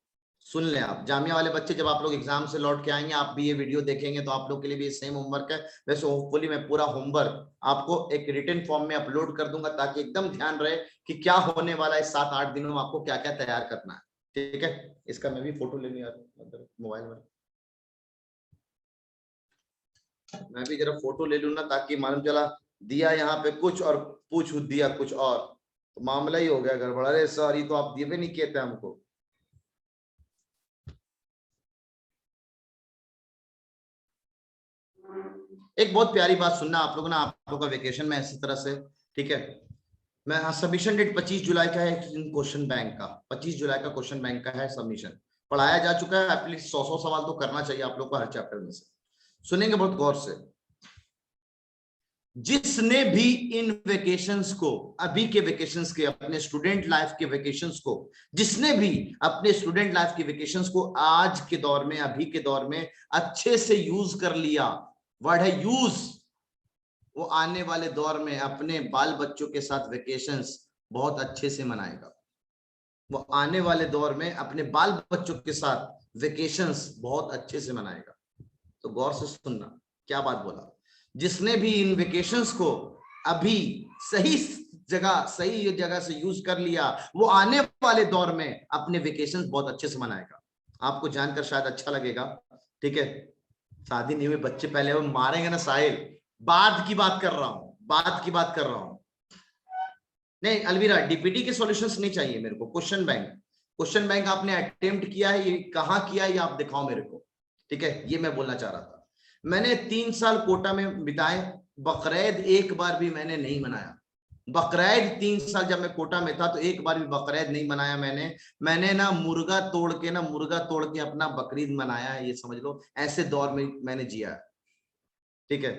सुन लें आप। जामिया वाले बच्चे, जब आप लोग एग्जाम से लौट के आएंगे, आप भी ये वीडियो देखेंगे तो आप लोग के लिए भी सेम होमवर्क है। वैसे होपफुली मैं पूरा होमवर्क आपको एक रिटन फॉर्म में अपलोड कर दूंगा, ताकि एकदम ध्यान रहे कि क्या होने वाला है 7-8 दिनों में, आपको क्या क्या तैयार करना है। ठीक है, इसका मैं भी फोटो ले लूं यार, मतलब मोबाइल में मैं भी जरा फोटो ले लूं ना, ताकि मालूम चला दिया यहाँ पे कुछ और पूछ दिया कुछ और, तो मामला ही हो गया गड़बड़। अरे सर ये तो आप दिए भी नहीं किए थे हमको। एक बहुत प्यारी बात सुनना आप लोग ना, आप लोगों का वेकेशन में इसी तरह से, ठीक है। मैं हाँ, सबमिशन डेट 25 जुलाई का है क्वेश्चन बैंक का, 25 जुलाई का क्वेश्चन बैंक का है सबमिशन। पढ़ाया जा चुका है, एटलीस्ट 100 सवाल तो करना चाहिए आप लोग को हर चैप्टर में से। सुनेंगे बहुत गौर से। जिसने भी इन वेकेशंस को, अभी के वेकेशंस के, अपने स्टूडेंट लाइफ के वेकेशंस को, जिसने भी अपने स्टूडेंट लाइफ के वेकेशंस को आज के दौर में, अभी के दौर में अच्छे से यूज कर लिया, वर्ड है यूज, वो आने वाले दौर में अपने बाल बच्चों के साथ वेकेशंस बहुत अच्छे से मनाएगा। वो आने वाले दौर में अपने बाल बच्चों के साथ वेकेशंस बहुत अच्छे से मनाएगा। तो गौर से सुनना क्या बात बोला। जिसने भी इन वेकेशंस को अभी सही जगह से यूज कर लिया, वो आने वाले दौर में अपने वेकेशंस बहुत अच्छे से मनाएगा। आपको जानकर शायद अच्छा लगेगा, ठीक है। शादी नहीं हुए बच्चे पहले वो मारेंगे ना साहिल, बाद की बात कर रहा हूं, बाद की बात कर रहा हूं। नहीं अलवीरा, डीपीटी के सॉल्यूशंस नहीं चाहिए मेरे को। क्वेश्चन बैंक आपने अटेम्प्ट किया है, ये कहाँ किया है ये आप दिखाओ मेरे को, ठीक है। ये मैं बोलना चाह रहा था। मैंने 3 साल कोटा में बिताए, बकरीद एक बार भी मैंने नहीं मनाया। बकरीद 3 साल जब मैं कोटा में था तो एक बार भी बकरीद नहीं मनाया मैंने ना मुर्गा तोड़ के अपना बकरीद मनाया है, ये समझ लो। ऐसे दौर में मैंने जिया है, ठीक है,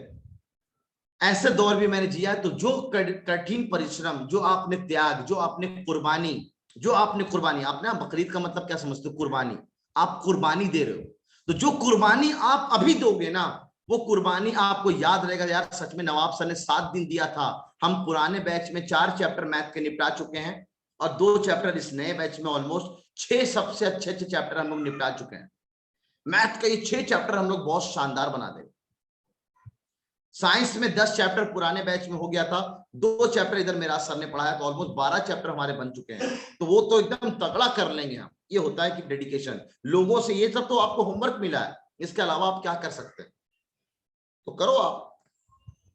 ऐसे दौर भी मैंने जिया। तो जो कठिन परिश्रम, जो आपने त्याग, जो आपने कुर्बानी, आपने बकरीद का मतलब क्या समझते हो? कुर्बानी, आप कुर्बानी दे रहे हो। तो जो कुर्बानी आप अभी दोगे ना, वो कुर्बानी आपको याद रहेगा। यार सच में नवाब सर ने 7 दिन दिया था। हम पुराने बैच में 4 चैप्टर मैथ के निपटा चुके हैं और 2 चैप्टर इस नए बैच में, ऑलमोस्ट 6 सबसे अच्छे चैप्टर हम लोग निपटा चुके हैं। मैथ का ये 6 चैप्टर हम लोग बहुत शानदार बना देंगे। साइंस में 10 चैप्टर पुराने बैच में हो गया था, 2 चैप्टर इधर मेरा सर ने पढ़ाया, तो ऑलमोस्ट 12 चैप्टर हमारे बन चुके हैं। तो वो तो एकदम तगड़ा कर लेंगे हम। ये होता है कि डेडिकेशन लोगों से, ये सब तो आपको होमवर्क मिला है, इसके अलावा आप क्या कर सकते हैं तो करो, आप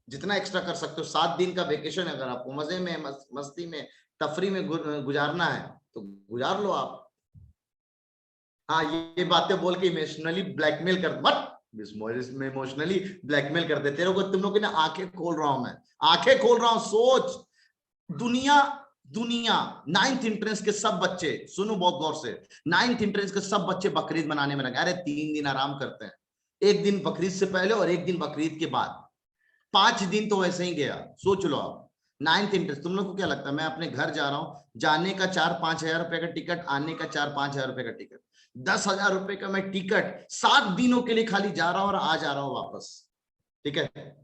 जितना एक्स्ट्रा कर सकते हो। 7 दिन का वेकेशन, अगर आपको मजे में, मस्ती में, तफरी में गुजारना है तो गुजार लो आप। हाँ, ये बातें बोल के इमोशनली ब्लैकमेल कर मत, इमोशनली ब्लैकमेल करते। तेरे को, तुम लोग की ना आंखें खोल रहा हूं मैं, आंखें खोल रहा हूं। सोच, दुनिया 9th एंट्रेंस के सब बच्चे, सुनो बहुत गौर से, 9th एंट्रेंस के सब बच्चे बकरीद मनाने में लगे। अरे 3 दिन आराम करते हैं, 1 दिन बकरीद से पहले और 1 दिन बकरीद के बाद, 5 दिन तो वैसे ही गया। सोच लो आप, 9th एंट्रेंस। तुम लोग को क्या लगता है मैं अपने घर जा रहा हूँ, जाने का 4-5 हजार रुपए का टिकट, आने का 4-5 हजार रुपए का टिकट, 10,000 रुपए का मैं टिकट 7 दिनों के लिए खाली जा रहा हूं और आ जा रहा हूं वापस, ठीक है।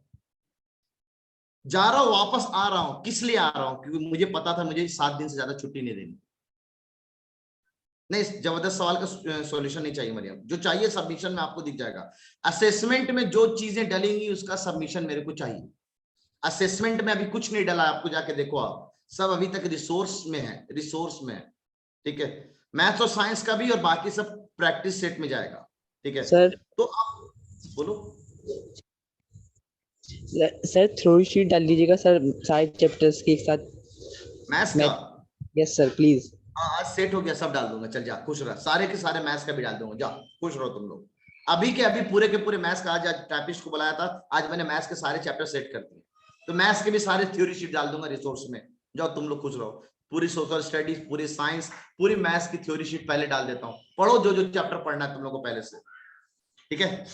जा रहा हूं वापस आ रहा हूं, किस लिए आ रहा हूं? क्योंकि मुझे पता था मुझे 7 दिन से ज्यादा छुट्टी नहीं देनी। नहीं, जबरदस्त सवाल का सॉल्यूशन नहीं चाहिए मरियम, जो चाहिए सबमिशन में आपको दिख जाएगा। असेसमेंट में जो चीजें डलेंगी उसका सबमिशन मेरे को चाहिए। असेसमेंट में अभी कुछ नहीं डला, आपको जाके देखो, आप सब अभी तक रिसोर्स में है, ठीक है। मैथ्स और साइंस का भी, और बाकी सब प्रैक्टिस सेट में जाएगा, ठीक है सर। तो आप बोलो सर, थ्योरी शीट डाल दीजिएगा सर, सारे चैप्टर्स के एक साथ। मैथ्स का? Yes sir please. हाँ, आज सेट हो गया, सब डाल दूंगा। चल जा, खुश रह, सारे के सारे मैथ्स का भी डाल दूंगा, जा खुश रहो तुम लोग। अभी के अभी पूरे के पूरे मैथ्स का, आज टाइपिस्ट को बुलाया था, आज मैंने मैथ्स के सारे चैप्टर सेट कर दिए, तो मैथ्स के भी सारे थ्योरी शीट डाल दूंगा रिसोर्स में। जाओ तुम लोग खुश रहो। पूरी सोशल स्टडीज, पूरी साइंस, पूरी मैथ्स की थ्योरी शीट पहले डाल देता हूँ। पढ़ो जो जो चैप्टर पढ़ना है तुम लोग को पहले से, ठीक है।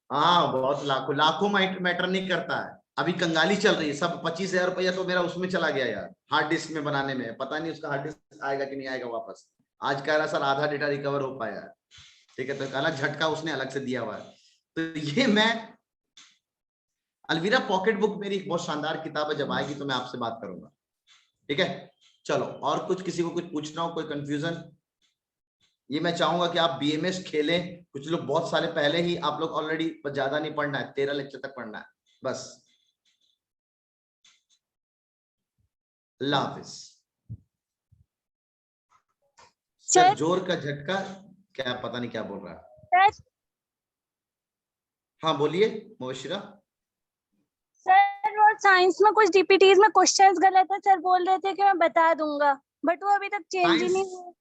हाँ, बहुत लाखों मैटर नहीं करता है। अभी कंगाली चल रही है, सब 25,000 रुपया तो मेरा उसमें चला गया यार, हार्ड डिस्क में बनाने में। पता नहीं उसका हार्ड डिस्क आएगा कि नहीं आएगा वापस। आज कह रहा सर आधा डेटा रिकवर हो पाया है, ठीक है, तो अलग झटका उसने अलग से दिया हुआ है। तो ये मैं अलवीरा पॉकेट बुक मेरी एक बहुत शानदार किताब है, जब आएगी तो मैं आपसे बात करूंगा, ठीक है। चलो, और कुछ किसी को कुछ पूछना हो, कोई कंफ्यूजन? ये मैं चाहूंगा कि आप बीएमएस खेलें, कुछ लोग बहुत साले पहले ही, आप लोग ऑलरेडी, ज्यादा नहीं पढ़ना है, 13 लेक्चर तक पढ़ना है बस। अल्लाह हाफिज। सर जोर का झटका, क्या पता नहीं क्या बोल रहा है। सर हाँ बोलिए मुबशिरा। सर वो साइंस में कुछ डीपीटीज में क्वेश्चंस गलत है, सर बोल रहे थे कि मैं बता दूंगा, बट वो अभी तक चेंज ही नहीं हुआ।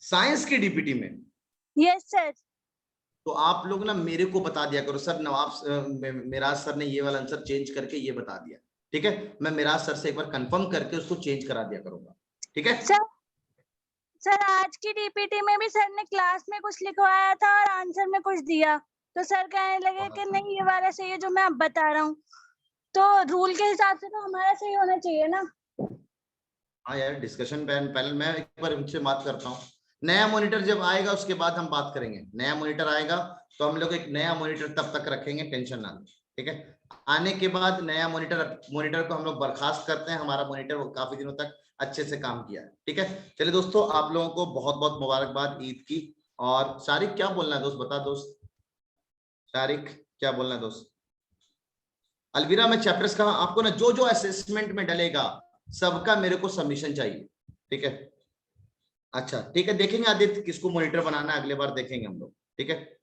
साइंस की डीपीटी में? Yes sir. तो आप लोग ना मेरे को बता दिया करो, सर नवाब मिराज सर ने ये वाला आंसर चेंज करके ये बता दिया, ठीक है। मैं मिराज सर से एक बार कंफर्म करके उसको चेंज करा दिया करूंगा, ठीक है। सर आज की डीपीटी में भी सर ने क्लास में कुछ लिखवाया था और आंसर में कुछ दिया, तो सर कहने लगे कि नहीं ये वाला सही है जो मैं अब बता रहा हूँ, तो रूल के हिसाब से तो हमारा सही होना चाहिए ना। हाँ यार, डिस्कशन पहले मैं एक बार उनसे बात करता हूँ। नया मॉनिटर जब आएगा उसके बाद हम बात करेंगे। नया मॉनिटर आएगा तो हम लोग एक नया मॉनिटर तब तक रखेंगे, टेंशन ना लो, ठीक है। आने के बाद नया मॉनिटर को हम लोग बर्खास्त करते हैं। हमारा मॉनिटर वो काफी दिनों तक अच्छे से काम किया है, ठीक है। चलिए दोस्तों, आप लोगों को बहुत बहुत मुबारकबाद ईद की। और शारिक क्या बोलना है दोस्त, बता दोस्त, शारिक क्या बोलना है दोस्त? अलवीरा में चैप्टर्स कहा आपको ना, जो जो असेसमेंट में डलेगा सबका मेरे को सबमिशन चाहिए, ठीक है। अच्छा ठीक है, देखेंगे आदित्य किसको मॉनिटर बनाना है, अगले बार देखेंगे हम लोग, ठीक है।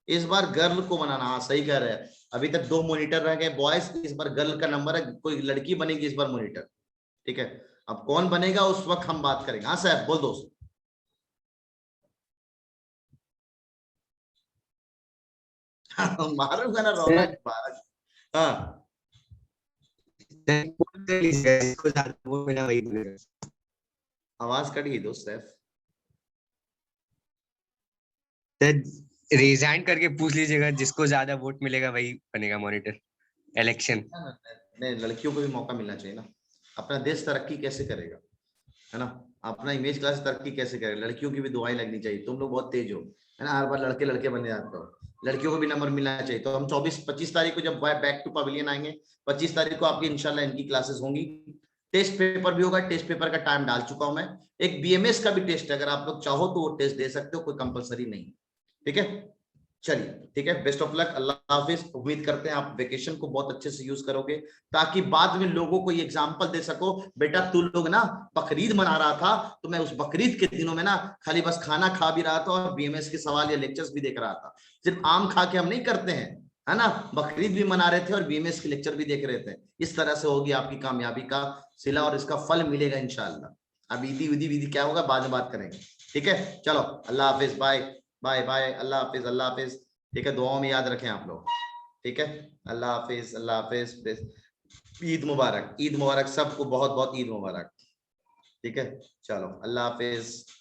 इस बार गर्ल को बनाना, हाँ सही कह रहे हैं। अभी तक 2 मॉनिटर रह गए बॉयज, इस बार गर्ल का नंबर है, कोई लड़की बनेगी इस बार मॉनिटर, ठीक है। अब कौन बनेगा उस वक्त हम बात करेंगे। हाँ साहब बोल दोस्त। मारूंगा ना रौनक बारक। हाँ आवाज कट गई दोस्त सैफ। रिजाइन करके पूछ लीजिएगा, जिसको ज्यादा वोट मिलेगा वही बनेगा मॉनिटर इलेक्शन। नहीं, लड़कियों को भी मौका मिलना चाहिए ना। अपना देश तरक्की कैसे करेगा, है ना। अपना इमेज क्लास तरक्की कैसे करेगा, लड़कियों की भी दुआएं लगनी चाहिए। तुम लोग बहुत तेज हो, है ना, हर बार लड़के लड़के बने जाते हो, लड़कियों को भी नंबर मिलना चाहिए। तो हम 24-25 तारीख को जब बैक टू पवेलियन आएंगे, 25 तारीख को आपकी इंशाल्लाह इनकी क्लासेस होंगी। टेस्ट पेपर भी होगा, टेस्ट पेपर का टाइम डाल चुका हूं मैं। एक बीएमएस का भी टेस्ट है, अगर आप लोग चाहो तो वो टेस्ट दे सकते हो, कोई कंपलसरी नहीं, ठीक है। चलिए ठीक है, बेस्ट ऑफ लक, अल्लाह हाफिज। उम्मीद करते हैं आप वेकेशन को बहुत अच्छे से यूज करोगे, ताकि बाद में लोगों को ये एग्जांपल दे सको, बेटा तू लोग ना बकरीद मना रहा था तो मैं उस बकरीद के दिनों में ना खाली बस खाना खा भी रहा था और बीएमएस के सवाल या लेक्चर्स भी देख रहा था। सिर्फ आम खा के हम नहीं करते हैं, है ना, बकरीद भी मना रहे थे और बीएमएस के लेक्चर भी देख रहे थे। इस तरह से होगी आपकी कामयाबी का सिला और इसका फल मिलेगा इंशाल्लाह। अब ईदी विधि विधि क्या होगा बाद में बात करेंगे, ठीक है। चलो अल्लाह हाफिज, बाय बाय बाय, अल्लाह हाफिज, अल्लाह हाफिज, ठीक है। दुआओं में याद रखें आप लोग, ठीक है। अल्लाह हाफिज, अल्लाह हाफिज, ईद मुबारक, ईद मुबारक सबको, बहुत बहुत ईद मुबारक, ठीक है। चलो अल्लाह हाफिज।